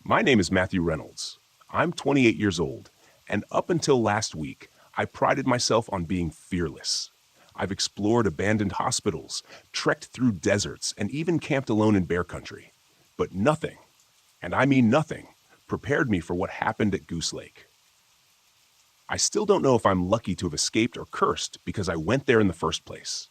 My name is Matthew Reynolds. I'm 28 years old, and up until last week, I prided myself on being fearless. I've explored abandoned hospitals, trekked through deserts, and even camped alone in bear country. But nothing, and I mean nothing, prepared me for what happened at Goose Lake. I still don't know if I'm lucky to have escaped or cursed because I went there in the first place.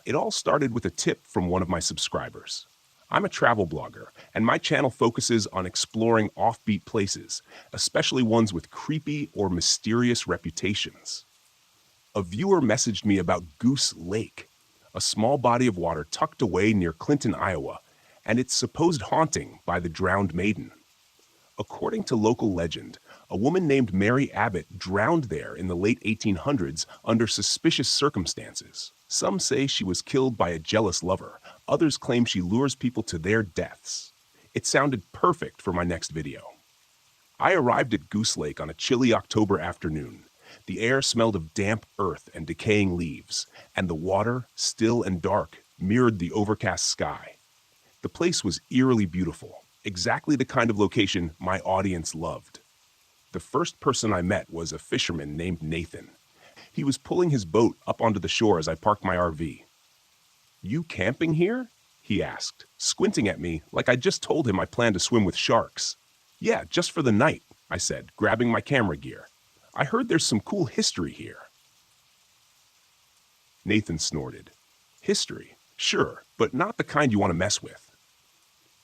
It all started with a tip from one of my subscribers. I'm a travel blogger, and my channel focuses on exploring offbeat places, especially ones with creepy or mysterious reputations. A viewer messaged me about Goose Lake, a small body of water tucked away near Clinton, Iowa, and its supposed haunting by the drowned maiden. According to local legend, a woman named Mary Abbott drowned there in the late 1800s under suspicious circumstances. Some say she was killed by a jealous lover. Others claim she lures people to their deaths. It sounded perfect for my next video. I arrived at Goose Lake on a chilly October afternoon. The air smelled of damp earth and decaying leaves, and the water, still and dark, mirrored the overcast sky. The place was eerily beautiful, exactly the kind of location my audience loved. The first person I met was a fisherman named Nathan. He was pulling his boat up onto the shore as I parked my RV. "You camping here?" he asked, squinting at me like I just told him I planned to swim with sharks. "Yeah, just for the night," I said, grabbing my camera gear. "I heard there's some cool history here." Nathan snorted. "History? Sure, but not the kind you want to mess with."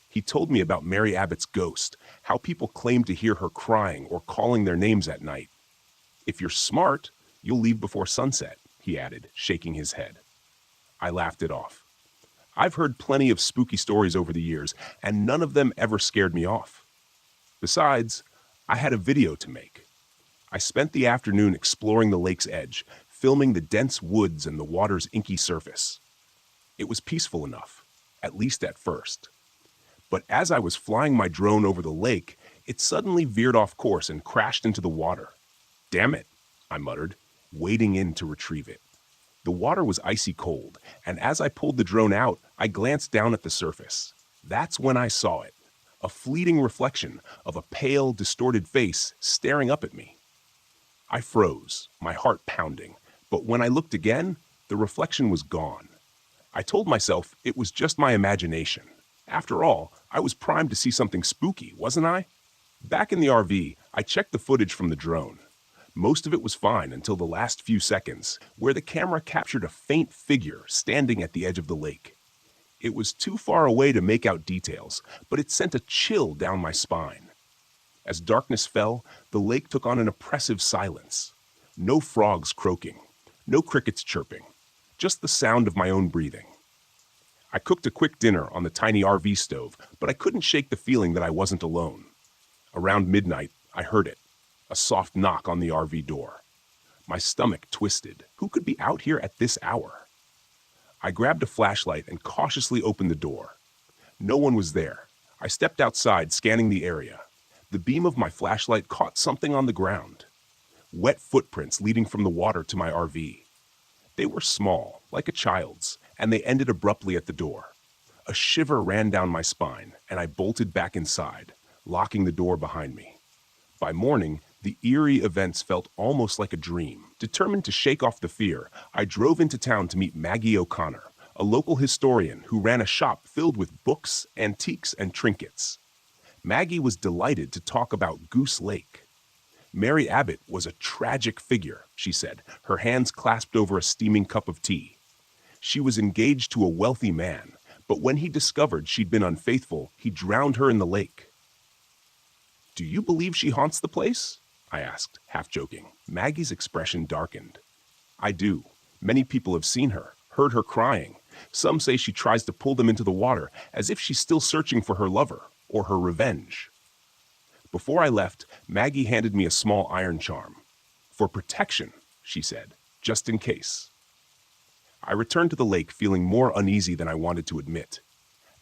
He told me about Mary Abbott's ghost, how people claim to hear her crying or calling their names at night. "If you're smart, you'll leave before sunset," he added, shaking his head. I laughed it off. I've heard plenty of spooky stories over the years, and none of them ever scared me off. Besides, I had a video to make. I spent the afternoon exploring the lake's edge, filming the dense woods and the water's inky surface. It was peaceful enough, at least at first. But as I was flying my drone over the lake, it suddenly veered off course and crashed into the water. "Damn it," I muttered, wading in to retrieve it. The water was icy cold, and as I pulled the drone out, I glanced down at the surface. That's when I saw it, a fleeting reflection of a pale, distorted face staring up at me. I froze, my heart pounding, but when I looked again, the reflection was gone. I told myself it was just my imagination. After all, I was primed to see something spooky, wasn't I? Back in the RV, I checked the footage from the drone. Most of it was fine until the last few seconds, where the camera captured a faint figure standing at the edge of the lake. It was too far away to make out details, but it sent a chill down my spine. As darkness fell, the lake took on an oppressive silence. No frogs croaking, no crickets chirping, just the sound of my own breathing. I cooked a quick dinner on the tiny RV stove, but I couldn't shake the feeling that I wasn't alone. Around midnight, I heard it, a soft knock on the RV door. My stomach twisted. Who could be out here at this hour? I grabbed a flashlight and cautiously opened the door. No one was there. I stepped outside, scanning the area. The beam of my flashlight caught something on the ground. Wet footprints leading from the water to my RV. They were small, like a child's, and they ended abruptly at the door. A shiver ran down my spine, and I bolted back inside, locking the door behind me. By morning, the eerie events felt almost like a dream. Determined to shake off the fear, I drove into town to meet Maggie O'Connor, a local historian who ran a shop filled with books, antiques, and trinkets. Maggie was delighted to talk about Goose Lake. Mary Abbott was a tragic figure, she said, her hands clasped over a steaming cup of tea. She was engaged to a wealthy man, but when he discovered she'd been unfaithful, he drowned her in the lake. "Do you believe she haunts the place?" I asked, half joking. Maggie's expression darkened. "I do. Many people have seen her, heard her crying. Some say she tries to pull them into the water, as if she's still searching for her lover, or her revenge." Before I left, Maggie handed me a small iron charm. "For protection," she said, "just in case." I returned to the lake feeling more uneasy than I wanted to admit.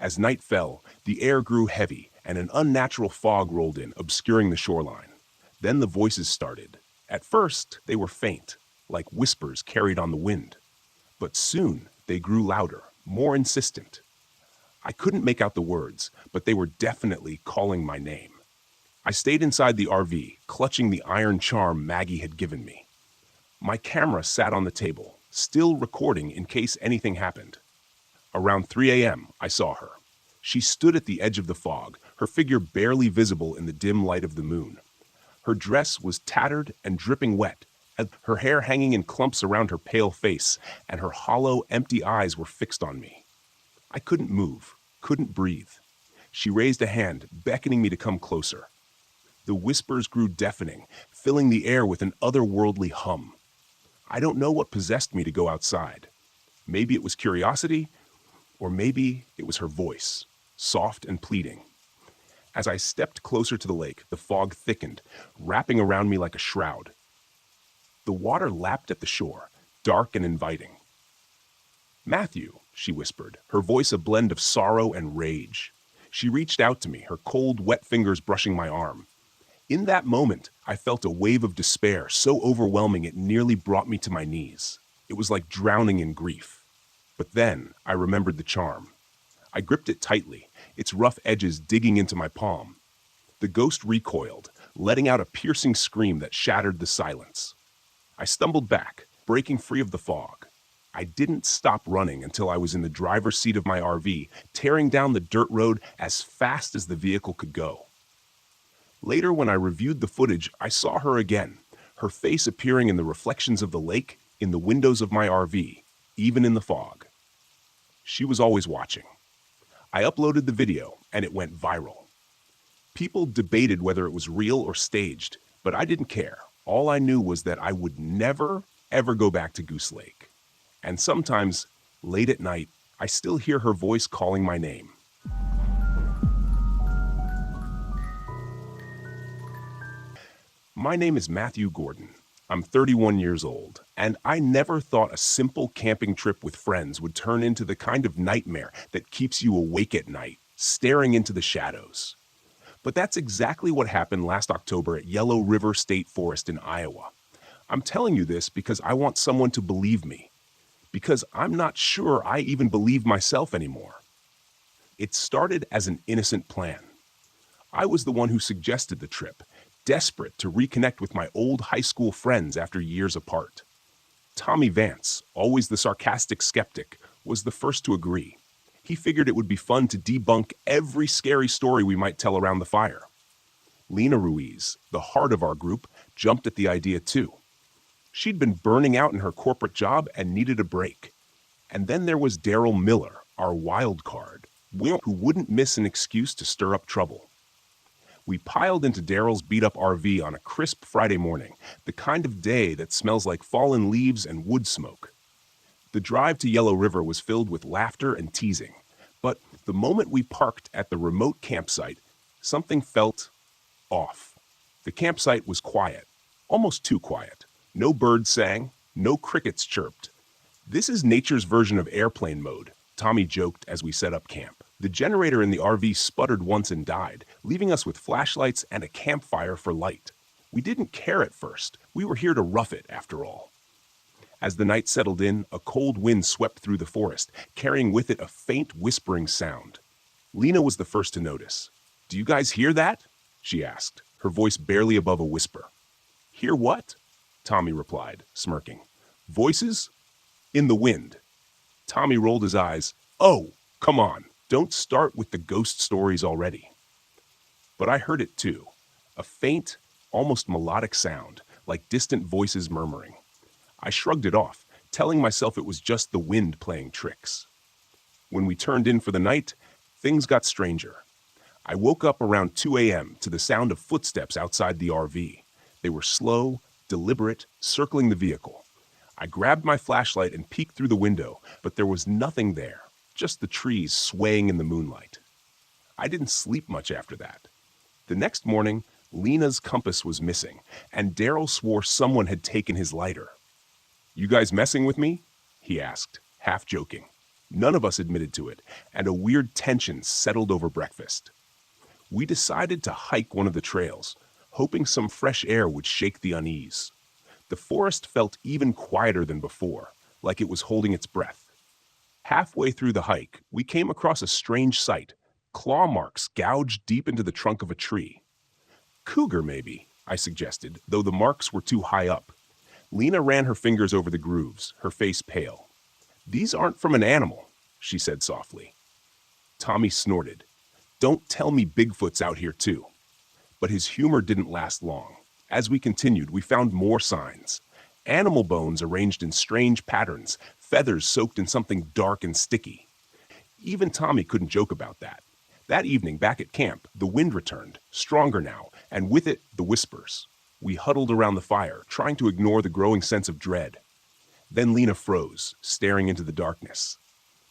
As night fell, the air grew heavy and an unnatural fog rolled in, obscuring the shoreline. Then the voices started. At first, they were faint, like whispers carried on the wind. But soon, they grew louder, more insistent. I couldn't make out the words, but they were definitely calling my name. I stayed inside the RV, clutching the iron charm Maggie had given me. My camera sat on the table, still recording in case anything happened. Around 3 a.m., I saw her. She stood at the edge of the fog, her figure barely visible in the dim light of the moon. Her dress was tattered and dripping wet, and her hair hanging in clumps around her pale face, and her hollow, empty eyes were fixed on me. I couldn't move, couldn't breathe. She raised a hand, beckoning me to come closer. The whispers grew deafening, filling the air with an otherworldly hum. I don't know what possessed me to go outside. Maybe it was curiosity, or maybe it was her voice, soft and pleading. As I stepped closer to the lake, the fog thickened, wrapping around me like a shroud. The water lapped at the shore, dark and inviting. "Matthew," she whispered, her voice a blend of sorrow and rage. She reached out to me, her cold, wet fingers brushing my arm. In that moment, I felt a wave of despair so overwhelming it nearly brought me to my knees. It was like drowning in grief. But then I remembered the charm. I gripped it tightly, its rough edges digging into my palm. The ghost recoiled, letting out a piercing scream that shattered the silence. I stumbled back, breaking free of the fog. I didn't stop running until I was in the driver's seat of my RV, tearing down the dirt road as fast as the vehicle could go. Later, when I reviewed the footage, I saw her again, her face appearing in the reflections of the lake, in the windows of my RV, even in the fog. She was always watching. I uploaded the video, and it went viral. People debated whether it was real or staged, but I didn't care. All I knew was that I would never, ever go back to Goose Lake. And sometimes, late at night, I still hear her voice calling my name. My name is Matthew Gordon. I'm 31 years old, and I never thought a simple camping trip with friends would turn into the kind of nightmare that keeps you awake at night, staring into the shadows. But that's exactly what happened last October at Yellow River State Forest in Iowa. I'm telling you this because I want someone to believe me, because I'm not sure I even believe myself anymore. It started as an innocent plan. I was the one who suggested the trip, desperate to reconnect with my old high school friends after years apart. Tommy Vance, always the sarcastic skeptic, was the first to agree. He figured it would be fun to debunk every scary story we might tell around the fire. Lena Ruiz, the heart of our group, jumped at the idea too. She'd been burning out in her corporate job and needed a break. And then there was Daryl Miller, our wild card, who wouldn't miss an excuse to stir up trouble. We piled into Daryl's beat-up RV on a crisp Friday morning, the kind of day that smells like fallen leaves and wood smoke. The drive to Yellow River was filled with laughter and teasing, but the moment we parked at the remote campsite, something felt off. The campsite was quiet, almost too quiet. No birds sang, no crickets chirped. "This is nature's version of airplane mode," Tommy joked as we set up camp. The generator in the RV sputtered once and died, leaving us with flashlights and a campfire for light. We didn't care at first. We were here to rough it, after all. As the night settled in, a cold wind swept through the forest, carrying with it a faint whispering sound. Lena was the first to notice. "Do you guys hear that?" she asked, her voice barely above a whisper. "Hear what?" Tommy replied, smirking. "Voices? In the wind." Tommy rolled his eyes. "Oh, come on. Don't start with the ghost stories already." But I heard it too. A faint, almost melodic sound, like distant voices murmuring. I shrugged it off, telling myself it was just the wind playing tricks. When we turned in for the night, things got stranger. I woke up around 2 a.m. to the sound of footsteps outside the RV. They were slow, deliberate, circling the vehicle. I grabbed my flashlight and peeked through the window, but there was nothing there, just the trees swaying in the moonlight. I didn't sleep much after that. The next morning, Lena's compass was missing, and Daryl swore someone had taken his lighter. "You guys messing with me?" he asked, half joking. None of us admitted to it, and a weird tension settled over breakfast. We decided to hike one of the trails, hoping some fresh air would shake the unease. The forest felt even quieter than before, like it was holding its breath. Halfway through the hike, we came across a strange sight, claw marks gouged deep into the trunk of a tree. Cougar, maybe, I suggested, though the marks were too high up. Lena ran her fingers over the grooves, her face pale. These aren't from an animal, she said softly. Tommy snorted. Don't tell me Bigfoot's out here too. But his humor didn't last long. As we continued, we found more signs. Animal bones arranged in strange patterns, feathers soaked in something dark and sticky. Even Tommy couldn't joke about that. That evening, back at camp, the wind returned, stronger now, and with it, the whispers. We huddled around the fire, trying to ignore the growing sense of dread. Then Lena froze, staring into the darkness.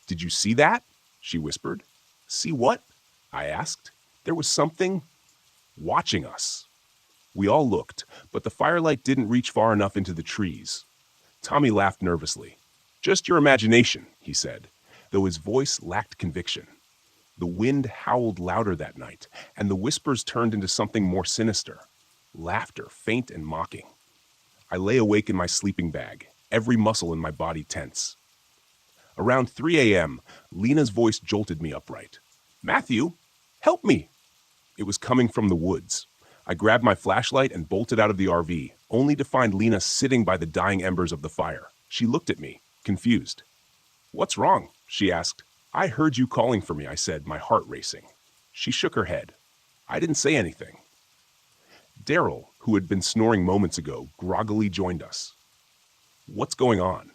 Did you see that? She whispered. See what? I asked. There was something watching us. We all looked, but the firelight didn't reach far enough into the trees. Tommy laughed nervously. Just your imagination, he said, though his voice lacked conviction. The wind howled louder that night, and the whispers turned into something more sinister. Laughter, faint and mocking. I lay awake in my sleeping bag, every muscle in my body tense. Around 3 a.m., Lena's voice jolted me upright. Matthew, help me! It was coming from the woods. I grabbed my flashlight and bolted out of the RV, only to find Lena sitting by the dying embers of the fire. She looked at me, confused. What's wrong? She asked. I heard you calling for me, I said, my heart racing. She shook her head. I didn't say anything. Daryl, who had been snoring moments ago, groggily joined us. What's going on?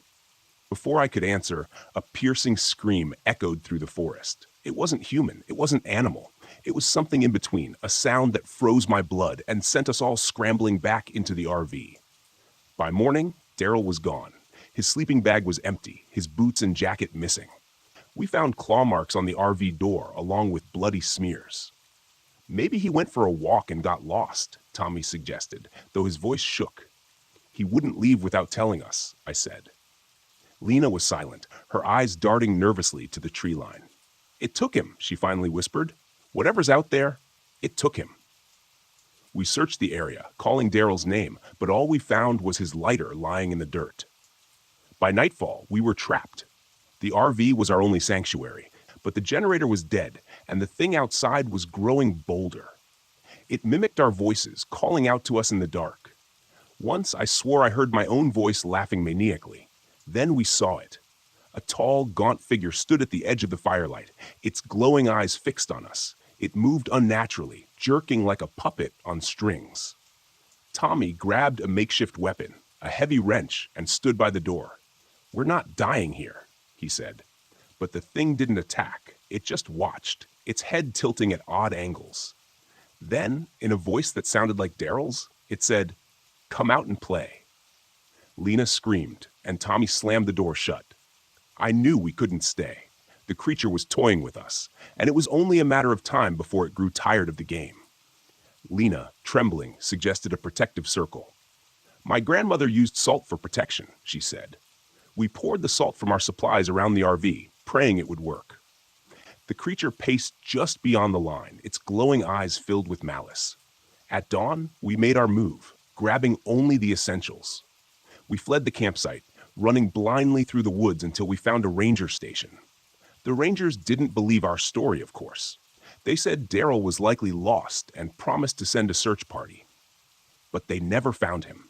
Before I could answer, a piercing scream echoed through the forest. It wasn't human. It wasn't animal. It was something in between, a sound that froze my blood and sent us all scrambling back into the RV. By morning, Daryl was gone. His sleeping bag was empty, his boots and jacket missing. We found claw marks on the RV door, along with bloody smears. Maybe he went for a walk and got lost, Tommy suggested, though his voice shook. He wouldn't leave without telling us, I said. Lena was silent, her eyes darting nervously to the tree line. It took him, she finally whispered. Whatever's out there, it took him. We searched the area, calling Daryl's name, but all we found was his lighter lying in the dirt. By nightfall, we were trapped. The RV was our only sanctuary, but the generator was dead, and the thing outside was growing bolder. It mimicked our voices, calling out to us in the dark. Once I swore I heard my own voice laughing maniacally. Then we saw it. A tall, gaunt figure stood at the edge of the firelight, its glowing eyes fixed on us. It moved unnaturally, jerking like a puppet on strings. Tommy grabbed a makeshift weapon, a heavy wrench, and stood by the door. We're not dying here, he said. But the thing didn't attack. It just watched, its head tilting at odd angles. Then, in a voice that sounded like Daryl's, it said, "Come out and play." Lena screamed, and Tommy slammed the door shut. I knew we couldn't stay. The creature was toying with us, and it was only a matter of time before it grew tired of the game. Lena, trembling, suggested a protective circle. My grandmother used salt for protection, she said. We poured the salt from our supplies around the RV, praying it would work. The creature paced just beyond the line, its glowing eyes filled with malice. At dawn, we made our move, grabbing only the essentials. We fled the campsite, running blindly through the woods until we found a ranger station. The rangers didn't believe our story, of course. They said Daryl was likely lost and promised to send a search party. But they never found him.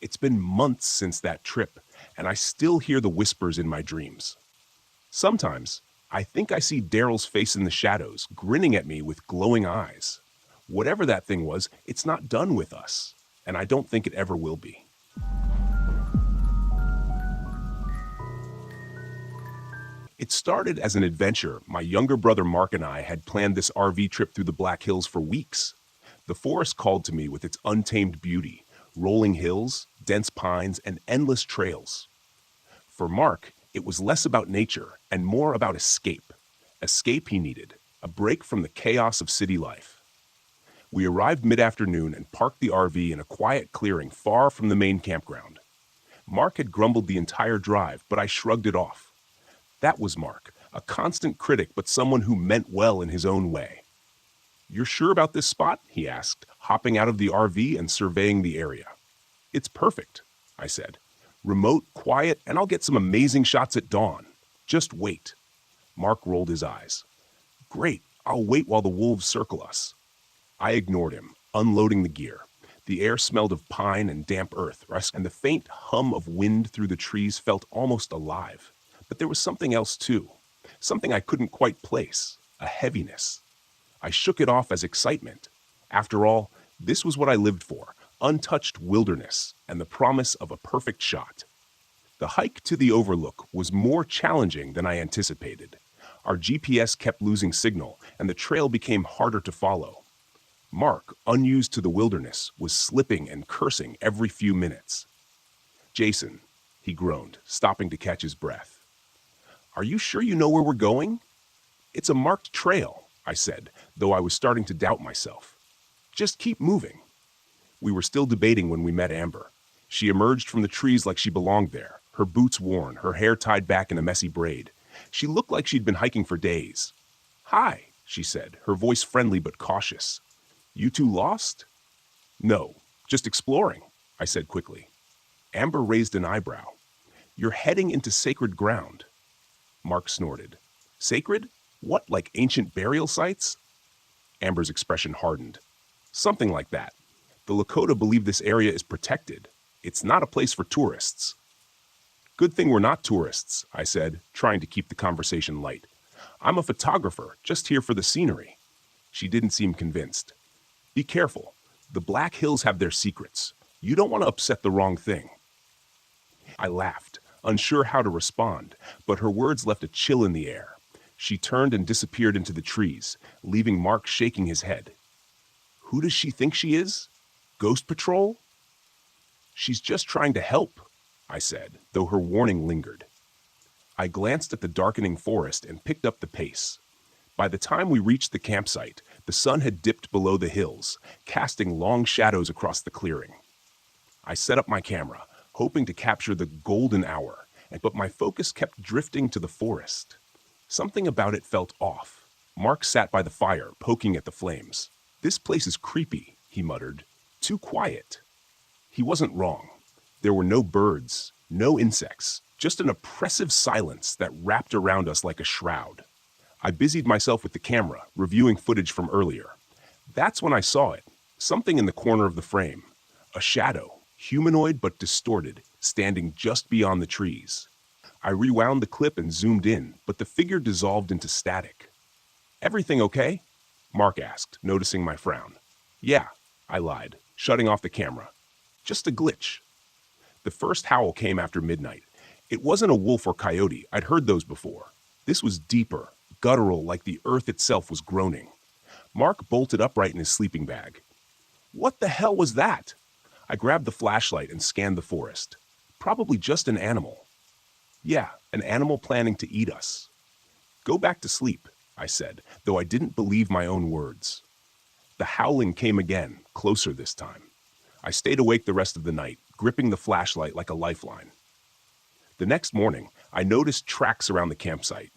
It's been months since that trip, and I still hear the whispers in my dreams. Sometimes, I think I see Daryl's face in the shadows, grinning at me with glowing eyes. Whatever that thing was, it's not done with us, and I don't think it ever will be. It started as an adventure. My younger brother Mark and I had planned this RV trip through the Black Hills for weeks. The forest called to me with its untamed beauty, rolling hills, dense pines, and endless trails. For Mark, it was less about nature and more about escape. Escape he needed, a break from the chaos of city life. We arrived mid-afternoon and parked the RV in a quiet clearing far from the main campground. Mark had grumbled the entire drive, but I shrugged it off. That was Mark, a constant critic but someone who meant well in his own way. "You're sure about this spot?" he asked, hopping out of the RV and surveying the area. "It's perfect," I said. "Remote, quiet, and I'll get some amazing shots at dawn. Just wait." Mark rolled his eyes. "Great, I'll wait while the wolves circle us." I ignored him. unloading the gear. The air smelled of pine and damp earth, and the faint hum of wind through the trees felt almost alive. But there was something else too, something I couldn't quite place, a heaviness. I shook it off as excitement. After all, this was what I lived for, untouched wilderness and the promise of a perfect shot. The hike to the overlook was more challenging than I anticipated. Our GPS kept losing signal, and the trail became harder to follow. Mark, unused to the wilderness, was slipping and cursing every few minutes. "Jason," he groaned, stopping to catch his breath. "Are you sure you know where we're going?" "It's a marked trail," I said, though I was starting to doubt myself. "Just keep moving." We were still debating when we met Amber. She emerged from the trees like she belonged there, her boots worn, her hair tied back in a messy braid. She looked like she'd been hiking for days. "Hi," she said, her voice friendly but cautious. "You two lost?" "No, just exploring," I said quickly. Amber raised an eyebrow. "You're heading into sacred ground." Mark snorted. "Sacred? What, like ancient burial sites?" Amber's expression hardened. "Something like that. The Lakota believe this area is protected. It's not a place for tourists." "Good thing we're not tourists," I said, trying to keep the conversation light. "I'm a photographer, just here for the scenery." She didn't seem convinced. "Be careful. The Black Hills have their secrets. You don't want to upset the wrong thing." I laughed, unsure how to respond, but her words left a chill in the air. She turned and disappeared into the trees, leaving Mark shaking his head. "Who does she think she is? Ghost Patrol?" "She's just trying to help," I said, though her warning lingered. I glanced at the darkening forest and picked up the pace. By the time we reached the campsite, the sun had dipped below the hills, casting long shadows across the clearing. I set up my camera, hoping to capture the golden hour, but my focus kept drifting to the forest. Something about it felt off. Mark sat by the fire, poking at the flames. "This place is creepy," he muttered. "Too quiet." He wasn't wrong. There were no birds, no insects, just an oppressive silence that wrapped around us like a shroud. I busied myself with the camera, reviewing footage from earlier. That's when I saw it, something in the corner of the frame. A shadow, humanoid but distorted, standing just beyond the trees. I rewound the clip and zoomed in, but the figure dissolved into static. "Everything okay?" Mark asked, noticing my frown. "Yeah," I lied, shutting off the camera. "Just a glitch." The first howl came after midnight. It wasn't a wolf or coyote. I'd heard those before. This was deeper, guttural, like the earth itself was groaning. Mark bolted upright in his sleeping bag. "What the hell was that?" I grabbed the flashlight and scanned the forest. Probably just an animal. "Yeah, an animal planning to eat us." "Go back to sleep," I said, though I didn't believe my own words. The howling came again, closer this time. I stayed awake the rest of the night, gripping the flashlight like a lifeline. The next morning, I noticed tracks around the campsite.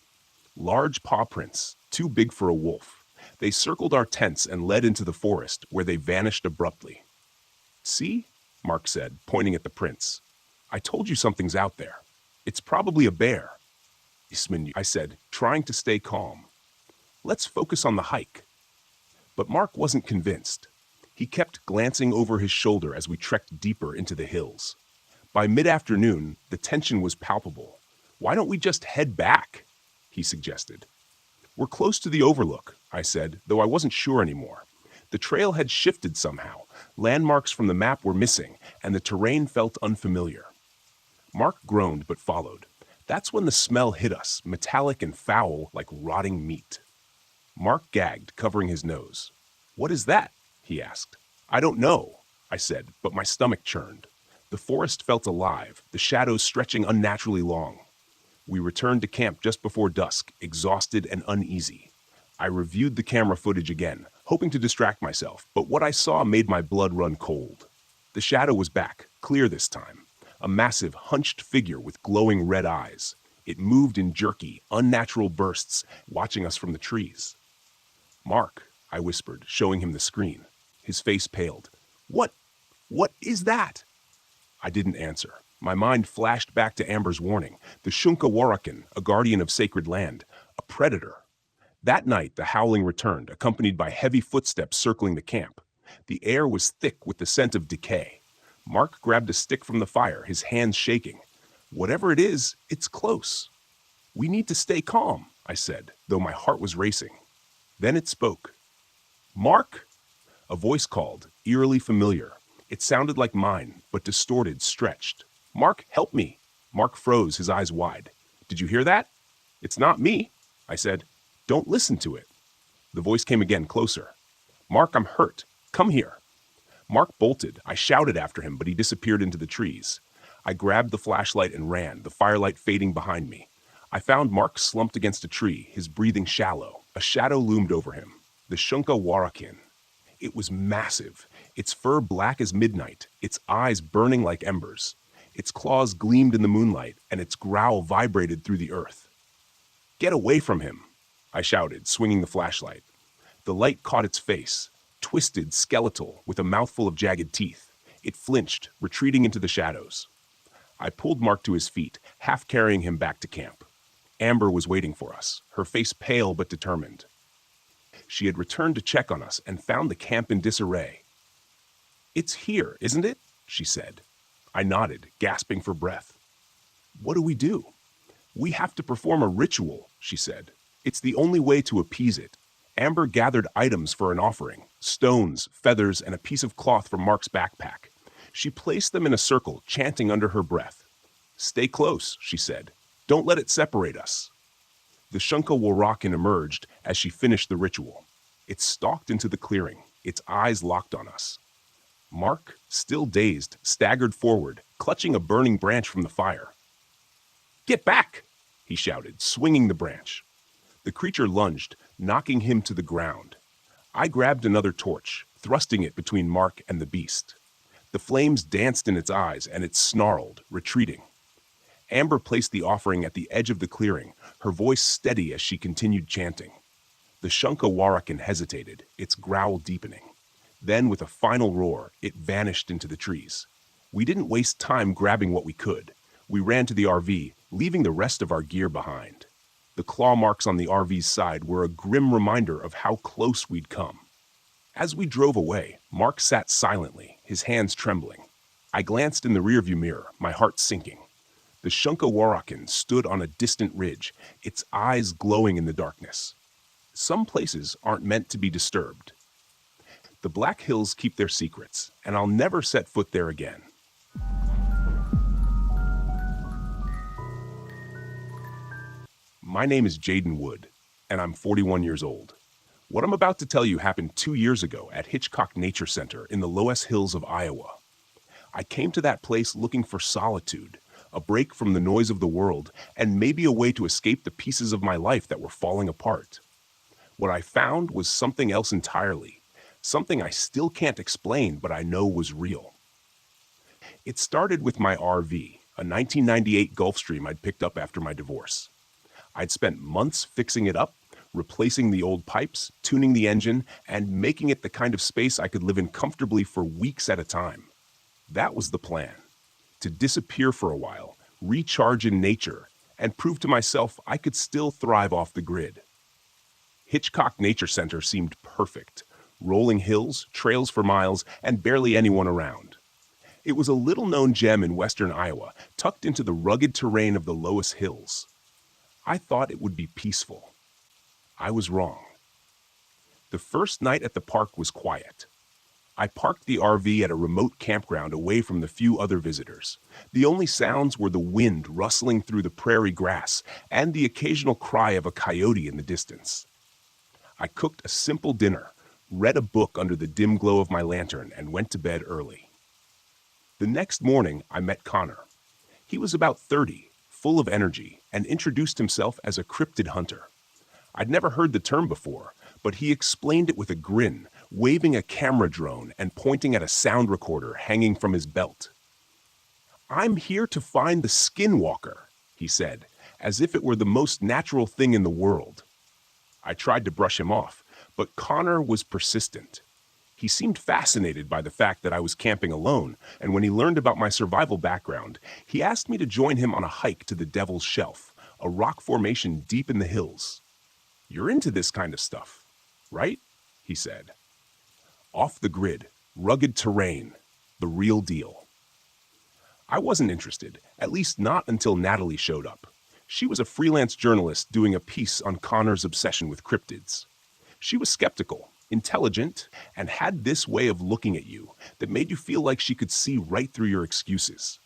Large paw prints, too big for a wolf. They circled our tents and led into the forest, where they vanished abruptly. "See?" Mark said, pointing at the prints. "I told you something's out there. It's probably a bear." "Isman," I said, trying to stay calm. "Let's focus on the hike." But Mark wasn't convinced. He kept glancing over his shoulder as we trekked deeper into the hills. By mid-afternoon, the tension was palpable. "Why don't we just head back?" he suggested. "We're close to the overlook," I said, though I wasn't sure anymore. The trail had shifted somehow. Landmarks from the map were missing, and the terrain felt unfamiliar. Mark groaned but followed. That's when the smell hit us, metallic and foul like rotting meat. Mark gagged, covering his nose. "What is that?" he asked. "I don't know," I said, but my stomach churned. The forest felt alive, the shadows stretching unnaturally long. We returned to camp just before dusk, exhausted and uneasy. I reviewed the camera footage again, hoping to distract myself, but what I saw made my blood run cold. The shadow was back, clear this time. A massive, hunched figure with glowing red eyes. It moved in jerky, unnatural bursts, watching us from the trees. "Mark," I whispered, showing him the screen. His face paled. What is that?" I didn't answer. My mind flashed back to Amber's warning. The Shunka Warakan, a guardian of sacred land. A predator. That night, the howling returned, accompanied by heavy footsteps circling the camp. The air was thick with the scent of decay. Mark grabbed a stick from the fire, his hands shaking. Whatever it is, it's close. We need to stay calm, I said, though my heart was racing. Then it spoke. Mark? A voice called, eerily familiar. It sounded like mine, but distorted, stretched. Mark, help me. Mark froze, his eyes wide. Did you hear that? It's not me, I said. Don't listen to it. The voice came again, closer. Mark, I'm hurt. Come here. Mark bolted. I shouted after him, but he disappeared into the trees. I grabbed the flashlight and ran, the firelight fading behind me. I found Mark slumped against a tree, his breathing shallow. A shadow loomed over him. The Shunka Warakin. It was massive, its fur black as midnight, its eyes burning like embers. Its claws gleamed in the moonlight, and its growl vibrated through the earth. Get away from him, I shouted, swinging the flashlight. The light caught its face, twisted, skeletal, with a mouthful of jagged teeth. It flinched, retreating into the shadows. I pulled Mark to his feet, half carrying him back to camp. Amber was waiting for us, her face pale but determined. She had returned to check on us and found the camp in disarray. It's here, isn't it? She said. I nodded, gasping for breath. What do we do? We have to perform a ritual, she said. It's the only way to appease it. Amber gathered items for an offering, stones, feathers, and a piece of cloth from Mark's backpack. She placed them in a circle, chanting under her breath. Stay close, she said. Don't let it separate us. The Shunka Warakin emerged as she finished the ritual. It stalked into the clearing, its eyes locked on us. Mark, still dazed, staggered forward, clutching a burning branch from the fire. Get back, he shouted, swinging the branch. The creature lunged, knocking him to the ground. I grabbed another torch, thrusting it between Mark and the beast. The flames danced in its eyes, and it snarled, retreating. Amber placed the offering at the edge of the clearing, her voice steady as she continued chanting. The Shunka Warakin hesitated, its growl deepening. Then, with a final roar, it vanished into the trees. We didn't waste time grabbing what we could. We ran to the RV, leaving the rest of our gear behind. The claw marks on the RV's side were a grim reminder of how close we'd come. As we drove away, Mark sat silently, his hands trembling. I glanced in the rearview mirror, my heart sinking. The Shunka Warakin stood on a distant ridge, its eyes glowing in the darkness. Some places aren't meant to be disturbed. The Black Hills keep their secrets, and I'll never set foot there again. My name is Jaden Wood, and I'm 41 years old. What I'm about to tell you happened 2 years ago at Hitchcock Nature Center in the Loess Hills of Iowa. I came to that place looking for solitude, a break from the noise of the world, and maybe a way to escape the pieces of my life that were falling apart. What I found was something else entirely, something I still can't explain, but I know was real. It started with my RV, a 1998 Gulfstream I'd picked up after my divorce. I'd spent months fixing it up, replacing the old pipes, tuning the engine, and making it the kind of space I could live in comfortably for weeks at a time. That was the plan. To disappear for a while, recharge in nature, and prove to myself I could still thrive off the grid. Hitchcock Nature Center seemed perfect. Rolling hills, trails for miles, and barely anyone around. It was a little-known gem in western Iowa, tucked into the rugged terrain of the Loess Hills. I thought it would be peaceful. I was wrong. The first night at the park was quiet. I parked the RV at a remote campground away from the few other visitors. The only sounds were the wind rustling through the prairie grass and the occasional cry of a coyote in the distance. I cooked a simple dinner, read a book under the dim glow of my lantern, and went to bed early. The next morning, I met Connor. He was about 30, full of energy, and introduced himself as a cryptid hunter. I'd never heard the term before, but he explained it with a grin, waving a camera drone and pointing at a sound recorder hanging from his belt. "I'm here to find the skinwalker," he said, as if it were the most natural thing in the world. I tried to brush him off, but Connor was persistent. He seemed fascinated by the fact that I was camping alone, and when he learned about my survival background, he asked me to join him on a hike to the Devil's Shelf, a rock formation deep in the hills. "You're into this kind of stuff, right?" he said. Off the grid, rugged terrain, the real deal. I wasn't interested, at least not until Natalie showed up. She was a freelance journalist doing a piece on Connor's obsession with cryptids. She was skeptical, intelligent, and had this way of looking at you that made you feel like she could see right through your excuses.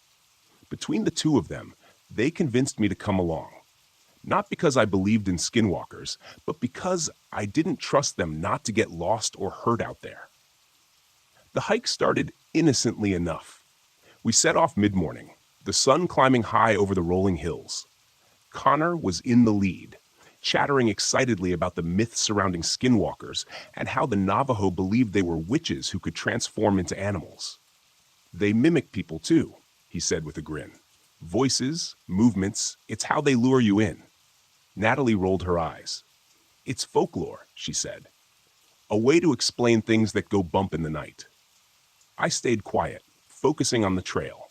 Between the two of them, they convinced me to come along. Not because I believed in skinwalkers, but because I didn't trust them not to get lost or hurt out there. The hike started innocently enough. We set off mid-morning, the sun climbing high over the rolling hills. Connor was in the lead, chattering excitedly about the myths surrounding skinwalkers and how the Navajo believed they were witches who could transform into animals. They mimic people too, he said with a grin. Voices, movements, it's how they lure you in. Natalie rolled her eyes. It's folklore, she said. A way to explain things that go bump in the night. I stayed quiet, focusing on the trail.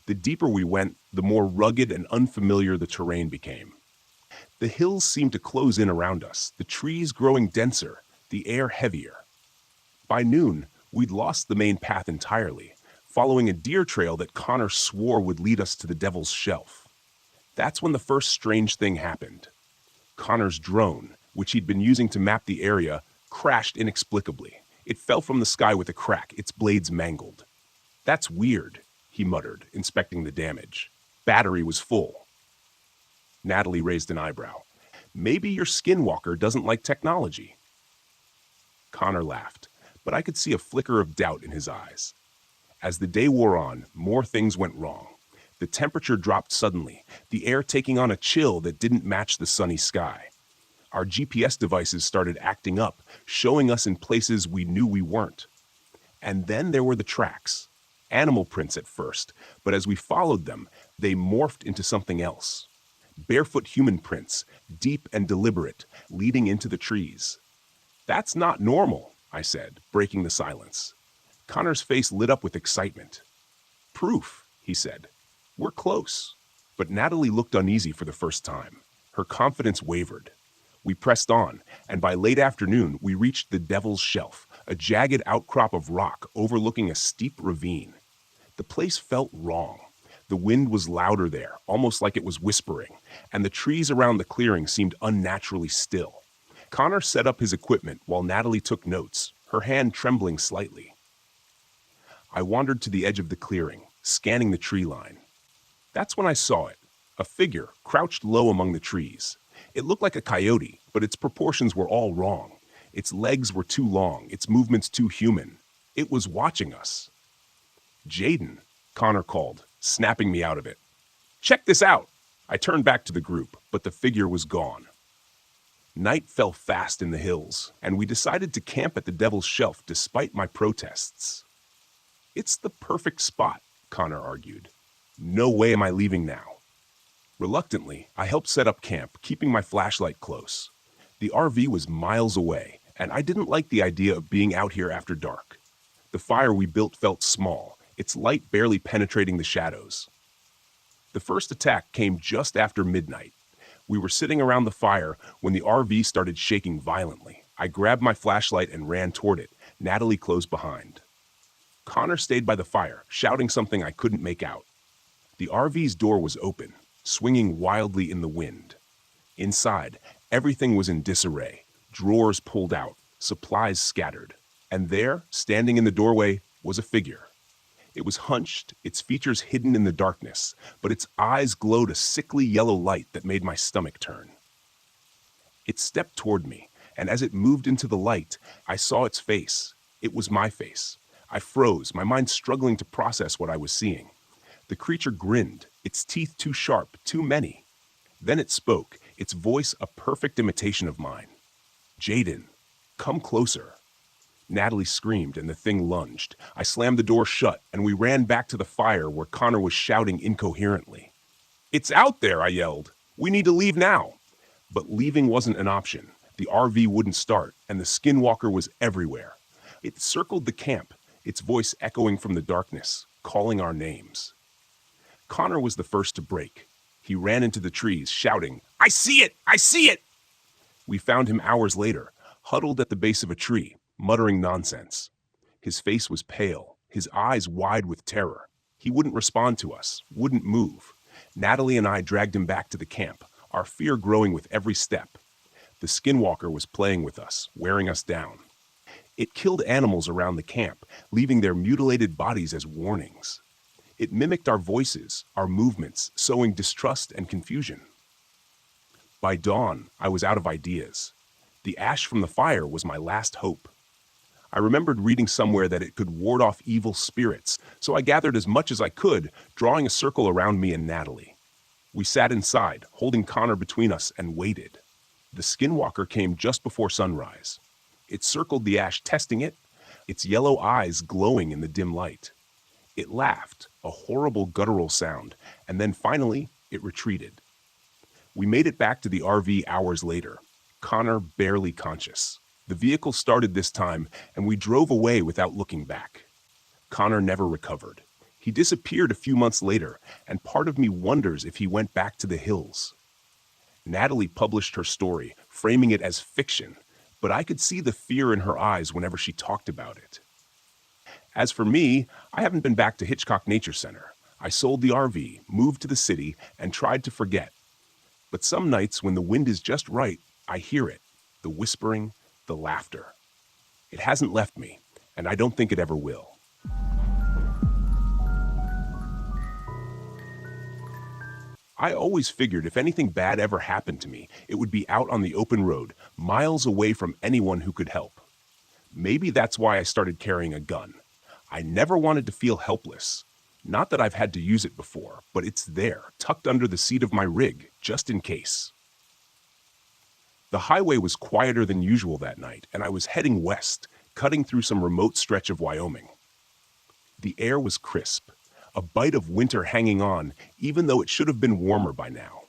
The deeper we went, the more rugged and unfamiliar the terrain became. The hills seemed to close in around us, the trees growing denser, the air heavier. By noon, we'd lost the main path entirely, following a deer trail that Connor swore would lead us to the Devil's Shelf. That's when the first strange thing happened. Connor's drone, which he'd been using to map the area, crashed inexplicably. It fell from the sky with a crack, its blades mangled. That's weird, he muttered, inspecting the damage. Battery was full. Natalie raised an eyebrow. Maybe your skinwalker doesn't like technology. Connor laughed, but I could see a flicker of doubt in his eyes. As the day wore on, more things went wrong. The temperature dropped suddenly, the air taking on a chill that didn't match the sunny sky. Our GPS devices started acting up, showing us in places we knew we weren't. And then there were the tracks. Animal prints at first, but as we followed them, they morphed into something else. Barefoot human prints, deep and deliberate, leading into the trees. That's not normal, I said, breaking the silence. Connor's face lit up with excitement. Proof, he said. We're close. But Natalie looked uneasy for the first time. Her confidence wavered. We pressed on, and by late afternoon, we reached the Devil's Shelf, a jagged outcrop of rock overlooking a steep ravine. The place felt wrong. The wind was louder there, almost like it was whispering, and the trees around the clearing seemed unnaturally still. Connor set up his equipment while Natalie took notes, her hand trembling slightly. I wandered to the edge of the clearing, scanning the tree line. That's when I saw it, a figure crouched low among the trees. It looked like a coyote, but its proportions were all wrong. Its legs were too long, its movements too human. It was watching us. Jaden, Connor called, snapping me out of it. Check this out! I turned back to the group, but the figure was gone. Night fell fast in the hills, and we decided to camp at the Devil's Shelf despite my protests. It's the perfect spot, Connor argued. No way am I leaving now. Reluctantly, I helped set up camp, keeping my flashlight close. The RV was miles away, and I didn't like the idea of being out here after dark. The fire we built felt small, its light barely penetrating the shadows. The first attack came just after midnight. We were sitting around the fire when the RV started shaking violently. I grabbed my flashlight and ran toward it, Natalie close behind. Connor stayed by the fire, shouting something I couldn't make out. The RV's door was open, swinging wildly in the wind. Inside, everything was in disarray, drawers pulled out, supplies scattered. And there, standing in the doorway, was a figure. It was hunched, its features hidden in the darkness, but its eyes glowed a sickly yellow light that made my stomach turn. It stepped toward me, and as it moved into the light, I saw its face. It was my face. I froze, my mind struggling to process what I was seeing. The creature grinned, its teeth too sharp, too many. Then it spoke, its voice a perfect imitation of mine. Jaden, come closer. Natalie screamed and the thing lunged. I slammed the door shut and we ran back to the fire where Connor was shouting incoherently. It's out there, I yelled. We need to leave now. But leaving wasn't an option. The RV wouldn't start and the skinwalker was everywhere. It circled the camp, its voice echoing from the darkness, calling our names. Connor was the first to break. He ran into the trees, shouting, I see it! I see it! We found him hours later, huddled at the base of a tree, muttering nonsense. His face was pale, his eyes wide with terror. He wouldn't respond to us, wouldn't move. Natalie and I dragged him back to the camp, our fear growing with every step. The skinwalker was playing with us, wearing us down. It killed animals around the camp, leaving their mutilated bodies as warnings. It mimicked our voices, our movements, sowing distrust and confusion. By dawn, I was out of ideas. The ash from the fire was my last hope. I remembered reading somewhere that it could ward off evil spirits, so I gathered as much as I could, drawing a circle around me and Natalie. We sat inside, holding Connor between us, and waited. The skinwalker came just before sunrise. It circled the ash, testing it, its yellow eyes glowing in the dim light. It laughed, a horrible guttural sound, and then finally, it retreated. We made it back to the RV hours later, Connor barely conscious. The vehicle started this time, and we drove away without looking back. Connor never recovered. He disappeared a few months later, and part of me wonders if he went back to the hills. Natalie published her story, framing it as fiction, but I could see the fear in her eyes whenever she talked about it. As for me, I haven't been back to Hitchcock Nature Center. I sold the RV, moved to the city, and tried to forget. But some nights when the wind is just right, I hear it, the whispering, the laughter. It hasn't left me, and I don't think it ever will. I always figured if anything bad ever happened to me, it would be out on the open road, miles away from anyone who could help. Maybe that's why I started carrying a gun. I never wanted to feel helpless. Not that I've had to use it before, but it's there, tucked under the seat of my rig, just in case. The highway was quieter than usual that night, and I was heading west, cutting through some remote stretch of Wyoming. The air was crisp, a bite of winter hanging on, even though it should have been warmer by now.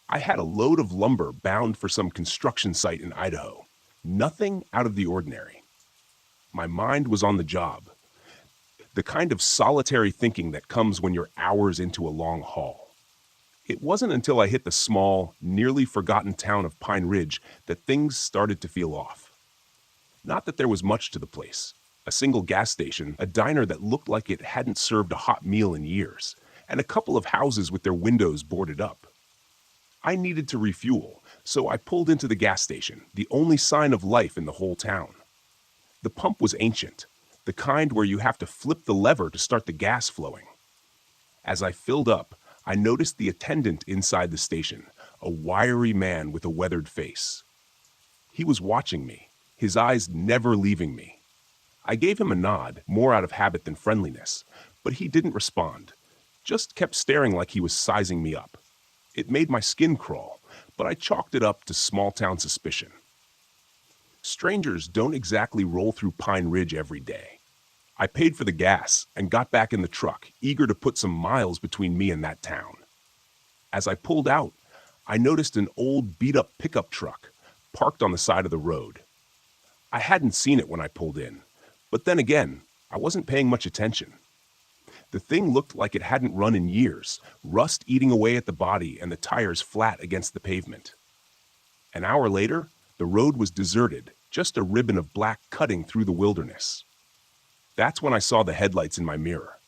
I had a load of lumber bound for some construction site in Idaho. Nothing out of the ordinary. My mind was on the job. The kind of solitary thinking that comes when you're hours into a long haul. It wasn't until I hit the small, nearly forgotten town of Pine Ridge that things started to feel off. Not that there was much to the place. A single gas station, a diner that looked like it hadn't served a hot meal in years, and a couple of houses with their windows boarded up. I needed to refuel, so I pulled into the gas station, the only sign of life in the whole town. The pump was ancient, the kind where you have to flip the lever to start the gas flowing. As I filled up, I noticed the attendant inside the station, a wiry man with a weathered face. He was watching me, his eyes never leaving me. I gave him a nod, more out of habit than friendliness, but he didn't respond, just kept staring like he was sizing me up. It made my skin crawl, but I chalked it up to small-town suspicion. Strangers don't exactly roll through Pine Ridge every day. I paid for the gas and got back in the truck, eager to put some miles between me and that town. As I pulled out, I noticed an old beat-up pickup truck parked on the side of the road. I hadn't seen it when I pulled in, but then again, I wasn't paying much attention. The thing looked like it hadn't run in years, rust eating away at the body and the tires flat against the pavement. An hour later, the road was deserted, just a ribbon of black cutting through the wilderness. That's when I saw the headlights in my mirror.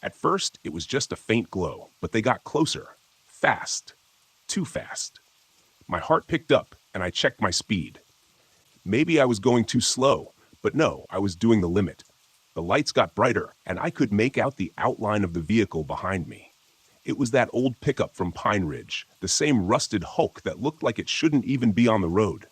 At first, it was just a faint glow, but they got closer. Fast. Too fast. My heart picked up, and I checked my speed. Maybe I was going too slow, but no, I was doing the limit. The lights got brighter, and I could make out the outline of the vehicle behind me. It was that old pickup from Pine Ridge, the same rusted hulk that looked like it shouldn't even be on the road.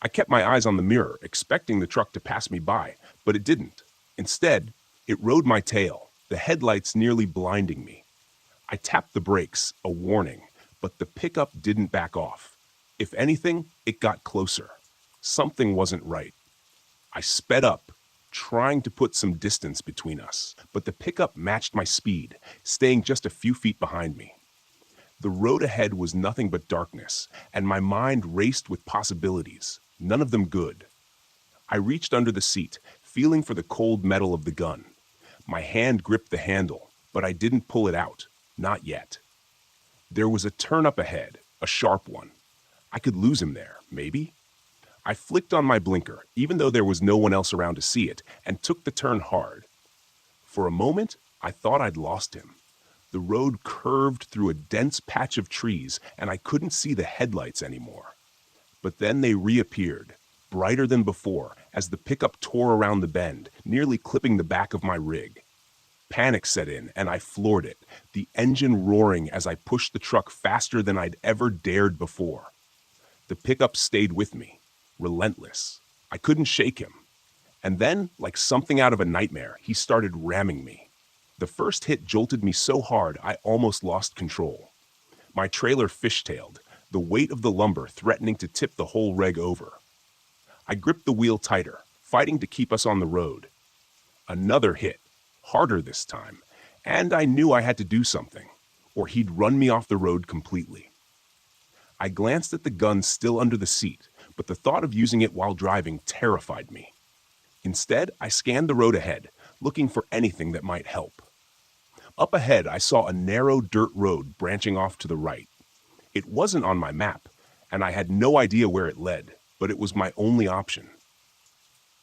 I kept my eyes on the mirror, expecting the truck to pass me by, but it didn't. Instead, it rode my tail, the headlights nearly blinding me. I tapped the brakes, a warning, but the pickup didn't back off. If anything, it got closer. Something wasn't right. I sped up, trying to put some distance between us, but the pickup matched my speed, staying just a few feet behind me. The road ahead was nothing but darkness, and my mind raced with possibilities, none of them good. I reached under the seat, feeling for the cold metal of the gun. My hand gripped the handle, but I didn't pull it out, not yet. There was a turn up ahead, a sharp one. I could lose him there, maybe. I flicked on my blinker, even though there was no one else around to see it, and took the turn hard. For a moment, I thought I'd lost him. The road curved through a dense patch of trees, and I couldn't see the headlights anymore. But then they reappeared, brighter than before, as the pickup tore around the bend, nearly clipping the back of my rig. Panic set in, and I floored it, the engine roaring as I pushed the truck faster than I'd ever dared before. The pickup stayed with me, relentless. I couldn't shake him. And then, like something out of a nightmare, he started ramming me. The first hit jolted me so hard I almost lost control. My trailer fishtailed, the weight of the lumber threatening to tip the whole rig over. I gripped the wheel tighter, fighting to keep us on the road. Another hit, harder this time, and I knew I had to do something, or he'd run me off the road completely. I glanced at the gun still under the seat, but the thought of using it while driving terrified me. Instead, I scanned the road ahead, looking for anything that might help. Up ahead, I saw a narrow dirt road branching off to the right. It wasn't on my map, and I had no idea where it led, but it was my only option.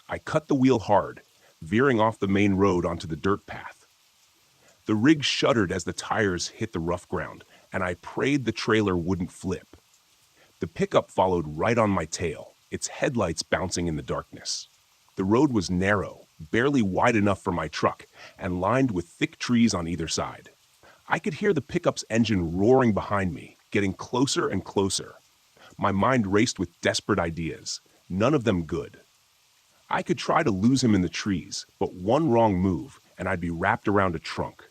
I cut the wheel hard, veering off the main road onto the dirt path. The rig shuddered as the tires hit the rough ground, and I prayed the trailer wouldn't flip. The pickup followed right on my tail, its headlights bouncing in the darkness. The road was narrow, barely wide enough for my truck, and lined with thick trees on either side. I could hear the pickup's engine roaring behind me, getting closer and closer. My mind raced with desperate ideas, none of them good. I could try to lose him in the trees, but one wrong move, and I'd be wrapped around a trunk.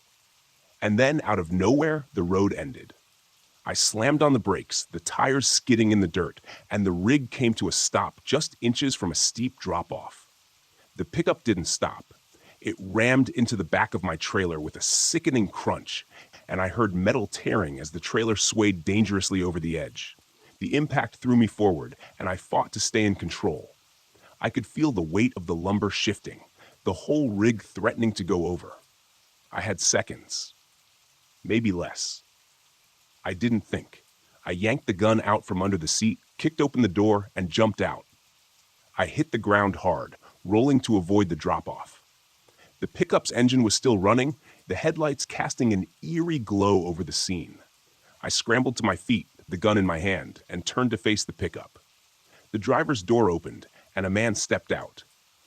And then, out of nowhere, the road ended. I slammed on the brakes, the tires skidding in the dirt, and the rig came to a stop just inches from a steep drop-off. The pickup didn't stop. It rammed into the back of my trailer with a sickening crunch, and I heard metal tearing as the trailer swayed dangerously over the edge. The impact threw me forward, and I fought to stay in control. I could feel the weight of the lumber shifting, the whole rig threatening to go over. I had seconds, maybe less. I didn't think. I yanked the gun out from under the seat, kicked open the door, and jumped out. I hit the ground hard, rolling to avoid the drop-off. The pickup's engine was still running, the headlights casting an eerie glow over the scene. I scrambled to my feet, the gun in my hand, and turned to face the pickup. The driver's door opened, and a man stepped out.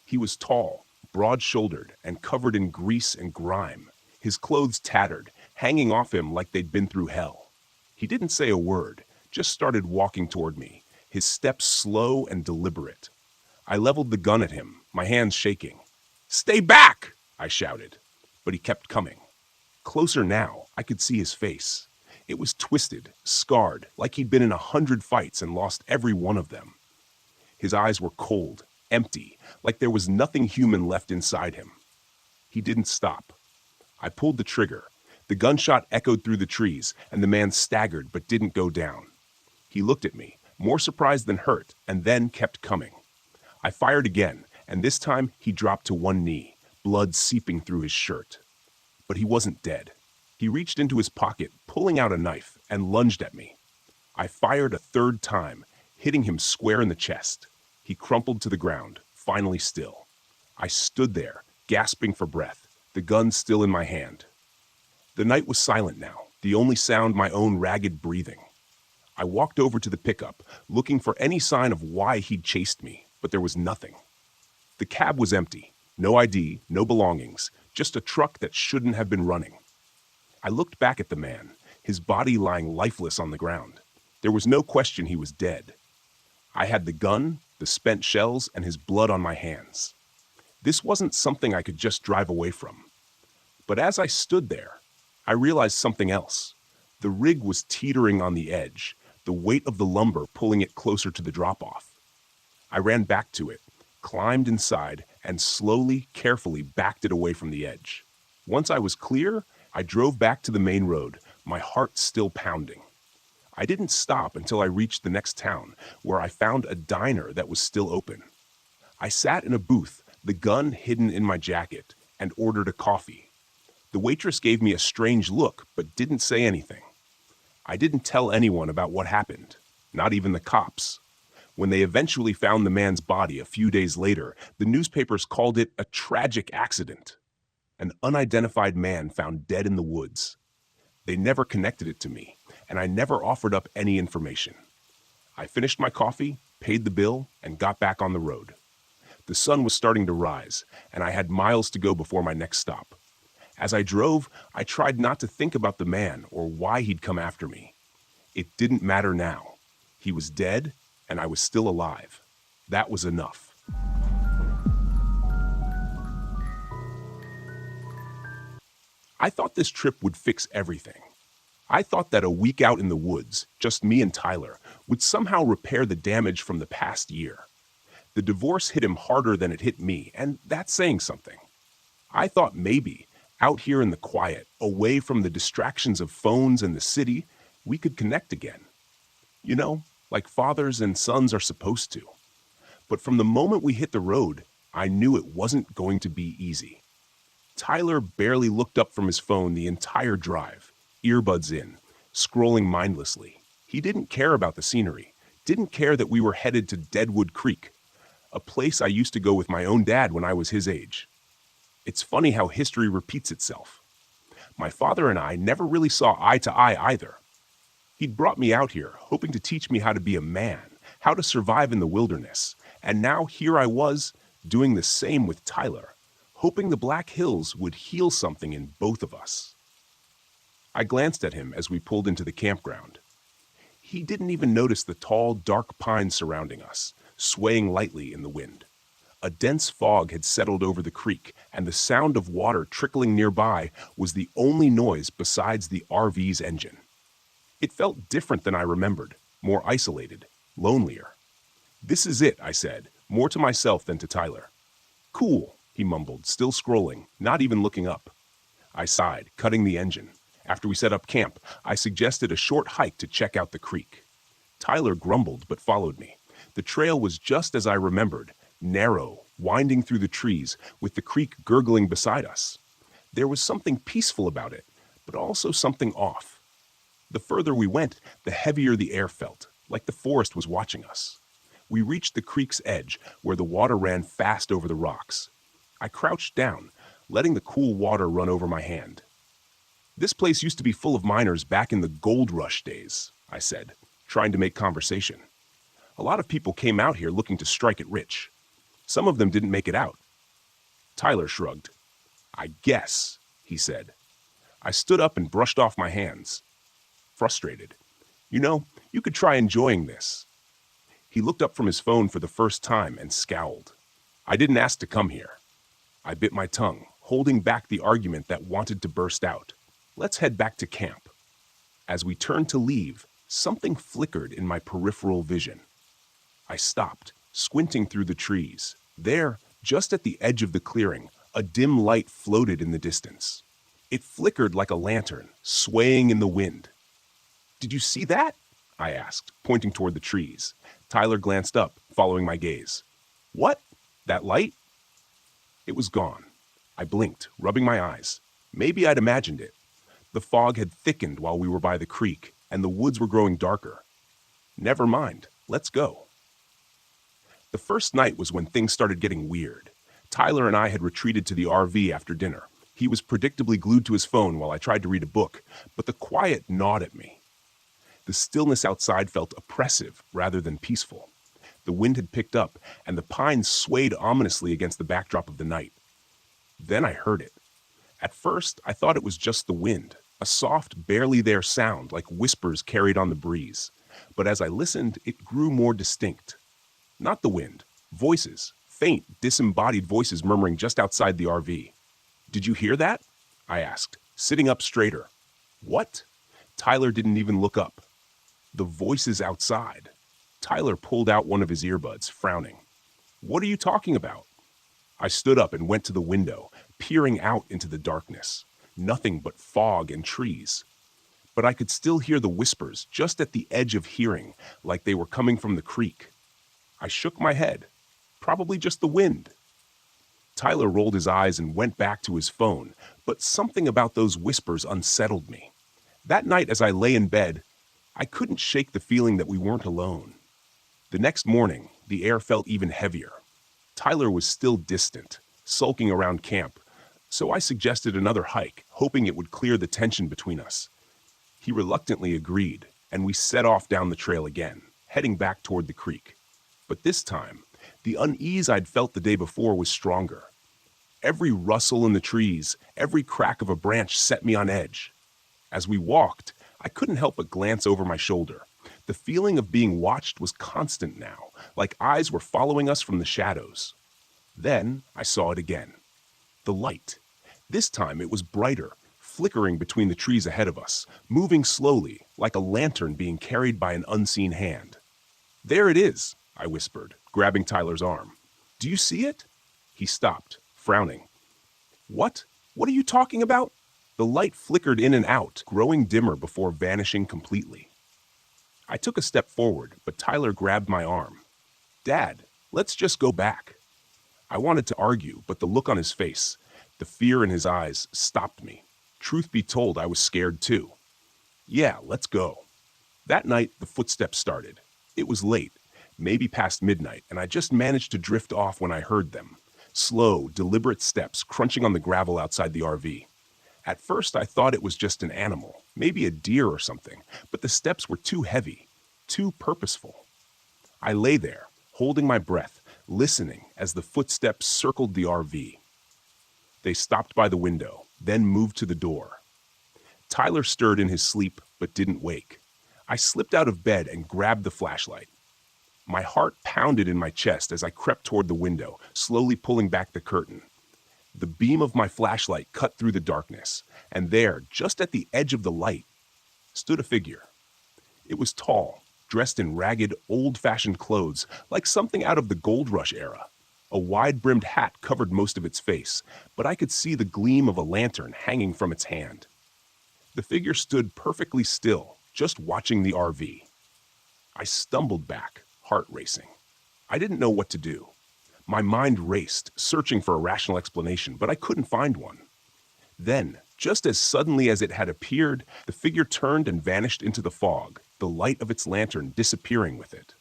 He was tall, broad-shouldered, and covered in grease and grime, his clothes tattered, hanging off him like they'd been through hell. He didn't say a word, just started walking toward me, his steps slow and deliberate. I leveled the gun at him, my hands shaking. "Stay back!" I shouted, but he kept coming. Closer now, I could see his face. It was twisted, scarred, like he'd been in 100 fights and lost every one of them. His eyes were cold, empty, like there was nothing human left inside him. He didn't stop. I pulled the trigger. The gunshot echoed through the trees, and the man staggered but didn't go down. He looked at me, more surprised than hurt, and then kept coming. I fired again, and this time he dropped to one knee, blood seeping through his shirt. But he wasn't dead. He reached into his pocket, pulling out a knife, and lunged at me. I fired a third time, hitting him square in the chest. He crumpled to the ground, finally still. I stood there, gasping for breath, the gun still in my hand. The night was silent now, the only sound my own ragged breathing. I walked over to the pickup, looking for any sign of why he'd chased me, but there was nothing. The cab was empty, no ID, no belongings, just a truck that shouldn't have been running. I looked back at the man, his body lying lifeless on the ground. There was no question he was dead. I had the gun, the spent shells, and his blood on my hands. This wasn't something I could just drive away from. But as I stood there, I realized something else. The rig was teetering on the edge, the weight of the lumber pulling it closer to the drop-off. I ran back to it, climbed inside, and slowly, carefully backed it away from the edge. Once I was clear, I drove back to the main road, my heart still pounding. I didn't stop until I reached the next town, where I found a diner that was still open. I sat in a booth, the gun hidden in my jacket, and ordered a coffee. The waitress gave me a strange look, but didn't say anything. I didn't tell anyone about what happened, not even the cops. When they eventually found the man's body a few days later, the newspapers called it a tragic accident. An unidentified man found dead in the woods. They never connected it to me, and I never offered up any information. I finished my coffee, paid the bill, and got back on the road. The sun was starting to rise, and I had miles to go before my next stop. As I drove, I tried not to think about the man or why he'd come after me. It didn't matter now. He was dead, and I was still alive. That was enough. I thought this trip would fix everything. I thought that a week out in the woods, just me and Tyler, would somehow repair the damage from the past year. The divorce hit him harder than it hit me, and that's saying something. I thought maybe, out here in the quiet, away from the distractions of phones and the city, we could connect again. You know, like fathers and sons are supposed to. But from the moment we hit the road, I knew it wasn't going to be easy. Tyler barely looked up from his phone the entire drive, earbuds in, scrolling mindlessly. He didn't care about the scenery, didn't care that we were headed to Deadwood Creek, a place I used to go with my own dad when I was his age. It's funny how history repeats itself. My father and I never really saw eye to eye either. He'd brought me out here, hoping to teach me how to be a man, how to survive in the wilderness, and now here I was, doing the same with Tyler, hoping the Black Hills would heal something in both of us. I glanced at him as we pulled into the campground. He didn't even notice the tall, dark pines surrounding us, swaying lightly in the wind. A dense fog had settled over the creek, and the sound of water trickling nearby was the only noise besides the RV's engine. It felt different than I remembered, more isolated, lonelier. "This is it," I said, more to myself than to Tyler. "Cool," he mumbled, still scrolling, not even looking up. I sighed, cutting the engine. After we set up camp, I suggested a short hike to check out the creek. Tyler grumbled but followed me. The trail was just as I remembered, narrow, winding through the trees, with the creek gurgling beside us. There was something peaceful about it, but also something off. The further we went, the heavier the air felt, like the forest was watching us. We reached the creek's edge, where the water ran fast over the rocks. I crouched down, letting the cool water run over my hand. "This place used to be full of miners back in the gold rush days," I said, trying to make conversation. "A lot of people came out here looking to strike it rich. Some of them didn't make it out." Tyler shrugged. "I guess," he said. I stood up and brushed off my hands. Frustrated. "You know, you could try enjoying this." He looked up from his phone for the first time and scowled. "I didn't ask to come here." I bit my tongue, holding back the argument that wanted to burst out. "Let's head back to camp." As we turned to leave, something flickered in my peripheral vision. I stopped, squinting through the trees. There, just at the edge of the clearing, a dim light floated in the distance. It flickered like a lantern, swaying in the wind. "Did you see that?" I asked, pointing toward the trees. Tyler glanced up, following my gaze. "What? That light?" It was gone. I blinked, rubbing my eyes. Maybe I'd imagined it. The fog had thickened while we were by the creek, and the woods were growing darker. Never mind, let's go. The first night was when things started getting weird. Tyler and I had retreated to the RV after dinner. He was predictably glued to his phone while I tried to read a book, but the quiet gnawed at me. The stillness outside felt oppressive rather than peaceful. The wind had picked up, and the pines swayed ominously against the backdrop of the night. Then I heard it. At first, I thought it was just the wind, a soft, barely there sound like whispers carried on the breeze. But as I listened, it grew more distinct. Not the wind, voices, faint, disembodied voices murmuring just outside the RV. "Did you hear that?" I asked, sitting up straighter. "What?" Tyler didn't even look up. "The voices outside." Tyler pulled out one of his earbuds, frowning. "What are you talking about?" I stood up and went to the window, peering out into the darkness. Nothing but fog and trees. But I could still hear the whispers just at the edge of hearing, like they were coming from the creek. I shook my head. Probably just the wind. Tyler rolled his eyes and went back to his phone, but something about those whispers unsettled me. That night as I lay in bed, I couldn't shake the feeling that we weren't alone. The next morning, the air felt even heavier. Tyler was still distant, sulking around camp, so I suggested another hike, hoping it would clear the tension between us. He reluctantly agreed, and we set off down the trail again, heading back toward the creek. But this time, the unease I'd felt the day before was stronger. Every rustle in the trees, every crack of a branch set me on edge. As we walked, I couldn't help but glance over my shoulder. The feeling of being watched was constant now, like eyes were following us from the shadows. Then I saw it again. The light. This time it was brighter, flickering between the trees ahead of us, moving slowly, like a lantern being carried by an unseen hand. "There it is," I whispered, grabbing Tyler's arm. "Do you see it?" He stopped, frowning. What? What are you talking about?" The light flickered in and out, growing dimmer before vanishing completely. I took a step forward, but Tyler grabbed my arm. "Dad, let's just go back." I wanted to argue, but the look on his face, the fear in his eyes, stopped me. Truth be told, I was scared too. "Yeah, let's go." That night, the footsteps started. It was late, maybe past midnight, and I just managed to drift off when I heard them. Slow, deliberate steps crunching on the gravel outside the RV. At first, I thought it was just an animal, maybe a deer or something, but the steps were too heavy, too purposeful. I lay there, holding my breath, listening as the footsteps circled the RV. They stopped by the window, then moved to the door. Tyler stirred in his sleep, but didn't wake. I slipped out of bed and grabbed the flashlight. My heart pounded in my chest as I crept toward the window, slowly pulling back the curtain. The beam of my flashlight cut through the darkness, and there, just at the edge of the light, stood a figure. It was tall, dressed in ragged, old-fashioned clothes, like something out of the Gold Rush era. A wide-brimmed hat covered most of its face, but I could see the gleam of a lantern hanging from its hand. The figure stood perfectly still, just watching the RV. I stumbled back, heart racing. I didn't know what to do. My mind raced, searching for a rational explanation, but I couldn't find one. Then, just as suddenly as it had appeared, the figure turned and vanished into the fog, the light of its lantern disappearing with it.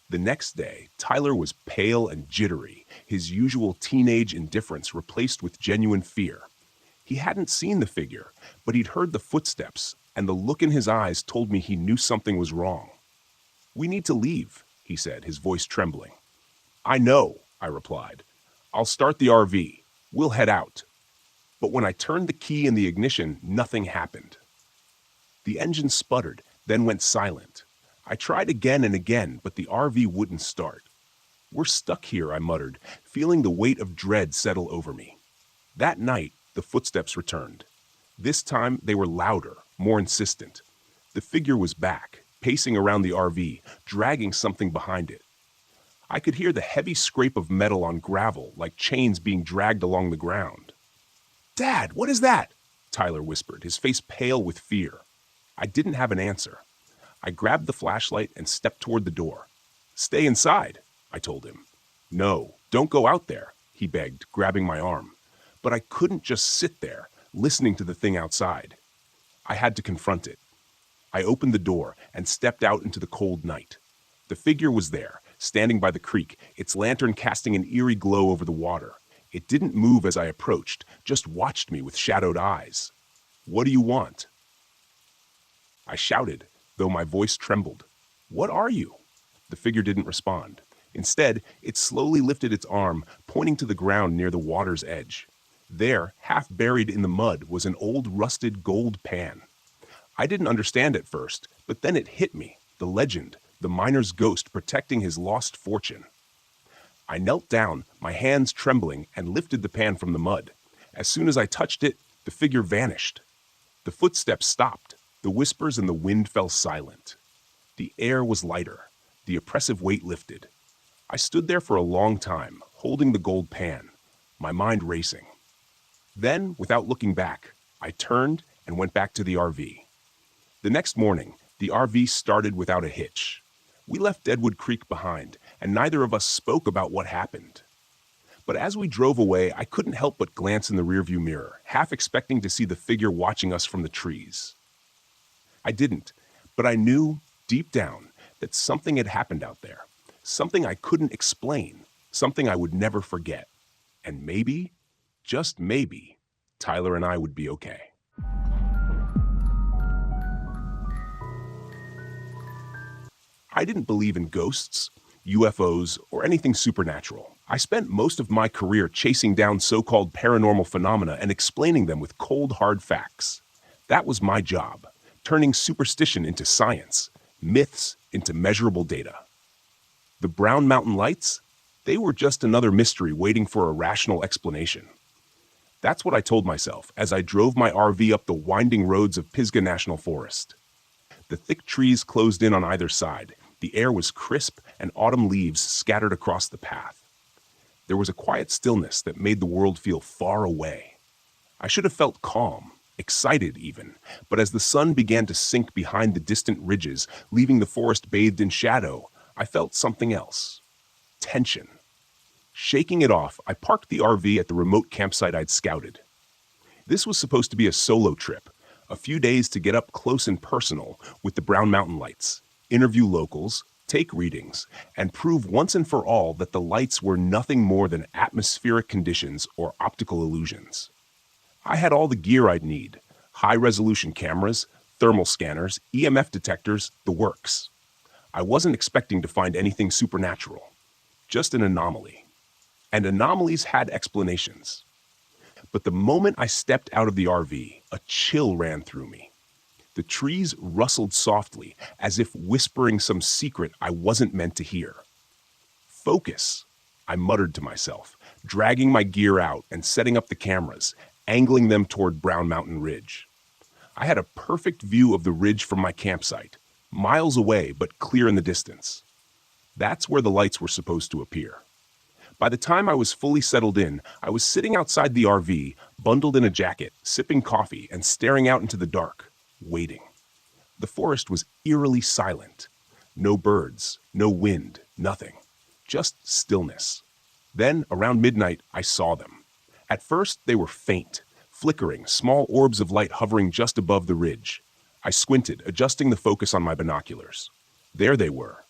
The next day, Tyler was pale and jittery, his usual teenage indifference replaced with genuine fear. He hadn't seen the figure, but he'd heard the footsteps, and the look in his eyes told me he knew something was wrong. "We need to leave," he said, his voice trembling. "I know," I replied. "I'll start the RV. We'll head out." But when I turned the key in the ignition, nothing happened. The engine sputtered, then went silent. I tried again and again, but the RV wouldn't start. "We're stuck here," I muttered, feeling the weight of dread settle over me. That night, the footsteps returned. This time, they were louder, more insistent. The figure was back, pacing around the RV, dragging something behind it. I could hear the heavy scrape of metal on gravel, like chains being dragged along the ground. "Dad, what is that?" Tyler whispered, his face pale with fear. I didn't have an answer. I grabbed the flashlight and stepped toward the door. "Stay inside," I told him. "No, don't go out there," he begged, grabbing my arm. But I couldn't just sit there, listening to the thing outside. I had to confront it. I opened the door and stepped out into the cold night. The figure was there, standing by the creek, its lantern casting an eerie glow over the water. It didn't move as I approached, just watched me with shadowed eyes. "What do you want?" I shouted, though my voice trembled. "What are you?" The figure didn't respond. Instead, it slowly lifted its arm, pointing to the ground near the water's edge. There, half buried in the mud, was an old rusted gold pan. I didn't understand at first, but then it hit me, the legend, the miner's ghost protecting his lost fortune. I knelt down, my hands trembling, and lifted the pan from the mud. As soon as I touched it, the figure vanished. The footsteps stopped, the whispers and the wind fell silent. The air was lighter, the oppressive weight lifted. I stood there for a long time, holding the gold pan, my mind racing. Then, without looking back, I turned and went back to the RV. The next morning, the RV started without a hitch. We left Deadwood Creek behind, and neither of us spoke about what happened. But as we drove away, I couldn't help but glance in the rearview mirror, half expecting to see the figure watching us from the trees. I didn't, but I knew, deep down, that something had happened out there, something I couldn't explain, something I would never forget. And maybe, just maybe, Tyler and I would be okay. I didn't believe in ghosts, UFOs, or anything supernatural. I spent most of my career chasing down so-called paranormal phenomena and explaining them with cold, hard facts. That was my job, turning superstition into science, myths into measurable data. The Brown Mountain Lights? They were just another mystery waiting for a rational explanation. That's what I told myself as I drove my RV up the winding roads of Pisgah National Forest. The thick trees closed in on either side. The air was crisp and autumn leaves scattered across the path. There was a quiet stillness that made the world feel far away. I should have felt calm, excited even, but as the sun began to sink behind the distant ridges, leaving the forest bathed in shadow, I felt something else. Tension. Shaking it off, I parked the RV at the remote campsite I'd scouted. This was supposed to be a solo trip, a few days to get up close and personal with the Brown Mountain Lights, interview locals, take readings, and prove once and for all that the lights were nothing more than atmospheric conditions or optical illusions. I had all the gear I'd need: high-resolution cameras, thermal scanners, EMF detectors, the works. I wasn't expecting to find anything supernatural, just an anomaly. And anomalies had explanations. But the moment I stepped out of the RV, a chill ran through me. The trees rustled softly, as if whispering some secret I wasn't meant to hear. Focus, I muttered to myself, dragging my gear out and setting up the cameras, angling them toward Brown Mountain Ridge. I had a perfect view of the ridge from my campsite, miles away but clear in the distance. That's where the lights were supposed to appear. By the time I was fully settled in, I was sitting outside the RV, bundled in a jacket, sipping coffee, and staring out into the dark, waiting. The forest was eerily silent. No birds, no wind, nothing. Just stillness. Then, around midnight, I saw them. At first, they were faint, flickering, small orbs of light hovering just above the ridge. I squinted, adjusting the focus on my binoculars. There they were,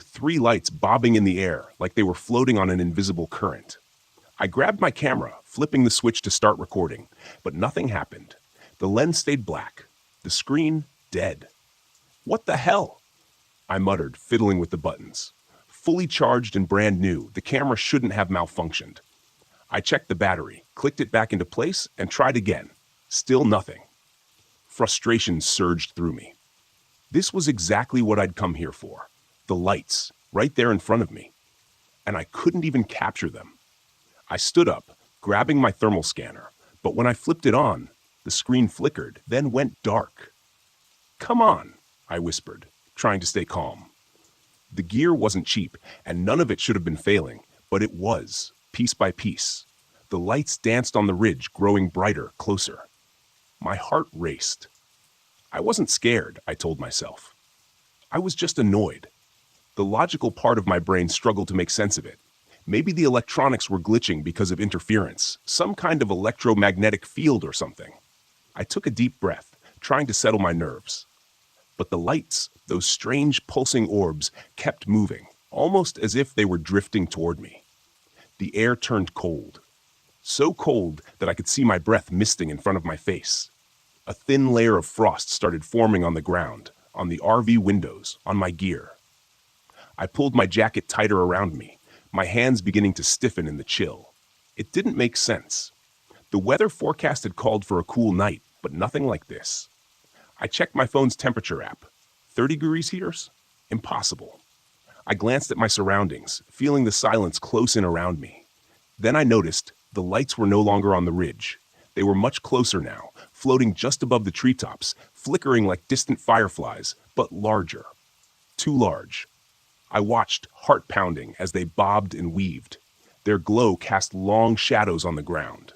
three lights bobbing in the air like they were floating on an invisible current. I grabbed my camera, flipping the switch to start recording, but nothing happened. The lens stayed black, the screen dead. What the hell? I muttered, fiddling with the buttons. Fully charged and brand new, the camera shouldn't have malfunctioned. I checked the battery, clicked it back into place, and tried again. Still nothing. Frustration surged through me. This was exactly what I'd come here for. The lights, right there in front of me. And I couldn't even capture them. I stood up, grabbing my thermal scanner, but when I flipped it on, the screen flickered, then went dark. "Come on," I whispered, trying to stay calm. The gear wasn't cheap, and none of it should have been failing, but it was, piece by piece. The lights danced on the ridge, growing brighter, closer. My heart raced. I wasn't scared, I told myself. I was just annoyed. The logical part of my brain struggled to make sense of it. Maybe the electronics were glitching because of interference, some kind of electromagnetic field or something. I took a deep breath, trying to settle my nerves. But the lights, those strange pulsing orbs, kept moving, almost as if they were drifting toward me. The air turned cold. So cold that I could see my breath misting in front of my face. A thin layer of frost started forming on the ground, on the RV windows, on my gear. I pulled my jacket tighter around me, my hands beginning to stiffen in the chill. It didn't make sense. The weather forecast had called for a cool night, but nothing like this. I checked my phone's temperature app. 30 degrees here? Impossible. I glanced at my surroundings, feeling the silence close in around me. Then I noticed the lights were no longer on the ridge. They were much closer now, floating just above the treetops, flickering like distant fireflies, but larger. Too large. I watched, heart pounding, as they bobbed and weaved. Their glow cast long shadows on the ground.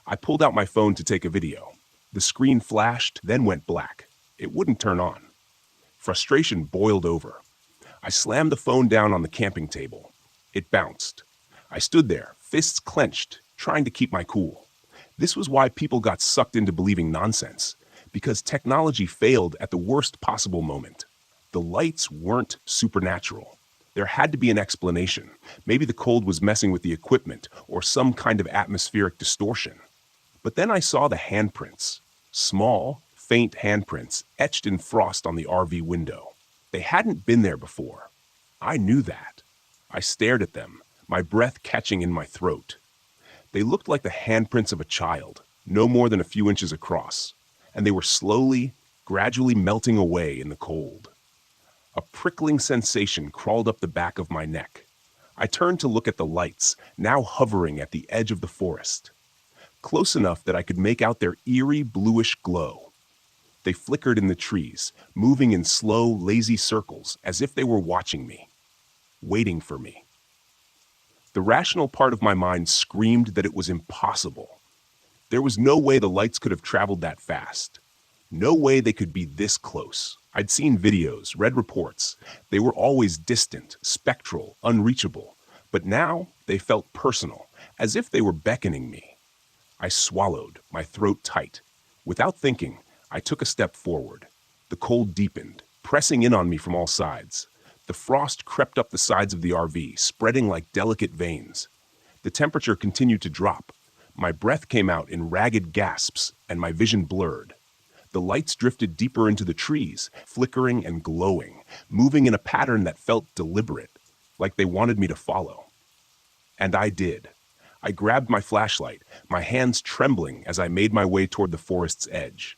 I pulled out my phone to take a video. The screen flashed, then went black. It wouldn't turn on. Frustration boiled over. I slammed the phone down on the camping table. It bounced. I stood there, fists clenched, trying to keep my cool. This was why people got sucked into believing nonsense, because technology failed at the worst possible moment. The lights weren't supernatural. There had to be an explanation. Maybe the cold was messing with the equipment or some kind of atmospheric distortion. But then I saw the handprints. Small, faint handprints etched in frost on the RV window. They hadn't been there before. I knew that. I stared at them, my breath catching in my throat. They looked like the handprints of a child, no more than a few inches across, and they were slowly, gradually melting away in the cold. A prickling sensation crawled up the back of my neck. I turned to look at the lights, now hovering at the edge of the forest. Close enough that I could make out their eerie bluish glow. They flickered in the trees, moving in slow, lazy circles as if they were watching me, waiting for me. The rational part of my mind screamed that it was impossible. There was no way the lights could have traveled that fast. No way they could be this close. I'd seen videos, read reports. They were always distant, spectral, unreachable. But now they felt personal, as if they were beckoning me. I swallowed, my throat tight. Without thinking, I took a step forward. The cold deepened, pressing in on me from all sides. The frost crept up the sides of the RV, spreading like delicate veins. The temperature continued to drop. My breath came out in ragged gasps, and my vision blurred. The lights drifted deeper into the trees, flickering and glowing, moving in a pattern that felt deliberate, like they wanted me to follow. And I did. I grabbed my flashlight, my hands trembling as I made my way toward the forest's edge.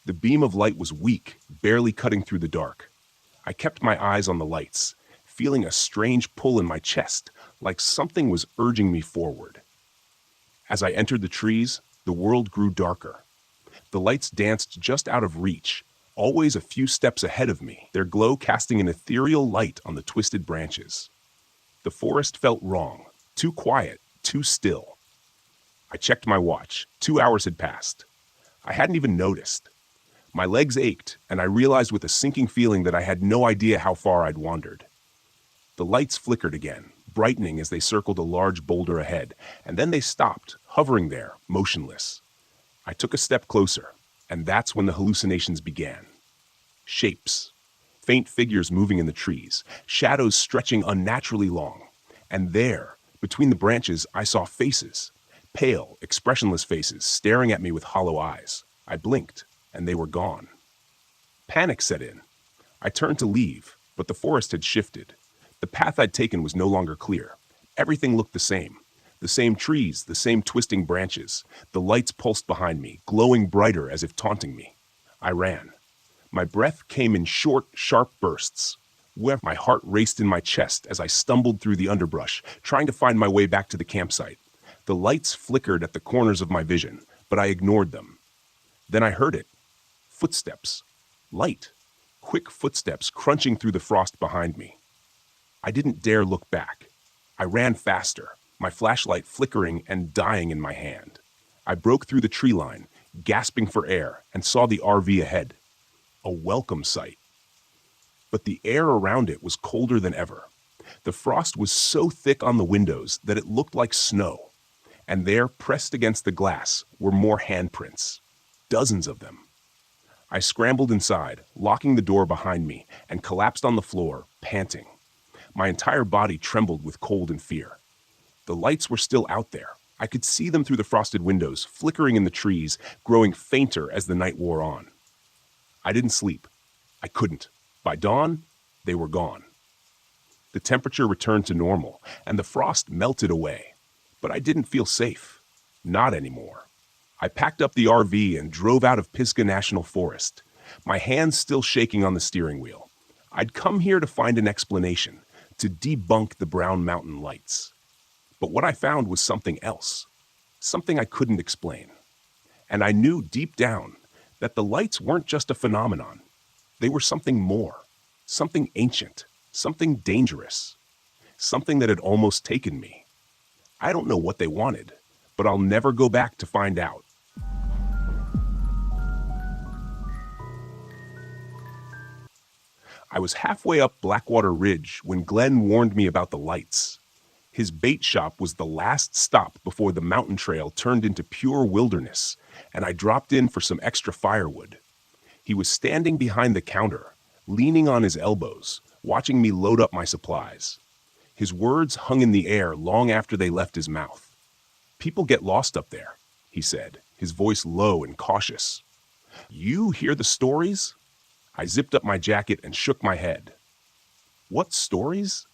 The beam of light was weak, barely cutting through the dark. I kept my eyes on the lights, feeling a strange pull in my chest, like something was urging me forward. As I entered the trees, the world grew darker. The lights danced just out of reach, always a few steps ahead of me, their glow casting an ethereal light on the twisted branches. The forest felt wrong, too quiet, too still. I checked my watch. 2 hours had passed. I hadn't even noticed. My legs ached, and I realized with a sinking feeling that I had no idea how far I'd wandered. The lights flickered again, brightening as they circled a large boulder ahead, and then they stopped, hovering there, motionless. I took a step closer, and that's when the hallucinations began. Shapes. Faint figures moving in the trees, shadows stretching unnaturally long. And there, between the branches, I saw faces. Pale, expressionless faces staring at me with hollow eyes. I blinked, and they were gone. Panic set in. I turned to leave, but the forest had shifted. The path I'd taken was no longer clear. Everything looked the same. The same trees, the same twisting branches. The lights pulsed behind me, glowing brighter as if taunting me. I ran. My breath came in short, sharp bursts. My heart raced in my chest as I stumbled through the underbrush, trying to find my way back to the campsite. The lights flickered at the corners of my vision, but I ignored them. Then I heard it. Footsteps. Light. Quick footsteps crunching through the frost behind me. I didn't dare look back. I ran faster, my flashlight flickering and dying in my hand. I broke through the tree line, gasping for air, and saw the RV ahead. A welcome sight. But the air around it was colder than ever. The frost was so thick on the windows that it looked like snow. And there, pressed against the glass, were more handprints. Dozens of them. I scrambled inside, locking the door behind me, and collapsed on the floor, panting. My entire body trembled with cold and fear. The lights were still out there. I could see them through the frosted windows, flickering in the trees, growing fainter as the night wore on. I didn't sleep. I couldn't. By dawn, they were gone. The temperature returned to normal, and the frost melted away. But I didn't feel safe. Not anymore. I packed up the RV and drove out of Pisgah National Forest, my hands still shaking on the steering wheel. I'd come here to find an explanation, to debunk the Brown Mountain lights. But what I found was something else, something I couldn't explain. And I knew deep down that the lights weren't just a phenomenon. They were something more, something ancient, something dangerous, something that had almost taken me. I don't know what they wanted, but I'll never go back to find out. I was halfway up Blackwater Ridge when Glenn warned me about the lights. His bait shop was the last stop before the mountain trail turned into pure wilderness, and I dropped in for some extra firewood. He was standing behind the counter, leaning on his elbows, watching me load up my supplies. His words hung in the air long after they left his mouth. "People get lost up there," he said, his voice low and cautious. "You hear the stories?" I zipped up my jacket and shook my head. "What stories?"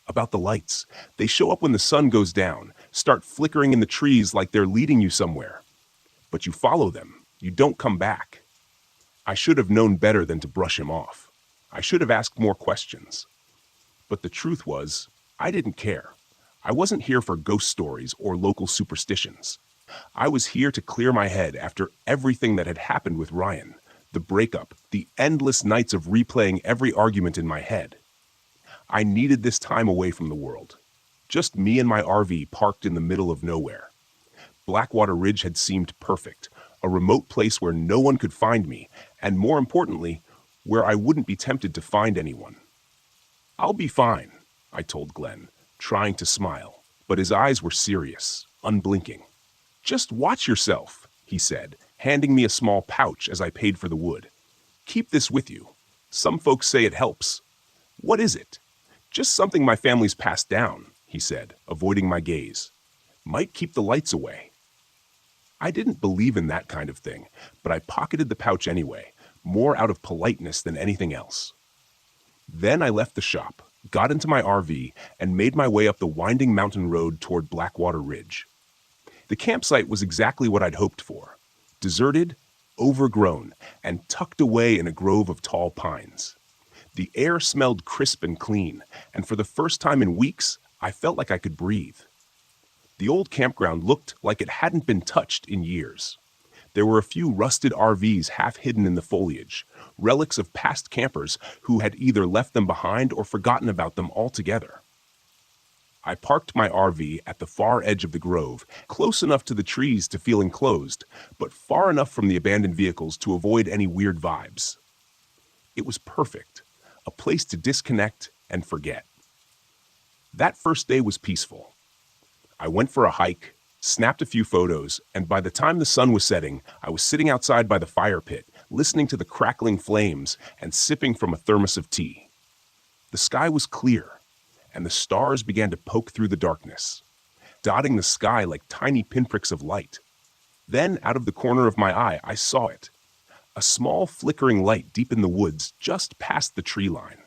"About the lights. They show up when the sun goes down, start flickering in the trees like they're leading you somewhere. But you follow them. You don't come back." I should have known better than to brush him off. I should have asked more questions. But the truth was, I didn't care. I wasn't here for ghost stories or local superstitions. I was here to clear my head after everything that had happened with Ryan, the breakup, the endless nights of replaying every argument in my head. I needed this time away from the world. Just me and my RV parked in the middle of nowhere. Blackwater Ridge had seemed perfect, a remote place where no one could find me, and more importantly, where I wouldn't be tempted to find anyone. "I'll be fine," I told Glenn, trying to smile, but his eyes were serious, unblinking. "Just watch yourself," he said, handing me a small pouch as I paid for the wood. "Keep this with you. Some folks say it helps." "What is it?" "Just something my family's passed down," he said, avoiding my gaze. "Might keep the lights away." I didn't believe in that kind of thing, but I pocketed the pouch anyway, more out of politeness than anything else. Then I left the shop, got into my RV, and made my way up the winding mountain road toward Blackwater Ridge. The campsite was exactly what I'd hoped for: deserted, overgrown, and tucked away in a grove of tall pines. The air smelled crisp and clean, and for the first time in weeks, I felt like I could breathe. The old campground looked like it hadn't been touched in years. There were a few rusted RVs half hidden in the foliage, relics of past campers who had either left them behind or forgotten about them altogether. I parked my RV at the far edge of the grove, close enough to the trees to feel enclosed, but far enough from the abandoned vehicles to avoid any weird vibes. It was perfect, a place to disconnect and forget. That first day was peaceful. I went for a hike, snapped a few photos, and by the time the sun was setting, I was sitting outside by the fire pit, listening to the crackling flames and sipping from a thermos of tea. The sky was clear, and the stars began to poke through the darkness, dotting the sky like tiny pinpricks of light. Then, out of the corner of my eye, I saw it. A small flickering light deep in the woods just past the tree line.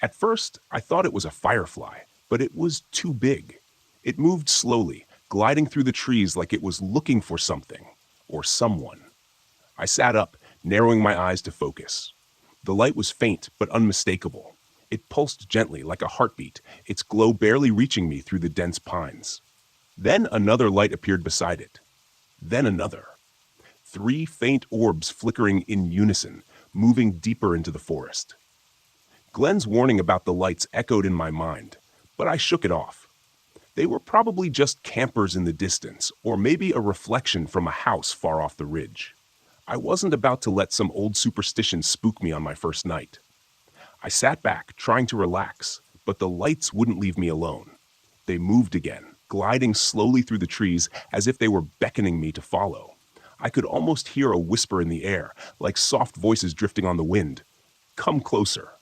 At first, I thought it was a firefly, but it was too big. It moved slowly, gliding through the trees like it was looking for something or someone. I sat up, narrowing my eyes to focus. The light was faint but unmistakable. It pulsed gently like a heartbeat, its glow barely reaching me through the dense pines. Then another light appeared beside it. Then another. 3 faint orbs flickering in unison, moving deeper into the forest. Glenn's warning about the lights echoed in my mind, but I shook it off. They were probably just campers in the distance, or maybe a reflection from a house far off the ridge. I wasn't about to let some old superstition spook me on my first night. I sat back, trying to relax, but the lights wouldn't leave me alone. They moved again, gliding slowly through the trees as if they were beckoning me to follow. I could almost hear a whisper in the air, like soft voices drifting on the wind. "Come closer."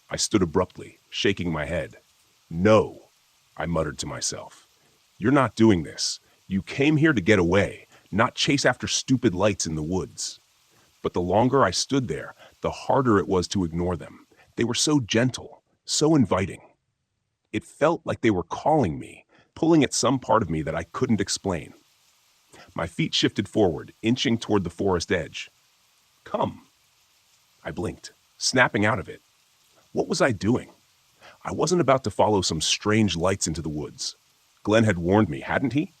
I stood abruptly, shaking my head. "No," I muttered to myself. "You're not doing this. You came here to get away, not chase after stupid lights in the woods." But the longer I stood there, the harder it was to ignore them. They were so gentle, so inviting. It felt like they were calling me, pulling at some part of me that I couldn't explain. My feet shifted forward, inching toward the forest edge. "Come." I blinked, snapping out of it. What was I doing? I wasn't about to follow some strange lights into the woods. Glenn had warned me, hadn't he?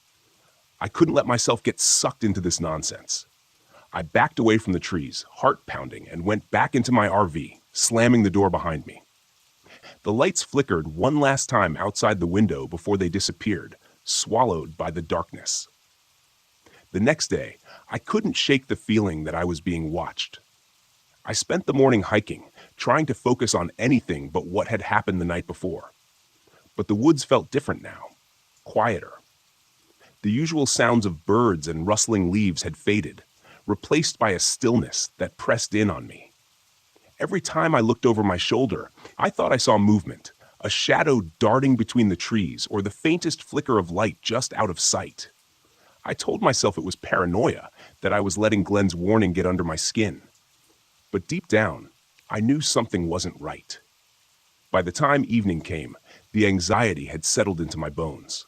I couldn't let myself get sucked into this nonsense. I backed away from the trees, heart pounding, and went back into my RV, slamming the door behind me. The lights flickered one last time outside the window before they disappeared, swallowed by the darkness. The next day, I couldn't shake the feeling that I was being watched. I spent the morning hiking, trying to focus on anything but what had happened the night before. But the woods felt different now, quieter. The usual sounds of birds and rustling leaves had faded, replaced by a stillness that pressed in on me. Every time I looked over my shoulder, I thought I saw movement, a shadow darting between the trees or the faintest flicker of light just out of sight. I told myself it was paranoia, that I was letting Glenn's warning get under my skin. But deep down, I knew something wasn't right. By the time evening came, the anxiety had settled into my bones.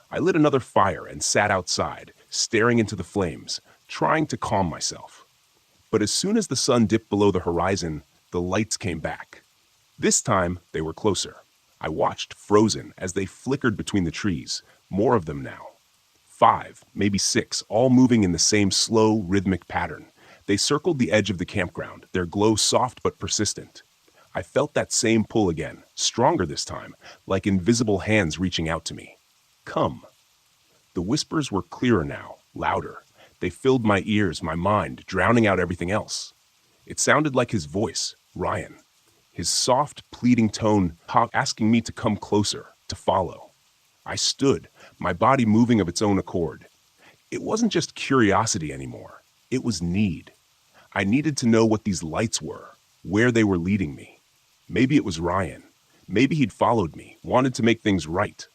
I lit another fire and sat outside, staring into the flames, trying to calm myself. But as soon as the sun dipped below the horizon, the lights came back. This time, they were closer. I watched, frozen, as they flickered between the trees, more of them now. 5, maybe 6, all moving in the same slow, rhythmic pattern. They circled the edge of the campground, their glow soft but persistent. I felt that same pull again, stronger this time, like invisible hands reaching out to me. Come. The whispers were clearer now, louder. They filled my ears, my mind, drowning out everything else. It sounded like his voice, Ryan. His soft, pleading tone asking me to come closer, to follow. I stood, my body moving of its own accord. It wasn't just curiosity anymore. It was need. I needed to know what these lights were, where they were leading me. Maybe it was Ryan. Maybe he'd followed me, wanted to make things right.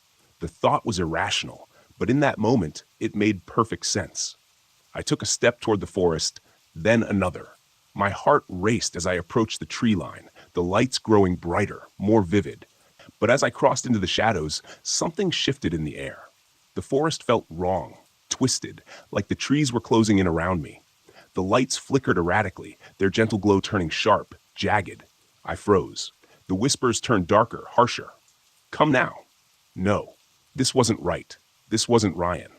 The thought was irrational, but in that moment, it made perfect sense. I took a step toward the forest, then another. My heart raced as I approached the tree line, the lights growing brighter, more vivid. But as I crossed into the shadows, something shifted in the air. The forest felt wrong, twisted, like the trees were closing in around me. The lights flickered erratically, their gentle glow turning sharp, jagged. I froze. The whispers turned darker, harsher. Come now. No, this wasn't right. This wasn't Ryan.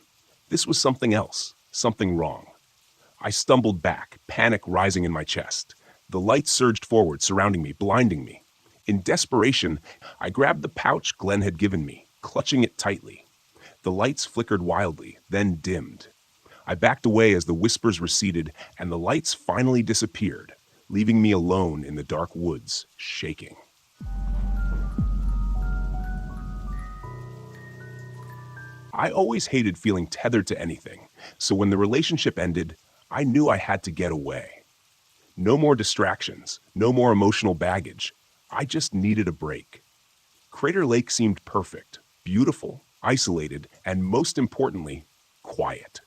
This was something else, something wrong. I stumbled back, panic rising in my chest. The lights surged forward, surrounding me, blinding me. In desperation, I grabbed the pouch Glenn had given me, clutching it tightly. The lights flickered wildly, then dimmed. I backed away as the whispers receded and the lights finally disappeared, leaving me alone in the dark woods, shaking. I always hated feeling tethered to anything, so when the relationship ended, I knew I had to get away. No more distractions, no more emotional baggage. I just needed a break. Crater Lake seemed perfect, beautiful, isolated, and most importantly, quiet.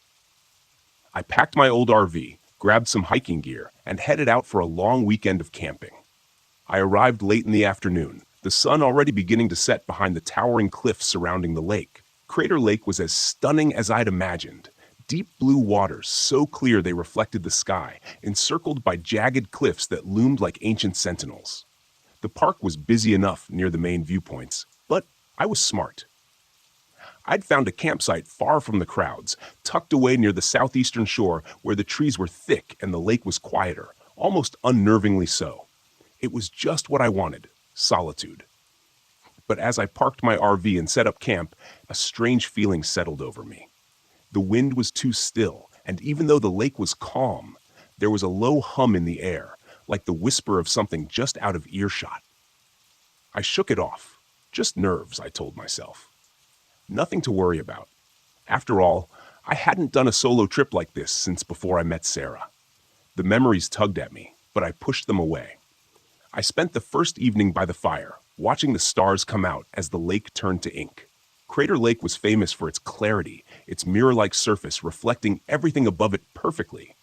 I packed my old RV, grabbed some hiking gear, and headed out for a long weekend of camping. I arrived late in the afternoon, the sun already beginning to set behind the towering cliffs surrounding the lake. Crater Lake was as stunning as I'd imagined. Deep blue waters so clear they reflected the sky, encircled by jagged cliffs that loomed like ancient sentinels. The park was busy enough near the main viewpoints, but I was smart. I'd found a campsite far from the crowds, tucked away near the southeastern shore where the trees were thick and the lake was quieter, almost unnervingly so. It was just what I wanted, solitude. But as I parked my RV and set up camp, a strange feeling settled over me. The wind was too still, and even though the lake was calm, there was a low hum in the air, like the whisper of something just out of earshot. I shook it off. Just nerves, I told myself. Nothing to worry about. After all, I hadn't done a solo trip like this since before I met Sarah. The memories tugged at me, but I pushed them away. I spent the first evening by the fire, watching the stars come out as the lake turned to ink. Crater Lake was famous for its clarity, its mirror-like surface reflecting everything above it perfectly.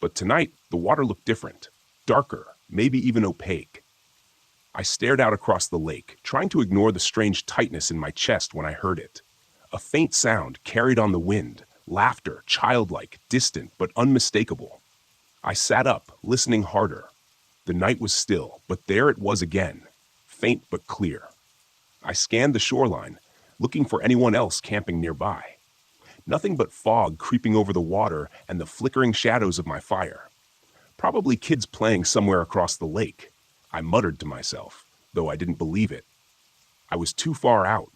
But tonight, the water looked different, darker, maybe even opaque. I stared out across the lake, trying to ignore the strange tightness in my chest when I heard it. A faint sound carried on the wind, laughter, childlike, distant, but unmistakable. I sat up, listening harder. The night was still, but there it was again, faint but clear. I scanned the shoreline, looking for anyone else camping nearby. Nothing but fog creeping over the water and the flickering shadows of my fire. Probably kids playing somewhere across the lake, I muttered to myself, though I didn't believe it. I was too far out.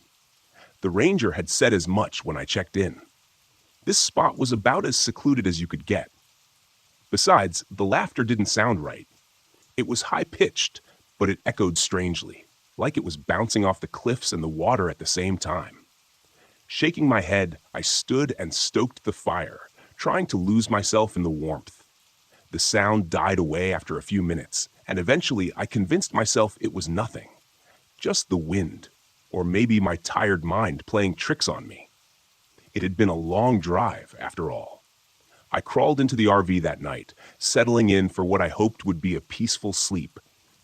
The ranger had said as much when I checked in. This spot was about as secluded as you could get. Besides, the laughter didn't sound right. It was high-pitched, but it echoed strangely, like it was bouncing off the cliffs and the water at the same time. Shaking my head, I stood and stoked the fire, trying to lose myself in the warmth. The sound died away after a few minutes, and eventually I convinced myself it was nothing. Just the wind, or maybe my tired mind playing tricks on me. It had been a long drive, after all. I crawled into the RV that night, settling in for what I hoped would be a peaceful sleep,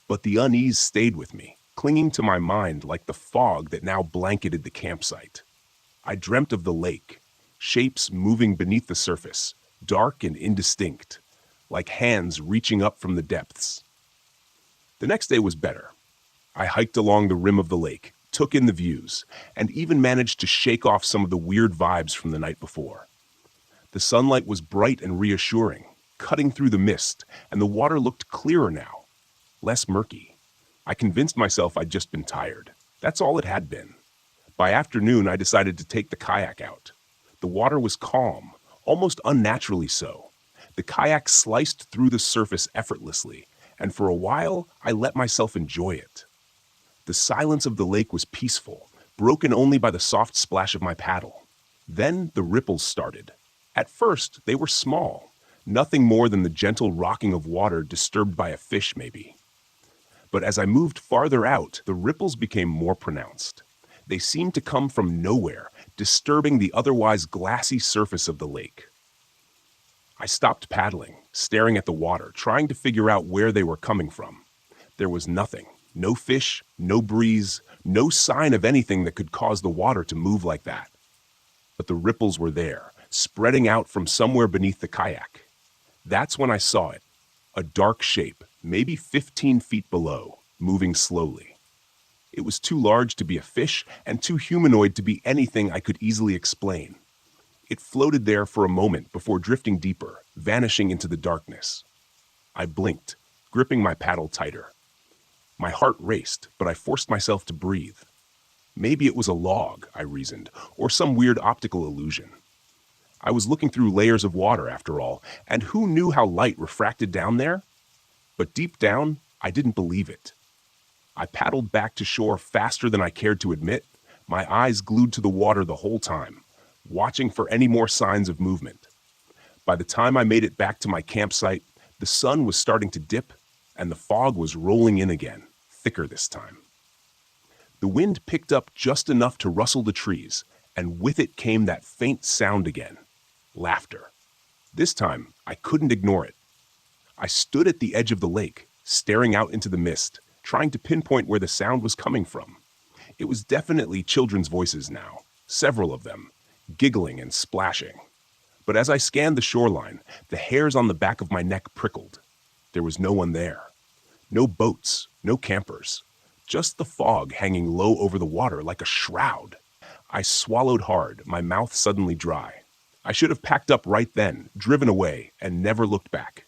but the unease stayed with me, clinging to my mind like the fog that now blanketed the campsite. I dreamt of the lake, shapes moving beneath the surface, dark and indistinct, like hands reaching up from the depths. The next day was better. I hiked along the rim of the lake, took in the views, and even managed to shake off some of the weird vibes from the night before. The sunlight was bright and reassuring, cutting through the mist, and the water looked clearer now, less murky. I convinced myself I'd just been tired. That's all it had been. By afternoon, I decided to take the kayak out. The water was calm, almost unnaturally so. The kayak sliced through the surface effortlessly, and for a while, I let myself enjoy it. The silence of the lake was peaceful, broken only by the soft splash of my paddle. Then the ripples started. At first, they were small, nothing more than the gentle rocking of water disturbed by a fish, maybe. But as I moved farther out, the ripples became more pronounced. They seemed to come from nowhere, disturbing the otherwise glassy surface of the lake. I stopped paddling, staring at the water, trying to figure out where they were coming from. There was nothing. No fish, no breeze, no sign of anything that could cause the water to move like that. But the ripples were there, spreading out from somewhere beneath the kayak. That's when I saw it, a dark shape, maybe 15 feet below, moving slowly. It was too large to be a fish and too humanoid to be anything I could easily explain. It floated there for a moment before drifting deeper, vanishing into the darkness. I blinked, gripping my paddle tighter. My heart raced, but I forced myself to breathe. Maybe it was a log, I reasoned, or some weird optical illusion. I was looking through layers of water, after all, and who knew how light refracted down there? But deep down, I didn't believe it. I paddled back to shore faster than I cared to admit, my eyes glued to the water the whole time, watching for any more signs of movement. By the time I made it back to my campsite, the sun was starting to dip, and the fog was rolling in again, thicker this time. The wind picked up just enough to rustle the trees, and with it came that faint sound again. Laughter. This time, I couldn't ignore it. I stood at the edge of the lake, staring out into the mist, trying to pinpoint where the sound was coming from. It was definitely children's voices now, several of them, giggling and splashing. But as I scanned the shoreline, the hairs on the back of my neck prickled. There was no one there. No boats, no campers. Just the fog hanging low over the water like a shroud. I swallowed hard, my mouth suddenly dry. I should have packed up right then, driven away, and never looked back.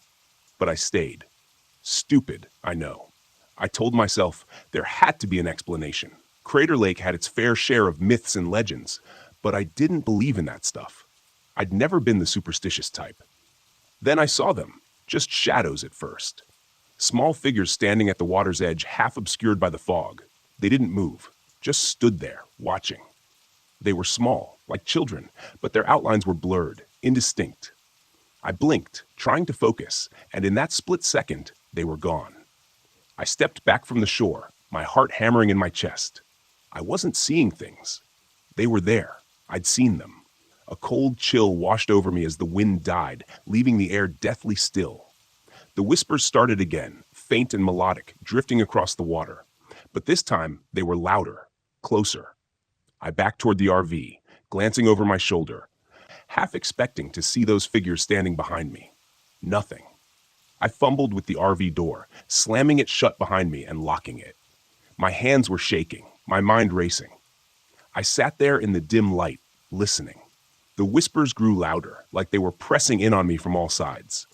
But I stayed. Stupid, I know. I told myself there had to be an explanation. Crater Lake had its fair share of myths and legends, but I didn't believe in that stuff. I'd never been the superstitious type. Then I saw them, just shadows at first. Small figures standing at the water's edge, half obscured by the fog. They didn't move, just stood there, watching. They were small, like children, but their outlines were blurred, indistinct. I blinked, trying to focus, and in that split second, they were gone. I stepped back from the shore, my heart hammering in my chest. I wasn't seeing things. They were there. I'd seen them. A cold chill washed over me as the wind died, leaving the air deathly still. The whispers started again, faint and melodic, drifting across the water. But this time, they were louder, closer. I backed toward the RV, glancing over my shoulder, half expecting to see those figures standing behind me. Nothing. I fumbled with the RV door, slamming it shut behind me and locking it. My hands were shaking, my mind racing. I sat there in the dim light, listening. The whispers grew louder, like they were pressing in on me from all sides.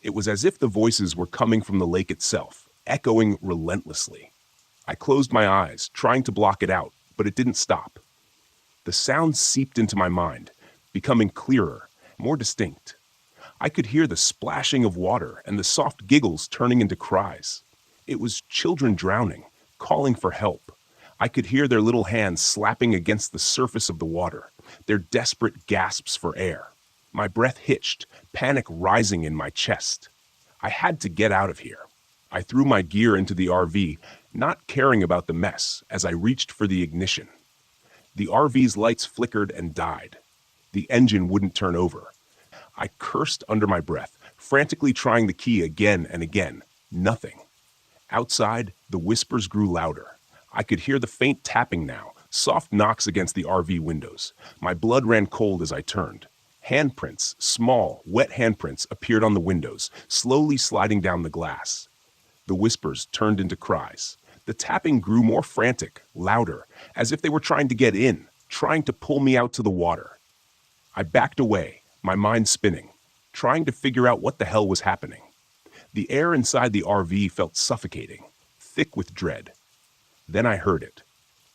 It was as if the voices were coming from the lake itself, echoing relentlessly. I closed my eyes, trying to block it out, but it didn't stop. The sound seeped into my mind, becoming clearer, more distinct. I could hear the splashing of water and the soft giggles turning into cries. It was children drowning, calling for help. I could hear their little hands slapping against the surface of the water, their desperate gasps for air. My breath hitched, panic rising in my chest. I had to get out of here. I threw my gear into the RV, not caring about the mess, as I reached for the ignition. The RV's lights flickered and died. The engine wouldn't turn over. I cursed under my breath, frantically trying the key again and again. Nothing. Outside, the whispers grew louder. I could hear the faint tapping now, soft knocks against the RV windows. My blood ran cold as I turned. Handprints, small, wet handprints, appeared on the windows, slowly sliding down the glass. The whispers turned into cries. The tapping grew more frantic, louder, as if they were trying to get in, trying to pull me out to the water. I backed away, my mind spinning, trying to figure out what the hell was happening. The air inside the RV felt suffocating, thick with dread. Then I heard it.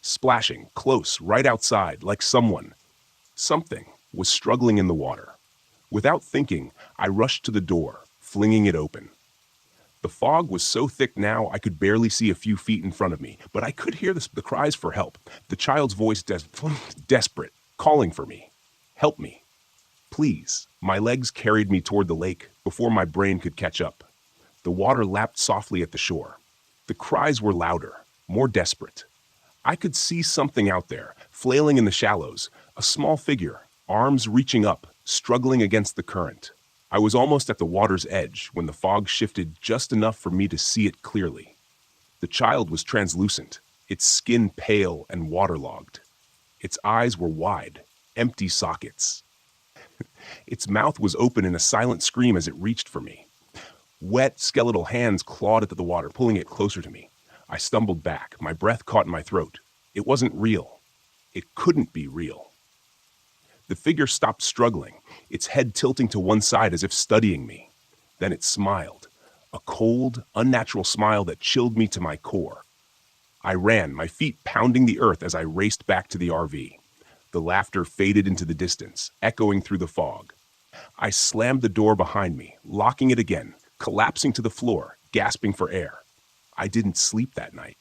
Splashing, close, right outside, like something was struggling in the water. Without thinking, I rushed to the door, flinging it open. The fog was so thick now I could barely see a few feet in front of me, but I could hear the cries for help, the child's voice desperate, calling for me. Help me. Please. My legs carried me toward the lake before my brain could catch up. The water lapped softly at the shore. The cries were louder, more desperate. I could see something out there, flailing in the shallows, a small figure, arms reaching up, struggling against the current. I was almost at the water's edge when the fog shifted just enough for me to see it clearly. The child was translucent, its skin pale and waterlogged. Its eyes were wide, empty sockets. Its mouth was open in a silent scream as it reached for me. Wet, skeletal hands clawed at the water, pulling it closer to me. I stumbled back, my breath caught in my throat. It wasn't real. It couldn't be real. The figure stopped struggling, its head tilting to one side as if studying me. Then it smiled, a cold, unnatural smile that chilled me to my core. I ran, my feet pounding the earth as I raced back to the RV. The laughter faded into the distance, echoing through the fog. I slammed the door behind me, locking it again, collapsing to the floor, gasping for air. I didn't sleep that night.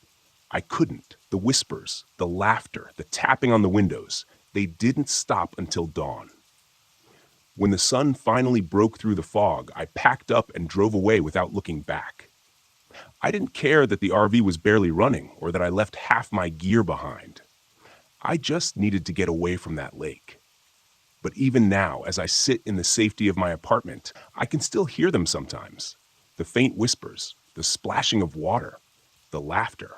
I couldn't. The whispers, the laughter, the tapping on the windows, they didn't stop until dawn. When the sun finally broke through the fog, I packed up and drove away without looking back. I didn't care that the RV was barely running or that I left half my gear behind. I just needed to get away from that lake. But even now, as I sit in the safety of my apartment, I can still hear them sometimes. The faint whispers, the splashing of water, the laughter.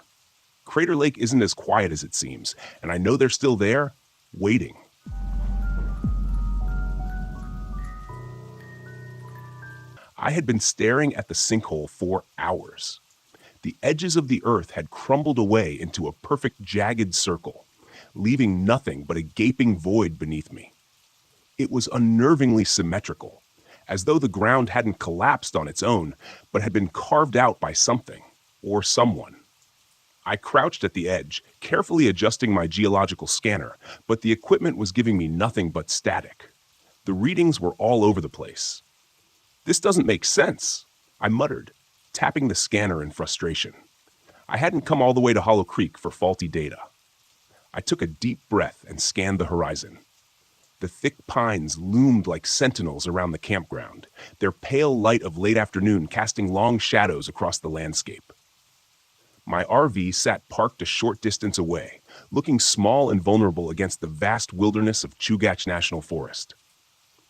Crater Lake isn't as quiet as it seems, and I know they're still there, waiting. I had been staring at the sinkhole for hours. The edges of the earth had crumbled away into a perfect jagged circle, leaving nothing but a gaping void beneath me. It was unnervingly symmetrical, as though the ground hadn't collapsed on its own, but had been carved out by something or someone. I crouched at the edge, carefully adjusting my geological scanner, but the equipment was giving me nothing but static. The readings were all over the place. This doesn't make sense, I muttered, tapping the scanner in frustration. I hadn't come all the way to Hollow Creek for faulty data. I took a deep breath and scanned the horizon. The thick pines loomed like sentinels around the campground, their pale light of late afternoon casting long shadows across the landscape. My RV sat parked a short distance away, looking small and vulnerable against the vast wilderness of Chugach National Forest.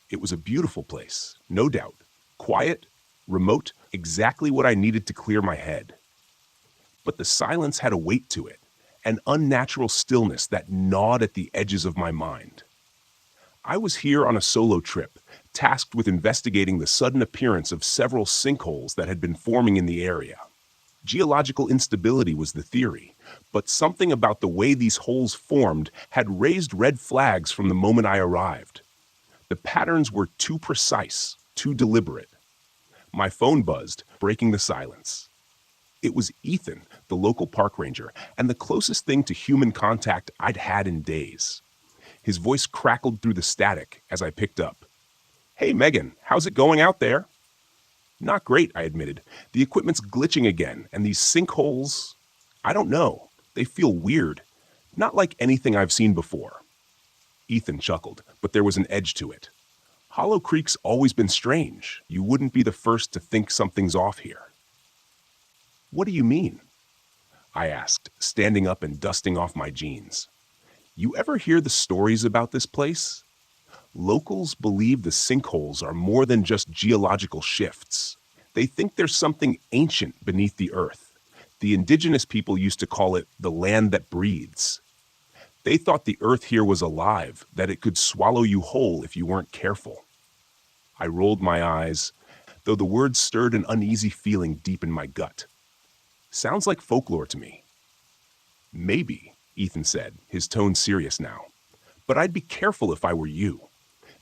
It was a beautiful place, no doubt. Quiet, remote, exactly what I needed to clear my head. But the silence had a weight to it, an unnatural stillness that gnawed at the edges of my mind. I was here on a solo trip, tasked with investigating the sudden appearance of several sinkholes that had been forming in the area. Geological instability was the theory, but something about the way these holes formed had raised red flags from the moment I arrived. The patterns were too precise, too deliberate. My phone buzzed, breaking the silence. It was Ethan, the local park ranger, and the closest thing to human contact I'd had in days. His voice crackled through the static as I picked up. "Hey, Megan, how's it going out there?" "Not great," I admitted. "The equipment's glitching again, and these sinkholes, I don't know. They feel weird. Not like anything I've seen before." Ethan chuckled, but there was an edge to it. Hollow Creek's always been strange. You wouldn't be the first to think something's off here. What do you mean? I asked, standing up and dusting off my jeans. You ever hear the stories about this place? Locals believe the sinkholes are more than just geological shifts. They think there's something ancient beneath the earth. The indigenous people used to call it the land that breathes. They thought the earth here was alive, that it could swallow you whole if you weren't careful. I rolled my eyes, though the words stirred an uneasy feeling deep in my gut. Sounds like folklore to me. Maybe, Ethan said, his tone serious now. But I'd be careful if I were you.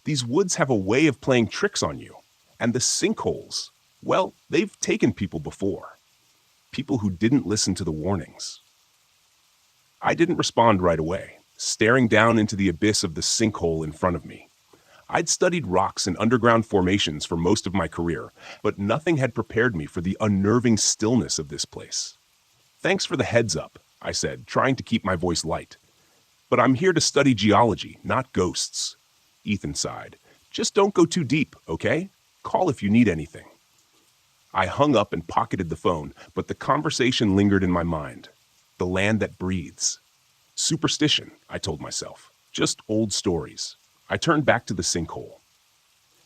These woods have a way of playing tricks on you. And the sinkholes, well, they've taken people before. People who didn't listen to the warnings. I didn't respond right away, staring down into the abyss of the sinkhole in front of me. I'd studied rocks and underground formations for most of my career, but nothing had prepared me for the unnerving stillness of this place. Thanks for the heads up, I said, trying to keep my voice light. But I'm here to study geology, not ghosts. Ethan sighed. Just don't go too deep, okay? Call if you need anything. I hung up and pocketed the phone, but the conversation lingered in my mind. The land that breathes. Superstition, I told myself. Just old stories. I turned back to the sinkhole.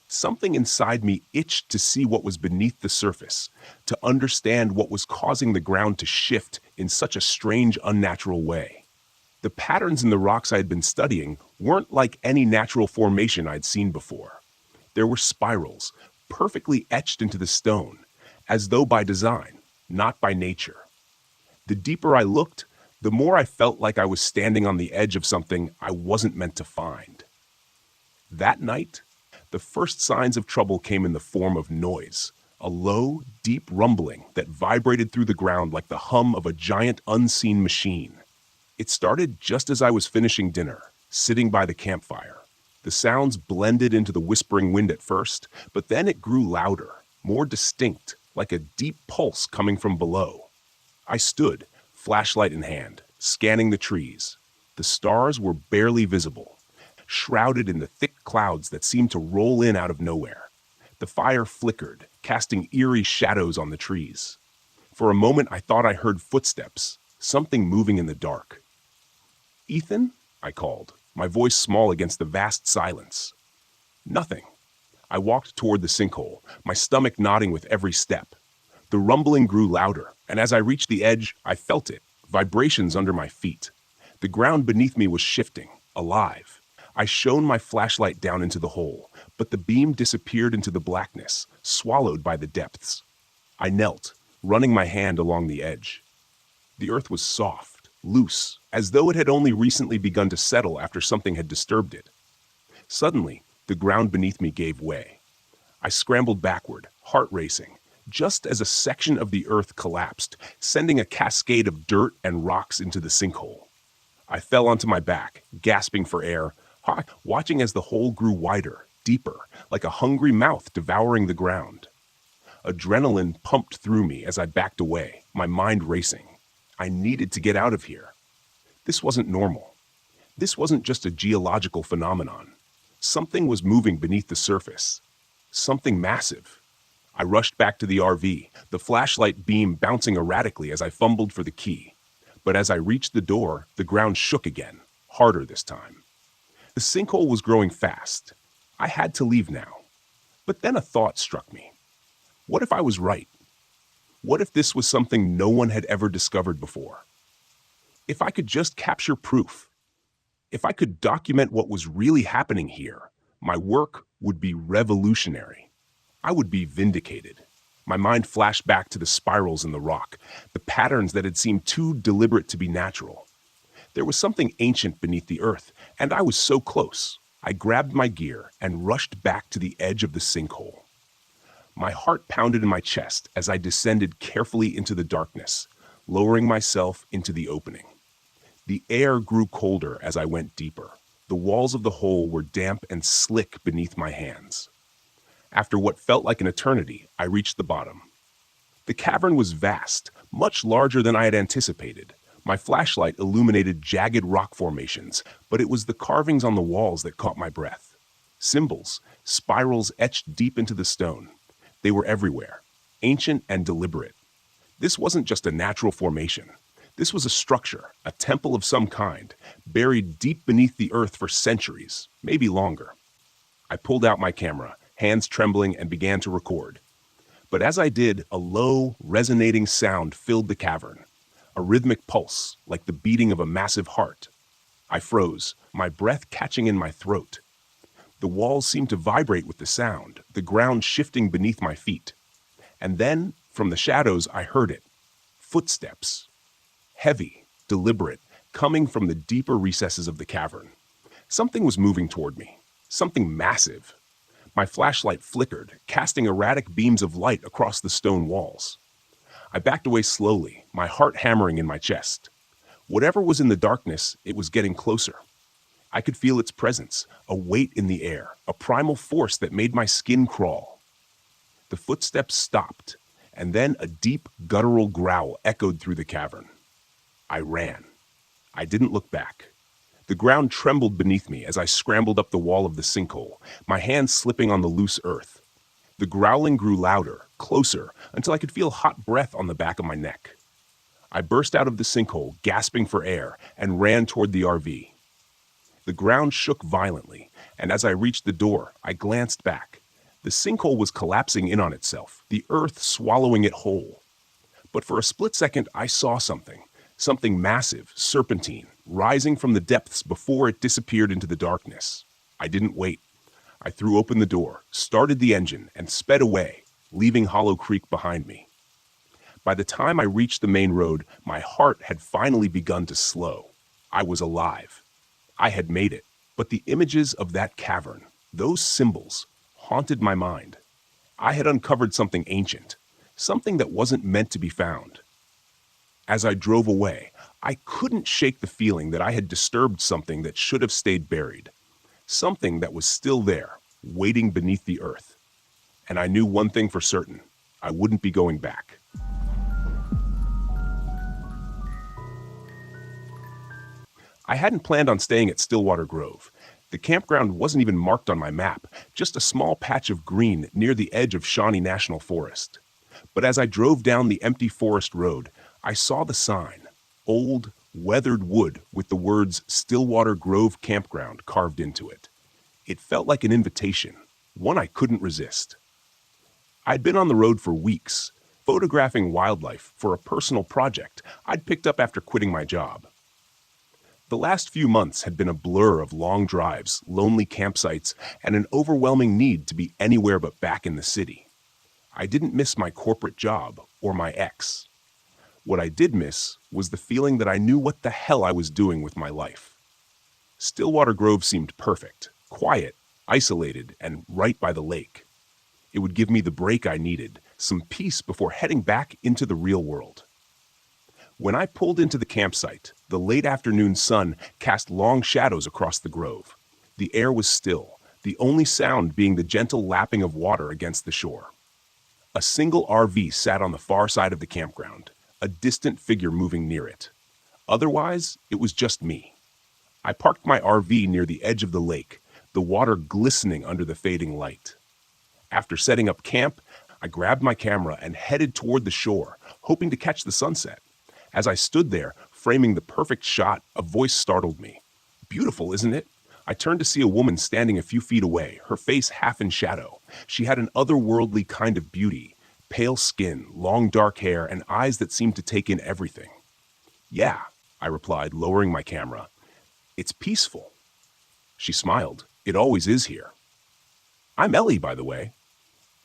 Something inside me itched to see what was beneath the surface, to understand what was causing the ground to shift in such a strange, unnatural way. The patterns in the rocks I had been studying weren't like any natural formation I'd seen before. There were spirals, perfectly etched into the stone, as though by design, not by nature. The deeper I looked, the more I felt like I was standing on the edge of something I wasn't meant to find. That night, the first signs of trouble came in the form of noise, a low, deep rumbling that vibrated through the ground like the hum of a giant unseen machine. It started just as I was finishing dinner, sitting by the campfire. The sounds blended into the whispering wind at first, but then it grew louder, more distinct, like a deep pulse coming from below. I stood, flashlight in hand, scanning the trees. The stars were barely visible, shrouded in the thick clouds that seemed to roll in out of nowhere. The fire flickered, casting eerie shadows on the trees. For a moment I thought I heard footsteps, something moving in the dark. Ethan? I called, my voice small against the vast silence. Nothing. I walked toward the sinkhole, my stomach knotting with every step. The rumbling grew louder, and as I reached the edge, I felt it, vibrations under my feet. The ground beneath me was shifting, alive. I shone my flashlight down into the hole, but the beam disappeared into the blackness, swallowed by the depths. I knelt, running my hand along the edge. The earth was soft, loose, as though it had only recently begun to settle after something had disturbed it. Suddenly, the ground beneath me gave way. I scrambled backward, heart racing, just as a section of the earth collapsed, sending a cascade of dirt and rocks into the sinkhole. I fell onto my back, gasping for air, watching as the hole grew wider, deeper, like a hungry mouth devouring the ground. Adrenaline pumped through me as I backed away, my mind racing. I needed to get out of here. This wasn't normal. This wasn't just a geological phenomenon. Something was moving beneath the surface. Something massive. I rushed back to the RV, the flashlight beam bouncing erratically as I fumbled for the key. But as I reached the door, the ground shook again, harder this time. The sinkhole was growing fast. I had to leave now. But then a thought struck me. What if I was right? What if this was something no one had ever discovered before? If I could just capture proof, if I could document what was really happening here, my work would be revolutionary. I would be vindicated. My mind flashed back to the spirals in the rock, the patterns that had seemed too deliberate to be natural. There was something ancient beneath the earth, and I was so close. I grabbed my gear and rushed back to the edge of the sinkhole. My heart pounded in my chest as I descended carefully into the darkness, lowering myself into the opening. The air grew colder as I went deeper. The walls of the hole were damp and slick beneath my hands. After what felt like an eternity, I reached the bottom. The cavern was vast, much larger than I had anticipated. My flashlight illuminated jagged rock formations, but it was the carvings on the walls that caught my breath. Symbols, spirals etched deep into the stone. They were everywhere, ancient and deliberate. This wasn't just a natural formation. This was a structure, a temple of some kind, buried deep beneath the earth for centuries, maybe longer. I pulled out my camera, hands trembling, and began to record. But as I did, a low, resonating sound filled the cavern, a rhythmic pulse, like the beating of a massive heart. I froze, my breath catching in my throat. The walls seemed to vibrate with the sound, the ground shifting beneath my feet. And then, from the shadows, I heard it. Footsteps. Heavy, deliberate, coming from the deeper recesses of the cavern. Something was moving toward me. Something massive. My flashlight flickered, casting erratic beams of light across the stone walls. I backed away slowly, my heart hammering in my chest. Whatever was in the darkness, it was getting closer. I could feel its presence, a weight in the air, a primal force that made my skin crawl. The footsteps stopped, and then a deep, guttural growl echoed through the cavern. I ran. I didn't look back. The ground trembled beneath me as I scrambled up the wall of the sinkhole, my hands slipping on the loose earth. The growling grew louder, closer, until I could feel hot breath on the back of my neck. I burst out of the sinkhole, gasping for air, and ran toward the RV. The ground shook violently, and as I reached the door, I glanced back. The sinkhole was collapsing in on itself, the earth swallowing it whole. But for a split second, I saw something massive, serpentine, rising from the depths before it disappeared into the darkness. I didn't wait. I threw open the door, started the engine, and sped away, leaving Hollow Creek behind me. By the time I reached the main road, my heart had finally begun to slow. I was alive. I had made it, but the images of that cavern, those symbols, haunted my mind. I had uncovered something ancient, something that wasn't meant to be found. As I drove away, I couldn't shake the feeling that I had disturbed something that should have stayed buried, something that was still there, waiting beneath the earth. And I knew one thing for certain: I wouldn't be going back. I hadn't planned on staying at Stillwater Grove. The campground wasn't even marked on my map, just a small patch of green near the edge of Shawnee National Forest. But as I drove down the empty forest road, I saw the sign, old, weathered wood with the words Stillwater Grove Campground carved into it. It felt like an invitation, one I couldn't resist. I'd been on the road for weeks, photographing wildlife for a personal project I'd picked up after quitting my job. The last few months had been a blur of long drives, lonely campsites, and an overwhelming need to be anywhere but back in the city. I didn't miss my corporate job or my ex. What I did miss was the feeling that I knew what the hell I was doing with my life. Stillwater Grove seemed perfect, quiet, isolated, and right by the lake. It would give me the break I needed, some peace before heading back into the real world. When I pulled into the campsite, the late afternoon sun cast long shadows across the grove. The air was still, the only sound being the gentle lapping of water against the shore. A single RV sat on the far side of the campground, a distant figure moving near it. Otherwise, it was just me. I parked my RV near the edge of the lake, the water glistening under the fading light. After setting up camp, I grabbed my camera and headed toward the shore, hoping to catch the sunset. As I stood there, framing the perfect shot, a voice startled me. "Beautiful, isn't it?" I turned to see a woman standing a few feet away, her face half in shadow. She had an otherworldly kind of beauty, pale skin, long dark hair, and eyes that seemed to take in everything. "Yeah," I replied, lowering my camera. "It's peaceful." She smiled. "It always is here." "I'm Ellie, by the way."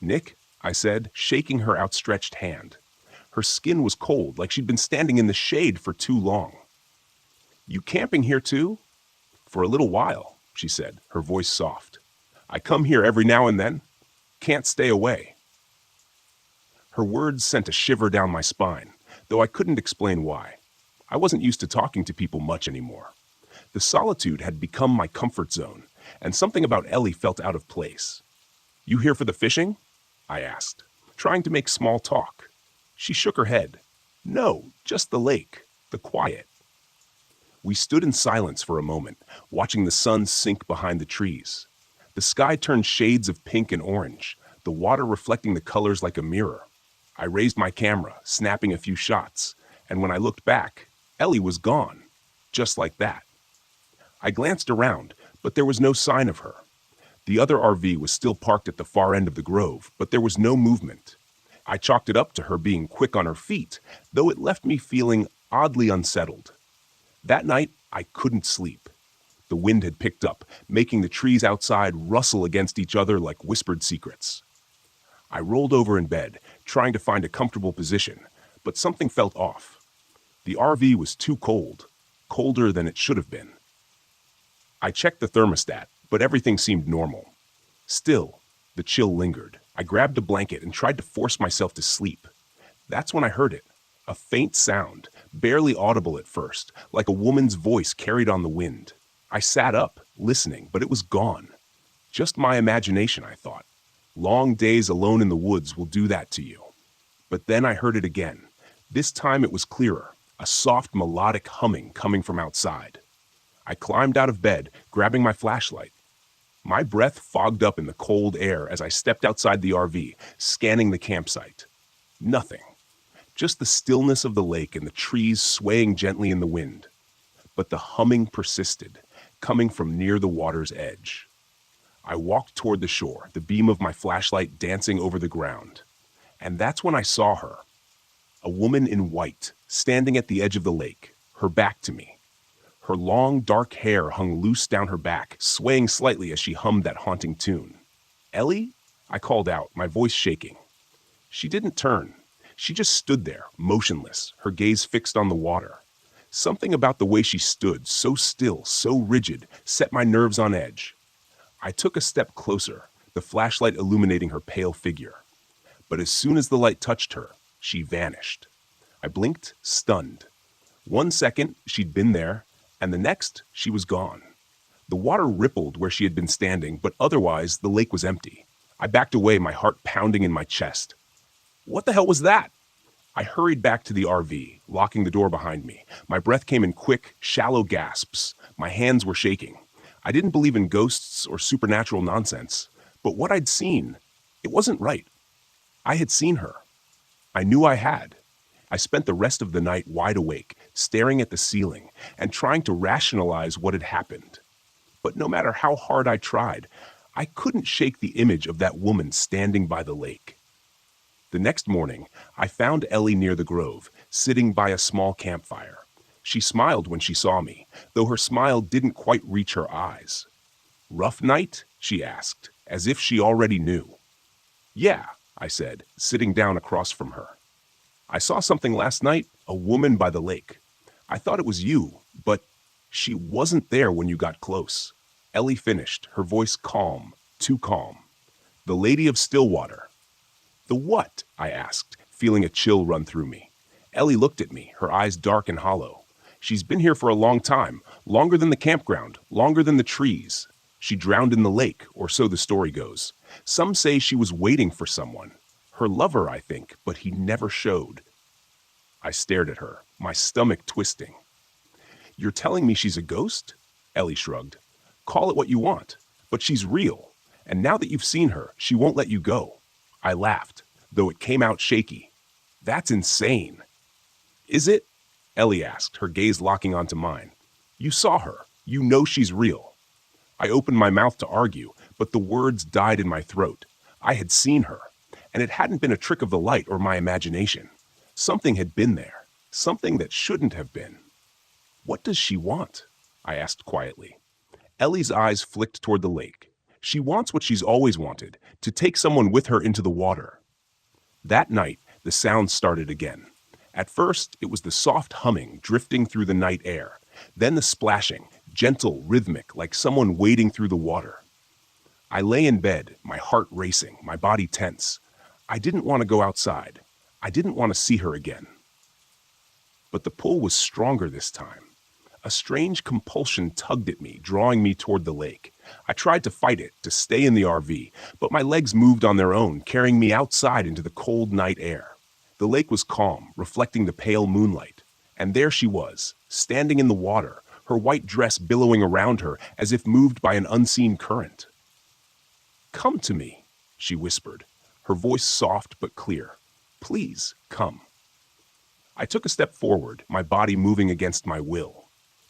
"Nick," I said, shaking her outstretched hand. Her skin was cold, like she'd been standing in the shade for too long. "You camping here too?" "For a little while," she said, her voice soft. "I come here every now and then. Can't stay away." Her words sent a shiver down my spine, though I couldn't explain why. I wasn't used to talking to people much anymore. The solitude had become my comfort zone, and something about Ellie felt out of place. "You here for the fishing?" I asked, trying to make small talk. She shook her head. "No, just the lake, the quiet." We stood in silence for a moment, watching the sun sink behind the trees. The sky turned shades of pink and orange, the water reflecting the colors like a mirror. I raised my camera, snapping a few shots, and when I looked back, Ellie was gone, just like that. I glanced around, but there was no sign of her. The other RV was still parked at the far end of the grove, but there was no movement. I chalked it up to her being quick on her feet, though it left me feeling oddly unsettled. That night, I couldn't sleep. The wind had picked up, making the trees outside rustle against each other like whispered secrets. I rolled over in bed, trying to find a comfortable position, but something felt off. The RV was too cold, colder than it should have been. I checked the thermostat, but everything seemed normal. Still, the chill lingered. I grabbed a blanket and tried to force myself to sleep. That's when I heard it, a faint sound, barely audible at first, like a woman's voice carried on the wind. I sat up, listening, but it was gone. Just my imagination, I thought. Long days alone in the woods will do that to you. But then I heard it again. This time it was clearer, a soft melodic humming coming from outside. I climbed out of bed, grabbing my flashlight. My breath fogged up in the cold air as I stepped outside the RV, scanning the campsite. Nothing. Just the stillness of the lake and the trees swaying gently in the wind. But the humming persisted, coming from near the water's edge. I walked toward the shore, the beam of my flashlight dancing over the ground. And that's when I saw her. A woman in white, standing at the edge of the lake, her back to me. Her long, dark hair hung loose down her back, swaying slightly as she hummed that haunting tune. "Ellie?" I called out, my voice shaking. She didn't turn. She just stood there, motionless, her gaze fixed on the water. Something about the way she stood, so still, so rigid, set my nerves on edge. I took a step closer, the flashlight illuminating her pale figure. But as soon as the light touched her, she vanished. I blinked, stunned. 1 second, she'd been there, and the next, she was gone. The water rippled where she had been standing, but otherwise, the lake was empty. I backed away, my heart pounding in my chest. What the hell was that? I hurried back to the RV, locking the door behind me. My breath came in quick, shallow gasps. My hands were shaking. I didn't believe in ghosts or supernatural nonsense, but what I'd seen, it wasn't right. I had seen her. I knew I had. I spent the rest of the night wide awake, staring at the ceiling and trying to rationalize what had happened. But no matter how hard I tried, I couldn't shake the image of that woman standing by the lake. The next morning, I found Ellie near the grove, sitting by a small campfire. She smiled when she saw me, though her smile didn't quite reach her eyes. "Rough night?" she asked, as if she already knew. "Yeah," I said, sitting down across from her. "I saw something last night, a woman by the lake. I thought it was you, but she wasn't there when you got close." Ellie finished, her voice calm, too calm. "The Lady of Stillwater." "The what?" I asked, feeling a chill run through me. Ellie looked at me, her eyes dark and hollow. "She's been here for a long time, longer than the campground, longer than the trees. She drowned in the lake, or so the story goes. Some say she was waiting for someone. Her lover, I think, but he never showed." I stared at her, my stomach twisting. "You're telling me she's a ghost?" Ellie shrugged. "Call it what you want, but she's real. And now that you've seen her, she won't let you go." I laughed, though it came out shaky. "That's insane." "Is it?" Ellie asked, her gaze locking onto mine. "You saw her. You know she's real." I opened my mouth to argue, but the words died in my throat. I had seen her, and it hadn't been a trick of the light or my imagination. Something had been there, something that shouldn't have been. "What does she want?" I asked quietly. Ellie's eyes flicked toward the lake. "She wants what she's always wanted, to take someone with her into the water." That night, the sound started again. At first, it was the soft humming drifting through the night air, then the splashing, gentle, rhythmic, like someone wading through the water. I lay in bed, my heart racing, my body tense. I didn't want to go outside. I didn't want to see her again. But the pull was stronger this time. A strange compulsion tugged at me, drawing me toward the lake. I tried to fight it, to stay in the RV, but my legs moved on their own, carrying me outside into the cold night air. The lake was calm, reflecting the pale moonlight. And there she was, standing in the water, her white dress billowing around her as if moved by an unseen current. Come to me, she whispered, her voice soft but clear. Please, come. I took a step forward, my body moving against my will.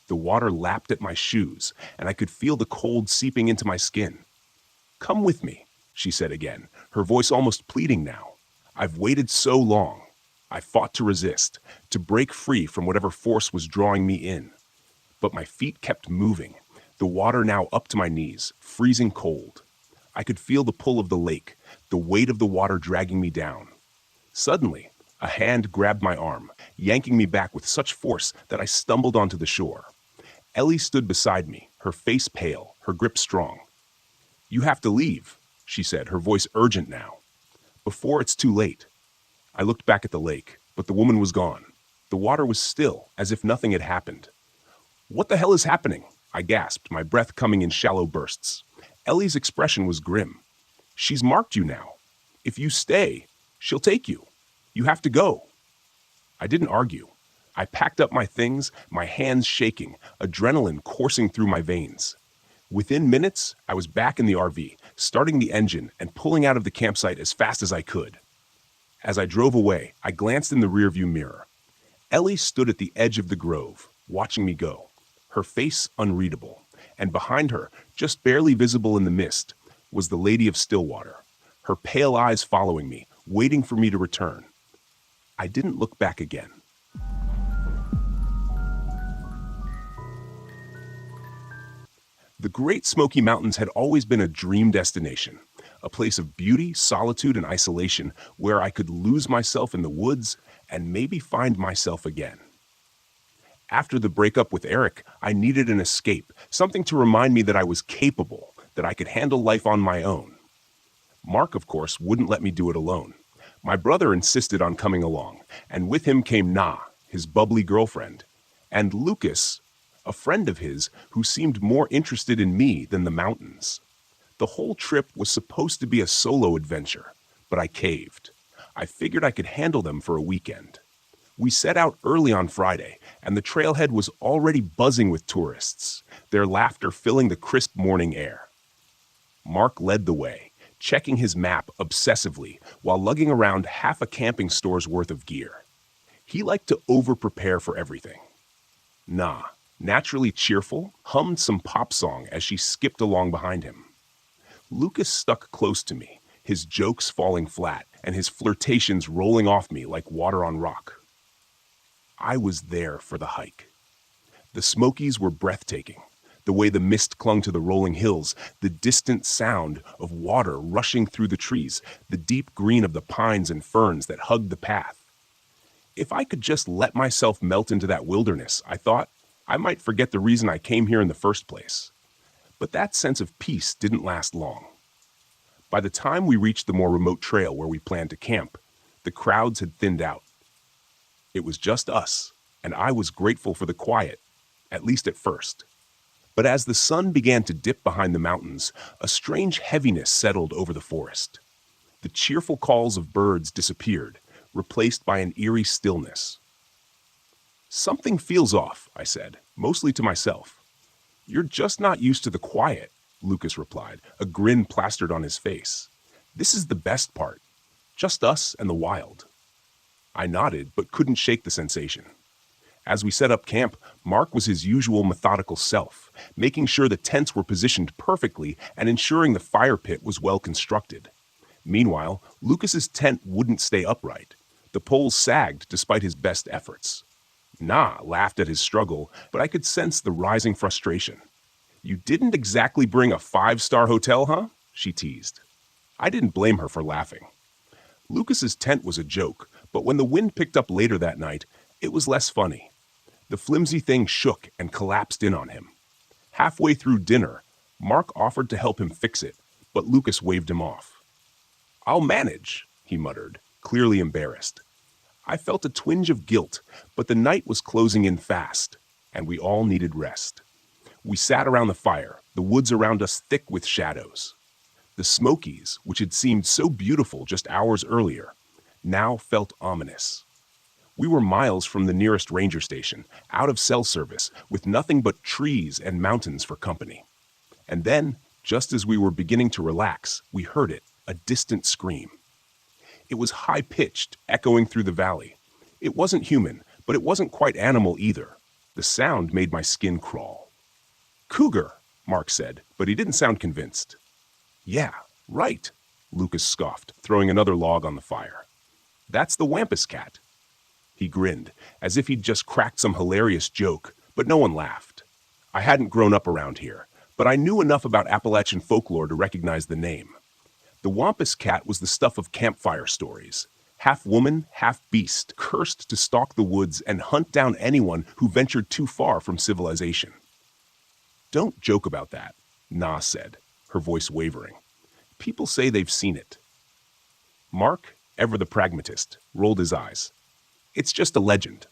The water lapped at my shoes, and I could feel the cold seeping into my skin. Come with me, she said again, her voice almost pleading now. I've waited so long. I fought to resist, to break free from whatever force was drawing me in. But my feet kept moving, the water now up to my knees, freezing cold. I could feel the pull of the lake, the weight of the water dragging me down. Suddenly, a hand grabbed my arm, yanking me back with such force that I stumbled onto the shore. Ellie stood beside me, her face pale, her grip strong. You have to leave, she said, her voice urgent now. Before it's too late. I looked back at the lake, but the woman was gone. The water was still, as if nothing had happened. What the hell is happening? I gasped, my breath coming in shallow bursts. Ellie's expression was grim. She's marked you now. If you stay, she'll take you. You have to go. I didn't argue. I packed up my things, my hands shaking, adrenaline coursing through my veins. Within minutes, I was back in the RV, starting the engine and pulling out of the campsite as fast as I could. As I drove away, I glanced in the rearview mirror. Ellie stood at the edge of the grove, watching me go, her face unreadable, and behind her, just barely visible in the mist, was the Lady of Stillwater, her pale eyes following me, waiting for me to return. I didn't look back again. The Great Smoky Mountains had always been a dream destination, a place of beauty, solitude, and isolation where I could lose myself in the woods and maybe find myself again. After the breakup with Eric, I needed an escape, something to remind me that I was capable, that I could handle life on my own. Mark, of course, wouldn't let me do it alone. My brother insisted on coming along, and with him came Na, his bubbly girlfriend, and Lucas, a friend of his who seemed more interested in me than the mountains. The whole trip was supposed to be a solo adventure, but I caved. I figured I could handle them for a weekend. We set out early on Friday, and the trailhead was already buzzing with tourists, their laughter filling the crisp morning air. Mark led the way, checking his map obsessively while lugging around half a camping store's worth of gear. He liked to over-prepare for everything. Na, naturally cheerful, hummed some pop song as she skipped along behind him. Lucas stuck close to me, his jokes falling flat and his flirtations rolling off me like water on rock. I was there for the hike. The Smokies were breathtaking. The way the mist clung to the rolling hills, the distant sound of water rushing through the trees, the deep green of the pines and ferns that hugged the path. If I could just let myself melt into that wilderness, I thought, I might forget the reason I came here in the first place. But that sense of peace didn't last long. By the time we reached the more remote trail where we planned to camp, the crowds had thinned out. It was just us, and I was grateful for the quiet, at least at first. But as the sun began to dip behind the mountains, a strange heaviness settled over the forest. The cheerful calls of birds disappeared, replaced by an eerie stillness. Something feels off, I said, mostly to myself. You're just not used to the quiet, Lucas replied, a grin plastered on his face. This is the best part. Just us and the wild. I nodded, but couldn't shake the sensation. As we set up camp, Mark was his usual methodical self, making sure the tents were positioned perfectly and ensuring the fire pit was well constructed. Meanwhile, Lucas's tent wouldn't stay upright. The poles sagged despite his best efforts. Na laughed at his struggle, but I could sense the rising frustration. You didn't exactly bring a 5-star hotel, huh? She teased. I didn't blame her for laughing. Lucas's tent was a joke, but when the wind picked up later that night, it was less funny. The flimsy thing shook and collapsed in on him. Halfway through dinner, Mark offered to help him fix it, but Lucas waved him off. I'll manage, he muttered, clearly embarrassed. I felt a twinge of guilt, but the night was closing in fast, and we all needed rest. We sat around the fire, the woods around us thick with shadows. The Smokies, which had seemed so beautiful just hours earlier, now felt ominous. We were miles from the nearest ranger station, out of cell service, with nothing but trees and mountains for company. And then, Just as we were beginning to relax, we heard it, a distant scream. It was high-pitched, echoing through the valley. It wasn't human, but it wasn't quite animal either. The sound made my skin crawl. "Cougar," Mark said, but he didn't sound convinced. "Yeah, right," Lucas scoffed, throwing another log on the fire. "That's the Wampus cat." He grinned, as if he'd just cracked some hilarious joke, but no one laughed. I hadn't grown up around here, but I knew enough about Appalachian folklore to recognize the name. The Wampus cat was the stuff of campfire stories. Half woman, half beast, cursed to stalk the woods and hunt down anyone who ventured too far from civilization. "Don't joke about that," Na said, her voice wavering. "People say they've seen it." Mark, ever the pragmatist, rolled his eyes. "It's just a legend.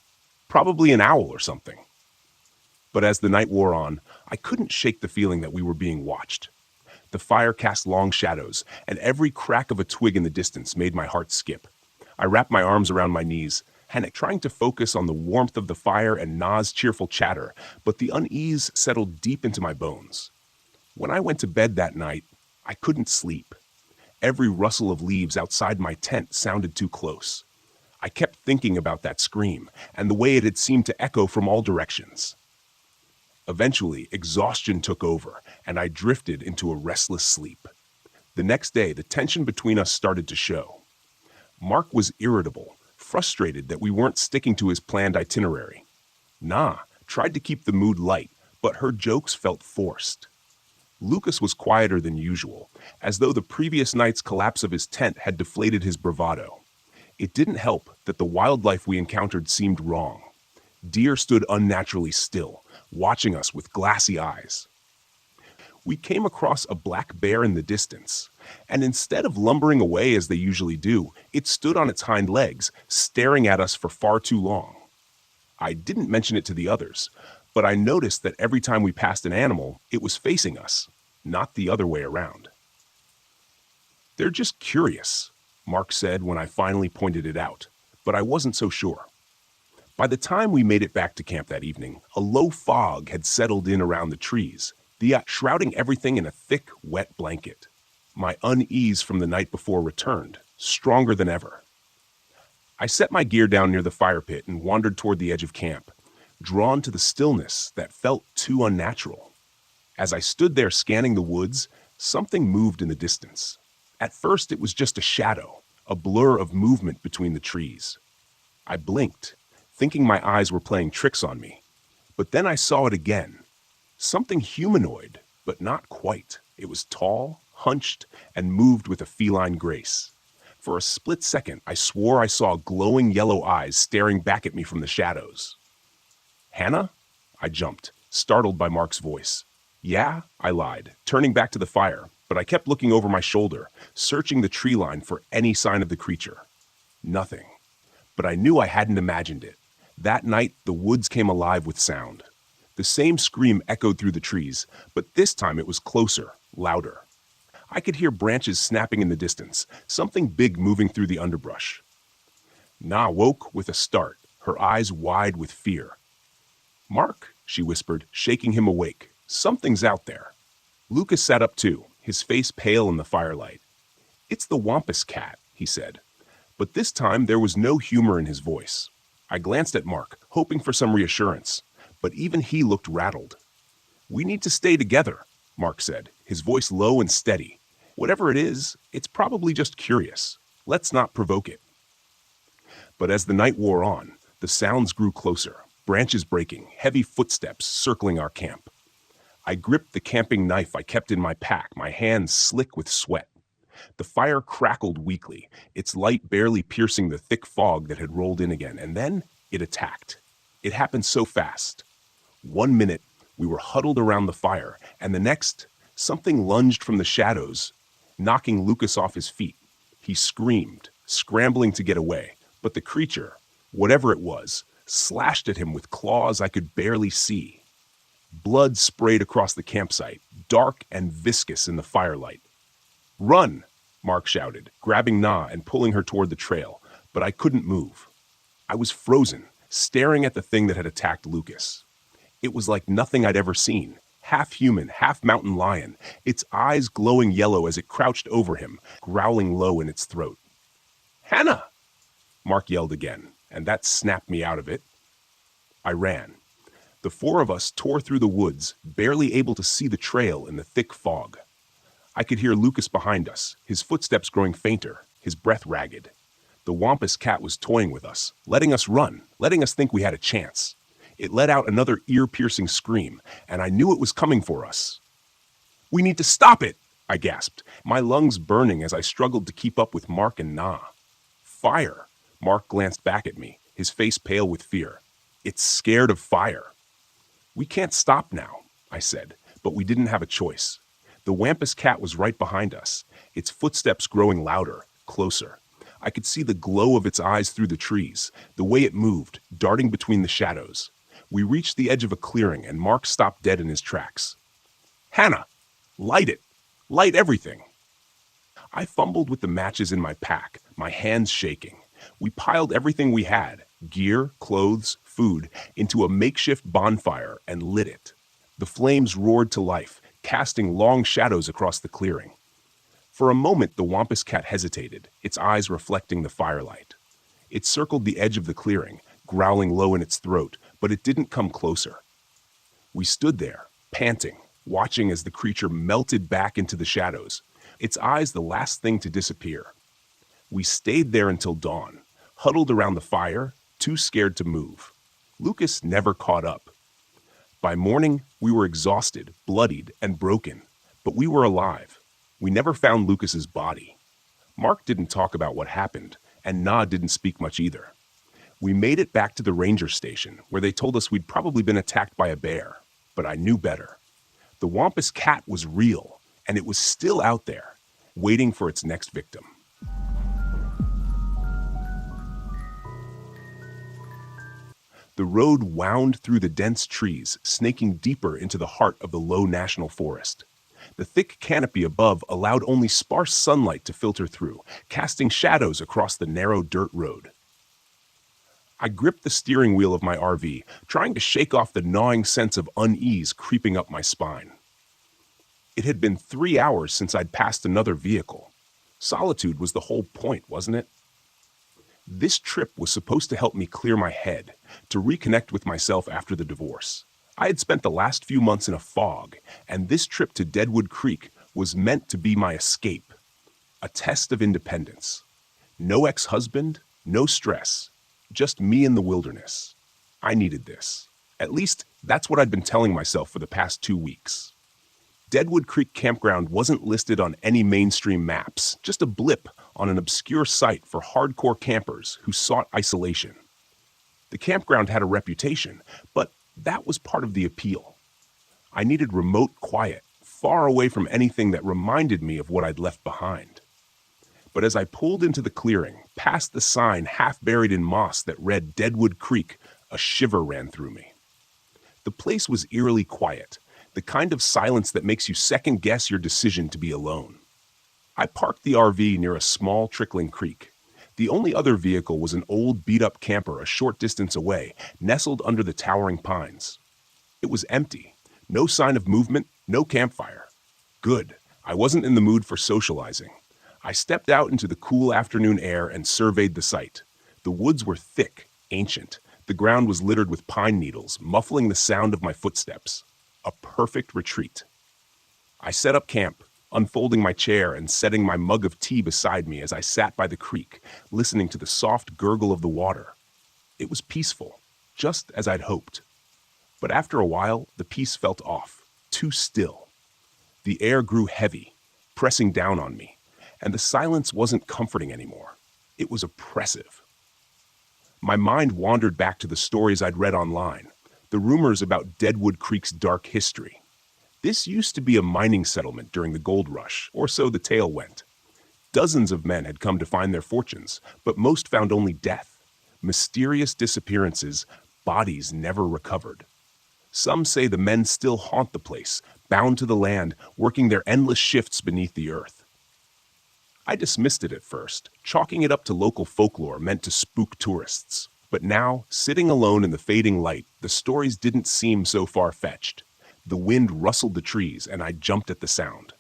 Probably an owl or something." But as the night wore on, I couldn't shake the feeling that we were being watched. The fire cast long shadows, and every crack of a twig in the distance made my heart skip. I wrapped my arms around my knees, trying to focus on the warmth of the fire and Na's cheerful chatter, but the unease settled deep into my bones. When I went to bed that night, I couldn't sleep. Every rustle of leaves outside my tent sounded too close. I kept thinking about that scream and the way it had seemed to echo from all directions. Eventually, exhaustion took over, and I drifted into a restless sleep. The next day, the tension between us started to show. Mark was irritable, frustrated that we weren't sticking to his planned itinerary. Na tried to keep the mood light, but her jokes felt forced. Lucas was quieter than usual, as though the previous night's collapse of his tent had deflated his bravado. It didn't help that the wildlife we encountered seemed wrong. Deer stood unnaturally still, watching us with glassy eyes. We came across a black bear in the distance, and instead of lumbering away as they usually do, it stood on its hind legs, staring at us for far too long. I didn't mention it to the others, but I noticed that every time we passed an animal, it was facing us, not the other way around. "They're just curious," Mark said when I finally pointed it out, but I wasn't so sure. By the time we made it back to camp that evening, a low fog had settled in around the trees, shrouding everything in a thick, wet blanket. My unease from the night before returned, stronger than ever. I set my gear down near the fire pit and wandered toward the edge of camp, drawn to the stillness that felt too unnatural. As I stood there scanning the woods, something moved in the distance. At first, it was just a shadow, a blur of movement between the trees. I blinked, thinking my eyes were playing tricks on me. But then I saw it again. Something humanoid, but not quite. It was tall, hunched, and moved with a feline grace. For a split second, I swore I saw glowing yellow eyes staring back at me from the shadows. "Hannah?" I jumped, startled by Mark's voice. "Yeah," I lied, turning back to the fire, but I kept looking over my shoulder, searching the tree line for any sign of the creature. Nothing. But I knew I hadn't imagined it. That night, the woods came alive with sound. The same scream echoed through the trees, but this time it was closer, louder. I could hear branches snapping in the distance, something big moving through the underbrush. Na woke with a start, her eyes wide with fear. "Mark," she whispered, shaking him awake. "Something's out there." Lucas sat up too, his face pale in the firelight. "It's the Wampus cat," he said. But this time there was no humor in his voice. I glanced at Mark, hoping for some reassurance, but even he looked rattled. "We need to stay together," Mark said, his voice low and steady. "Whatever it is, it's probably just curious. Let's not provoke it." But as the night wore on, the sounds grew closer, branches breaking, heavy footsteps circling our camp. I gripped the camping knife I kept in my pack, my hands slick with sweat. The fire crackled weakly, its light barely piercing the thick fog that had rolled in again, and then it attacked. It happened so fast. 1 minute, we were huddled around the fire, and the next, something lunged from the shadows, knocking Lucas off his feet. He screamed, scrambling to get away, but the creature, whatever it was, slashed at him with claws I could barely see. Blood sprayed across the campsite, dark and viscous in the firelight. "Run!" Mark shouted, grabbing Na and pulling her toward the trail, but I couldn't move. I was frozen, staring at the thing that had attacked Lucas. It was like nothing I'd ever seen, half human, half mountain lion, its eyes glowing yellow as it crouched over him, growling low in its throat. "Hannah!" Mark yelled again, and that snapped me out of it. I ran. The four of us tore through the woods, barely able to see the trail in the thick fog. I could hear Lucas behind us, his footsteps growing fainter, his breath ragged. The Wampus cat was toying with us, letting us run, letting us think we had a chance. It let out another ear-piercing scream, and I knew it was coming for us. "We need to stop it!" I gasped, my lungs burning as I struggled to keep up with Mark and Na. "Fire!" Mark glanced back at me, his face pale with fear. "It's scared of fire." "We can't stop now," I said, but we didn't have a choice. The Wampus cat was right behind us, its footsteps growing louder, closer. I could see the glow of its eyes through the trees, the way it moved, darting between the shadows. We reached the edge of a clearing, and Mark stopped dead in his tracks. "Hannah, light it! Light everything!" I fumbled with the matches in my pack, my hands shaking. We piled everything we had, gear, clothes, food, into a makeshift bonfire and lit it. The flames roared to life, casting long shadows across the clearing. For a moment, the Wampus cat hesitated, its eyes reflecting the firelight. It circled the edge of the clearing, growling low in its throat, but it didn't come closer. We stood there, panting, watching as the creature melted back into the shadows, its eyes the last thing to disappear. We stayed there until dawn, huddled around the fire, too scared to move. Lucas never caught up. By morning, we were exhausted, bloodied, and broken, but we were alive. We never found Lucas's body. Mark didn't talk about what happened, and Na didn't speak much either. We made it back to the ranger station, where they told us we'd probably been attacked by a bear, but I knew better. The Wampus cat was real, and it was still out there, waiting for its next victim. The road wound through the dense trees, snaking deeper into the heart of the low national forest. The thick canopy above allowed only sparse sunlight to filter through, casting shadows across the narrow dirt road. I gripped the steering wheel of my RV, trying to shake off the gnawing sense of unease creeping up my spine. It had been 3 hours since I'd passed another vehicle. Solitude was the whole point, wasn't it? This trip was supposed to help me clear my head, to reconnect with myself after the divorce. I had spent the last few months in a fog, and this trip to Deadwood Creek was meant to be my escape. A test of independence. No ex-husband, no stress, just me in the wilderness. I needed this. At least, that's what I'd been telling myself for the past 2 weeks. Deadwood Creek Campground wasn't listed on any mainstream maps, just a blip on an obscure site for hardcore campers who sought isolation. The campground had a reputation, but that was part of the appeal. I needed remote quiet, far away from anything that reminded me of what I'd left behind. But as I pulled into the clearing, past the sign half buried in moss that read Deadwood Creek, a shiver ran through me. The place was eerily quiet, the kind of silence that makes you second-guess your decision to be alone. I parked the RV near a small, trickling creek. The only other vehicle was an old, beat-up camper a short distance away, nestled under the towering pines. It was empty. No sign of movement, no campfire. Good. I wasn't in the mood for socializing. I stepped out into the cool afternoon air and surveyed the site. The woods were thick, ancient. The ground was littered with pine needles, muffling the sound of my footsteps. A perfect retreat. I set up camp, unfolding my chair and setting my mug of tea beside me as I sat by the creek, listening to the soft gurgle of the water. It was peaceful, just as I'd hoped. But after a while, the peace felt off, too still. The air grew heavy, pressing down on me, and the silence wasn't comforting anymore. It was oppressive. My mind wandered back to the stories I'd read online, the rumors about Deadwood Creek's dark history. This used to be a mining settlement during the gold rush, or so the tale went. Dozens of men had come to find their fortunes, but most found only death. Mysterious disappearances, bodies never recovered. Some say the men still haunt the place, bound to the land, working their endless shifts beneath the earth. I dismissed it at first, chalking it up to local folklore meant to spook tourists. But now, sitting alone in the fading light, the stories didn't seem so far-fetched. The wind rustled the trees, and I jumped at the sound.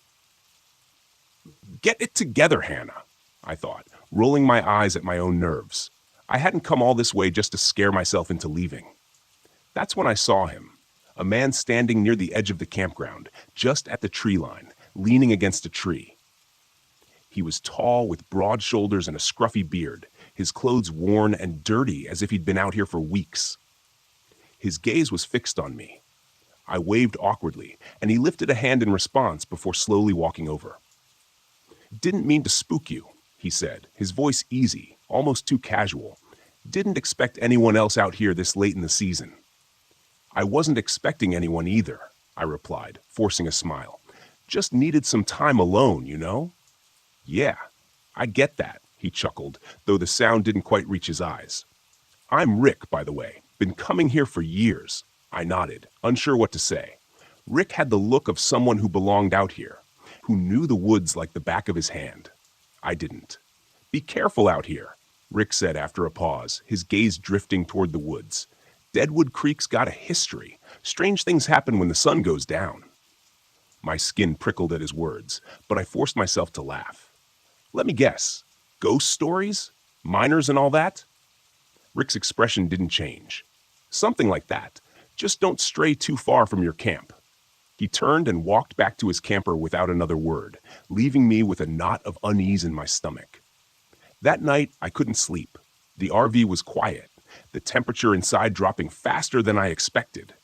Get it together, Hannah, I thought, rolling my eyes at my own nerves. I hadn't come all this way just to scare myself into leaving. That's when I saw him, a man standing near the edge of the campground, just at the tree line, leaning against a tree. He was tall, with broad shoulders and a scruffy beard, his clothes worn and dirty as if he'd been out here for weeks. His gaze was fixed on me. I waved awkwardly, and he lifted a hand in response before slowly walking over. Didn't mean to spook you, he said, his voice easy, almost too casual. Didn't expect anyone else out here this late in the season. I wasn't expecting anyone either, I replied, forcing a smile. Just needed some time alone, you know? Yeah, I get that, he chuckled, though the sound didn't quite reach his eyes. I'm Rick, by the way. Been coming here for years. I nodded, unsure what to say. Rick had the look of someone who belonged out here, who knew the woods like the back of his hand. I didn't. Be careful out here, Rick said after a pause, his gaze drifting toward the woods. Deadwood Creek's got a history. Strange things happen when the sun goes down. My skin prickled at his words, but I forced myself to laugh. Let me guess. Ghost stories? Miners and all that? Rick's expression didn't change. Something like that. Just don't stray too far from your camp. He turned and walked back to his camper without another word, leaving me with a knot of unease in my stomach. That night, I couldn't sleep. The RV was quiet, the temperature inside dropping faster than I expected.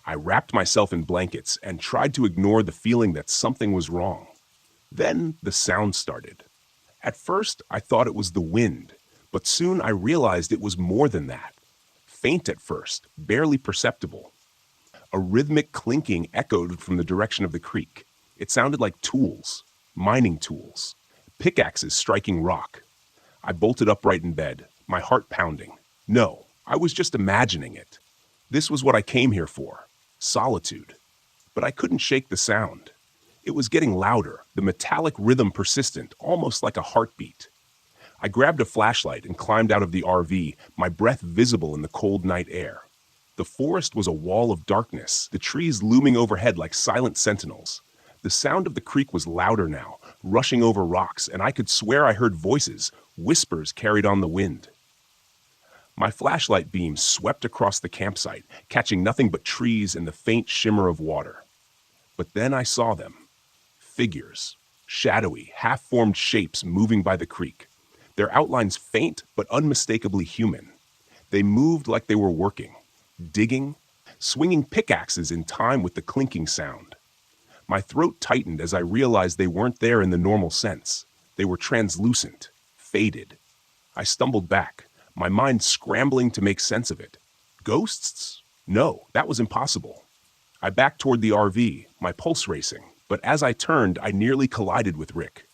I wrapped myself in blankets and tried to ignore the feeling that something was wrong. Then the sound started. At first, I thought it was the wind, but soon I realized it was more than that. Faint at first, barely perceptible. A rhythmic clinking echoed from the direction of the creek. It sounded like tools, mining tools, pickaxes striking rock. I bolted upright in bed, my heart pounding. No, I was just imagining it. This was what I came here for, solitude. But I couldn't shake the sound. It was getting louder, the metallic rhythm persistent, almost like a heartbeat. I grabbed a flashlight and climbed out of the RV, my breath visible in the cold night air. The forest was a wall of darkness, the trees looming overhead like silent sentinels. The sound of the creek was louder now, rushing over rocks, and I could swear I heard voices, whispers carried on the wind. My flashlight beam swept across the campsite, catching nothing but trees and the faint shimmer of water. But then I saw them. Figures, shadowy, half-formed shapes moving by the creek. Their outlines faint but unmistakably human. They moved like they were working, digging, swinging pickaxes in time with the clinking sound. My throat tightened as I realized they weren't there in the normal sense. They were translucent, faded. I stumbled back, my mind scrambling to make sense of it. Ghosts? No, that was impossible. I backed toward the RV, my pulse racing, but as I turned, I nearly collided with Rick.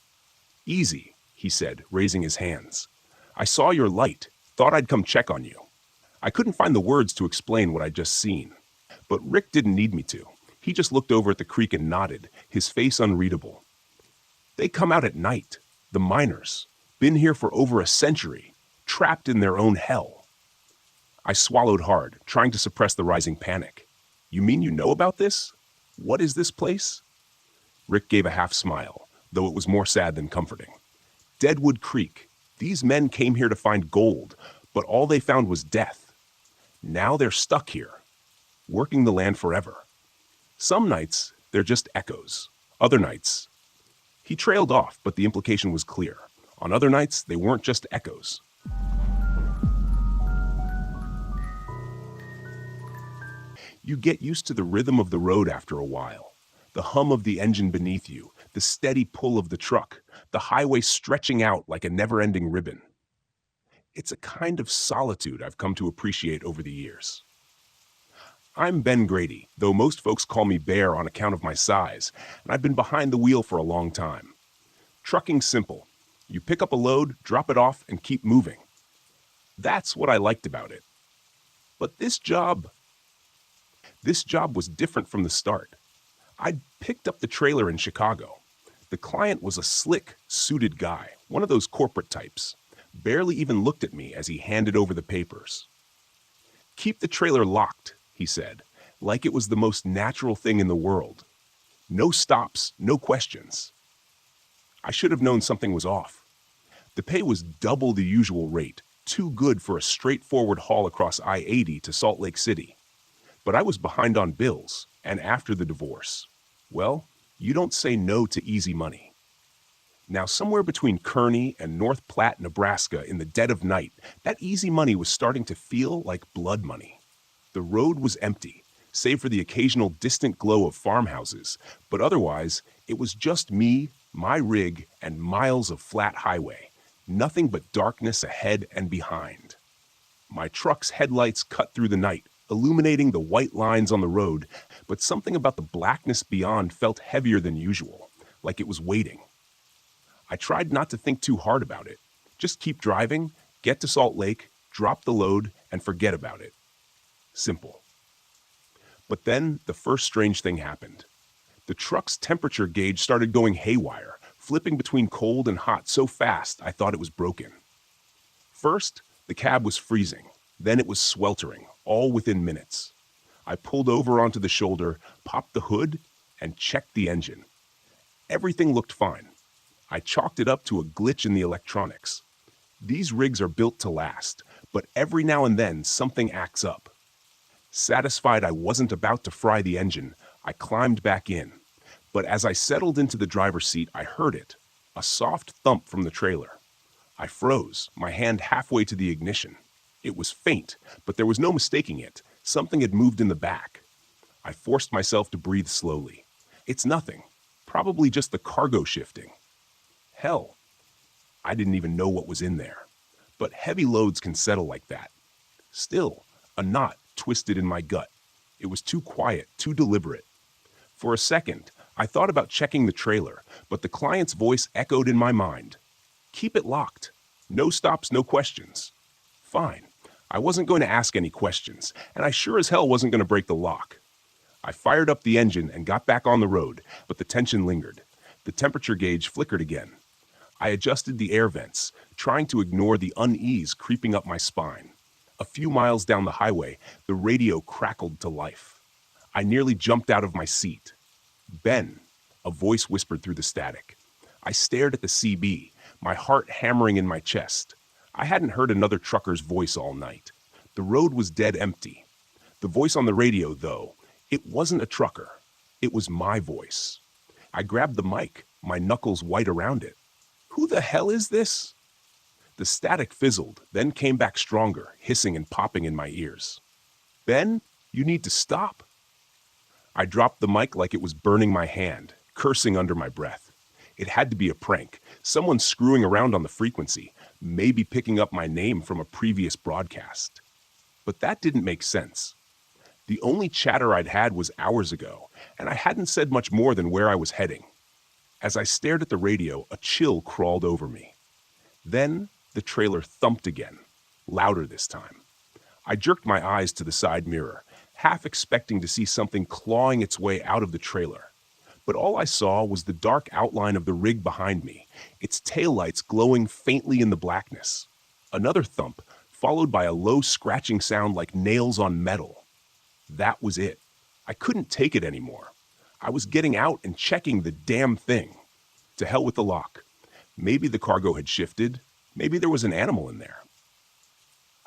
Easy, he said, raising his hands. I saw your light, thought I'd come check on you. I couldn't find the words to explain what I'd just seen. But Rick didn't need me to. He just looked over at the creek and nodded, his face unreadable. They come out at night, the miners. Been here for over a century, trapped in their own hell. I swallowed hard, trying to suppress the rising panic. You mean you know about this? What is this place? Rick gave a half smile, though it was more sad than comforting. Deadwood Creek. These men came here to find gold, but all they found was death. Now they're stuck here, working the land forever. Some nights, they're just echoes. Other nights... He trailed off, but the implication was clear. On other nights, they weren't just echoes. You get used to the rhythm of the road after a while. The hum of the engine beneath you, the steady pull of the truck, the highway stretching out like a never-ending ribbon. It's a kind of solitude I've come to appreciate over the years. I'm Ben Grady, though most folks call me Bear on account of my size, and I've been behind the wheel for a long time. Trucking's simple. You pick up a load, drop it off, and keep moving. That's what I liked about it. But this job was different from the start. I'd picked up the trailer in Chicago. The client was a slick, suited guy, one of those corporate types. Barely even looked at me as he handed over the papers. Keep the trailer locked, he said, like it was the most natural thing in the world. No stops, no questions. I should have known something was off. The pay was double the usual rate, too good for a straightforward haul across I-80 to Salt Lake City. But I was behind on bills, and after the divorce. Well, you don't say no to easy money. Now, somewhere between Kearney and North Platte, Nebraska, in the dead of night, that easy money was starting to feel like blood money. The road was empty, save for the occasional distant glow of farmhouses, but otherwise, it was just me, my rig, and miles of flat highway. Nothing but darkness ahead and behind. My truck's headlights cut through the night, illuminating the white lines on the road, but something about the blackness beyond felt heavier than usual, like it was waiting. I tried not to think too hard about it. Just keep driving, get to Salt Lake, drop the load, and forget about it. Simple. But then the first strange thing happened. The truck's temperature gauge started going haywire, flipping between cold and hot so fast I thought it was broken. First, the cab was freezing. Then it was sweltering, all within minutes. I pulled over onto the shoulder, popped the hood, and checked the engine. Everything looked fine. I chalked it up to a glitch in the electronics. These rigs are built to last, but every now and then something acts up. Satisfied I wasn't about to fry the engine, I climbed back in. But as I settled into the driver's seat, I heard it, a soft thump from the trailer. I froze, my hand halfway to the ignition. It was faint, but there was no mistaking it. Something had moved in the back. I forced myself to breathe slowly. It's nothing, probably just the cargo shifting. Hell, I didn't even know what was in there. But heavy loads can settle like that. Still, a knot twisted in my gut. It was too quiet, too deliberate. For a second, I thought about checking the trailer, but the client's voice echoed in my mind. Keep it locked. No stops, no questions. Fine. I wasn't going to ask any questions, and I sure as hell wasn't going to break the lock. I fired up the engine and got back on the road, but the tension lingered. The temperature gauge flickered again. I adjusted the air vents, trying to ignore the unease creeping up my spine. A few miles down the highway, the radio crackled to life. I nearly jumped out of my seat. Ben, a voice whispered through the static. I stared at the CB, my heart hammering in my chest. I hadn't heard another trucker's voice all night. The road was dead empty. The voice on the radio, though, it wasn't a trucker. It was my voice. I grabbed the mic, my knuckles white around it. Who the hell is this? The static fizzled, then came back stronger, hissing and popping in my ears. Ben, you need to stop. I dropped the mic like it was burning my hand, cursing under my breath. It had to be a prank, someone screwing around on the frequency, maybe picking up my name from a previous broadcast. But that didn't make sense. The only chatter I'd had was hours ago, and I hadn't said much more than where I was heading. As I stared at the radio, a chill crawled over me. Then the trailer thumped again, louder this time. I jerked my eyes to the side mirror, half expecting to see something clawing its way out of the trailer. But all I saw was the dark outline of the rig behind me, its taillights glowing faintly in the blackness. Another thump, followed by a low scratching sound like nails on metal. That was it. I couldn't take it anymore. I was getting out and checking the damn thing. To hell with the lock. Maybe the cargo had shifted. Maybe there was an animal in there.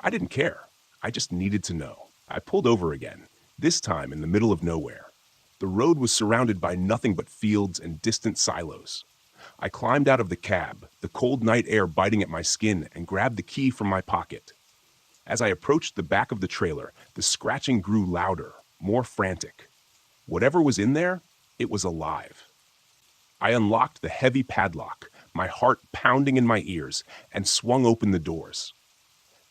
I didn't care. I just needed to know. I pulled over again, this time in the middle of nowhere. The road was surrounded by nothing but fields and distant silos. I climbed out of the cab, the cold night air biting at my skin, and grabbed the key from my pocket. As I approached the back of the trailer, the scratching grew louder, more frantic. Whatever was in there, it was alive. I unlocked the heavy padlock, my heart pounding in my ears, and swung open the doors.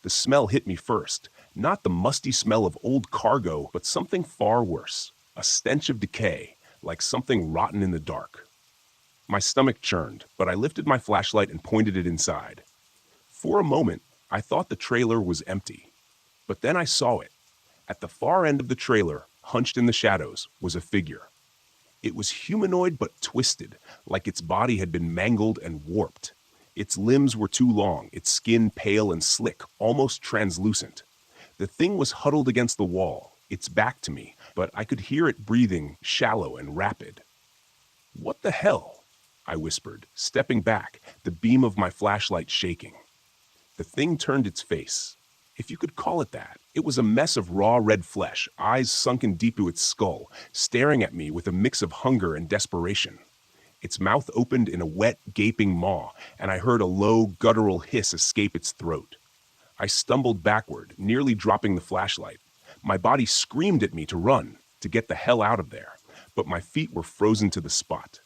The smell hit me first, not the musty smell of old cargo, but something far worse, a stench of decay, like something rotten in the dark. My stomach churned, but I lifted my flashlight and pointed it inside. For a moment, I thought the trailer was empty. But then I saw it. At the far end of the trailer, hunched in the shadows, was a figure. It was humanoid but twisted, like its body had been mangled and warped. Its limbs were too long, its skin pale and slick, almost translucent. The thing was huddled against the wall, its back to me, but I could hear it breathing shallow and rapid. "What the hell?" I whispered, stepping back, the beam of my flashlight shaking. The thing turned its face. If you could call it that, it was a mess of raw red flesh, eyes sunken deep to its skull, staring at me with a mix of hunger and desperation. Its mouth opened in a wet, gaping maw, and I heard a low, guttural hiss escape its throat. I stumbled backward, nearly dropping the flashlight. My body screamed at me to run, to get the hell out of there, but my feet were frozen to the spot.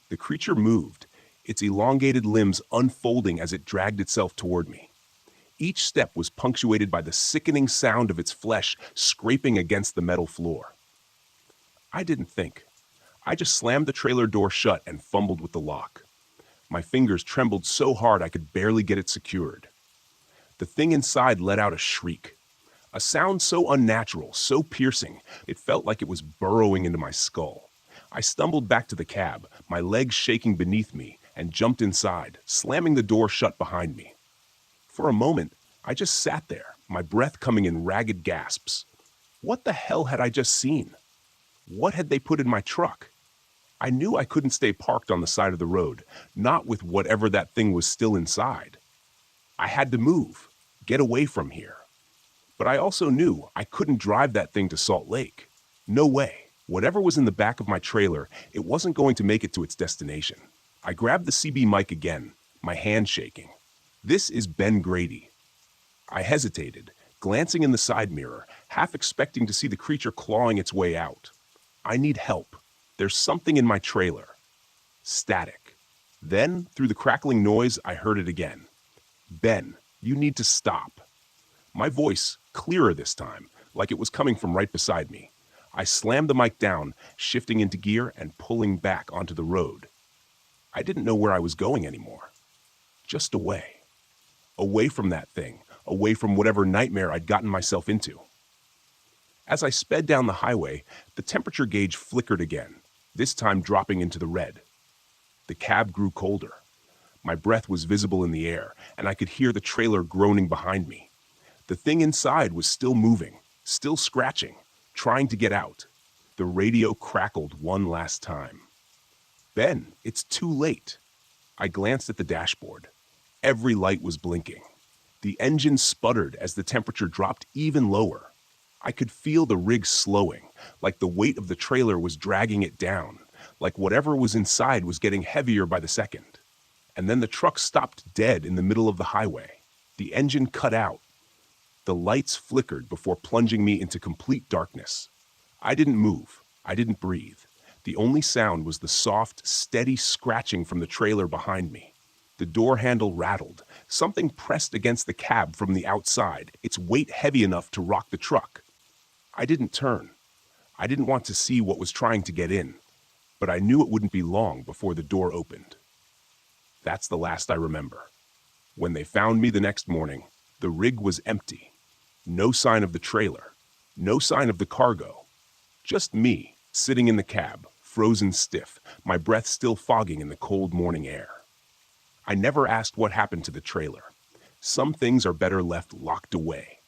The creature moved, its elongated limbs unfolding as it dragged itself toward me. Each step was punctuated by the sickening sound of its flesh scraping against the metal floor. I didn't think. I just slammed the trailer door shut and fumbled with the lock. My fingers trembled so hard I could barely get it secured. The thing inside let out a shriek. A sound so unnatural, so piercing, it felt like it was burrowing into my skull. I stumbled back to the cab, my legs shaking beneath me, and jumped inside, slamming the door shut behind me. For a moment, I just sat there, my breath coming in ragged gasps. What the hell had I just seen? What had they put in my truck? I knew I couldn't stay parked on the side of the road, not with whatever that thing was still inside. I had to move, get away from here. But I also knew I couldn't drive that thing to Salt Lake. No way. Whatever was in the back of my trailer, it wasn't going to make it to its destination. I grabbed the CB mic again, my hand shaking. This is Ben Grady. I hesitated, glancing in the side mirror, half expecting to see the creature clawing its way out. I need help. There's something in my trailer. Static. Then, through the crackling noise, I heard it again. Ben, you need to stop. My voice, clearer this time, like it was coming from right beside me. I slammed the mic down, shifting into gear and pulling back onto the road. I didn't know where I was going anymore. Just away. Away from that thing, away from whatever nightmare I'd gotten myself into. As I sped down the highway, the temperature gauge flickered again, this time dropping into the red. The cab grew colder. My breath was visible in the air, and I could hear the trailer groaning behind me. The thing inside was still moving, still scratching, trying to get out. The radio crackled one last time. Ben, it's too late. I glanced at the dashboard. Every light was blinking. The engine sputtered as the temperature dropped even lower. I could feel the rig slowing, like the weight of the trailer was dragging it down, like whatever was inside was getting heavier by the second. And then the truck stopped dead in the middle of the highway. The engine cut out. The lights flickered before plunging me into complete darkness. I didn't move. I didn't breathe. The only sound was the soft, steady scratching from the trailer behind me. The door handle rattled. Something pressed against the cab from the outside, its weight heavy enough to rock the truck. I didn't turn. I didn't want to see what was trying to get in, but I knew it wouldn't be long before the door opened. That's the last I remember. When they found me the next morning, the rig was empty. No sign of the trailer. No sign of the cargo. Just me, sitting in the cab, frozen stiff, my breath still fogging in the cold morning air. I never asked what happened to the trailer. Some things are better left locked away.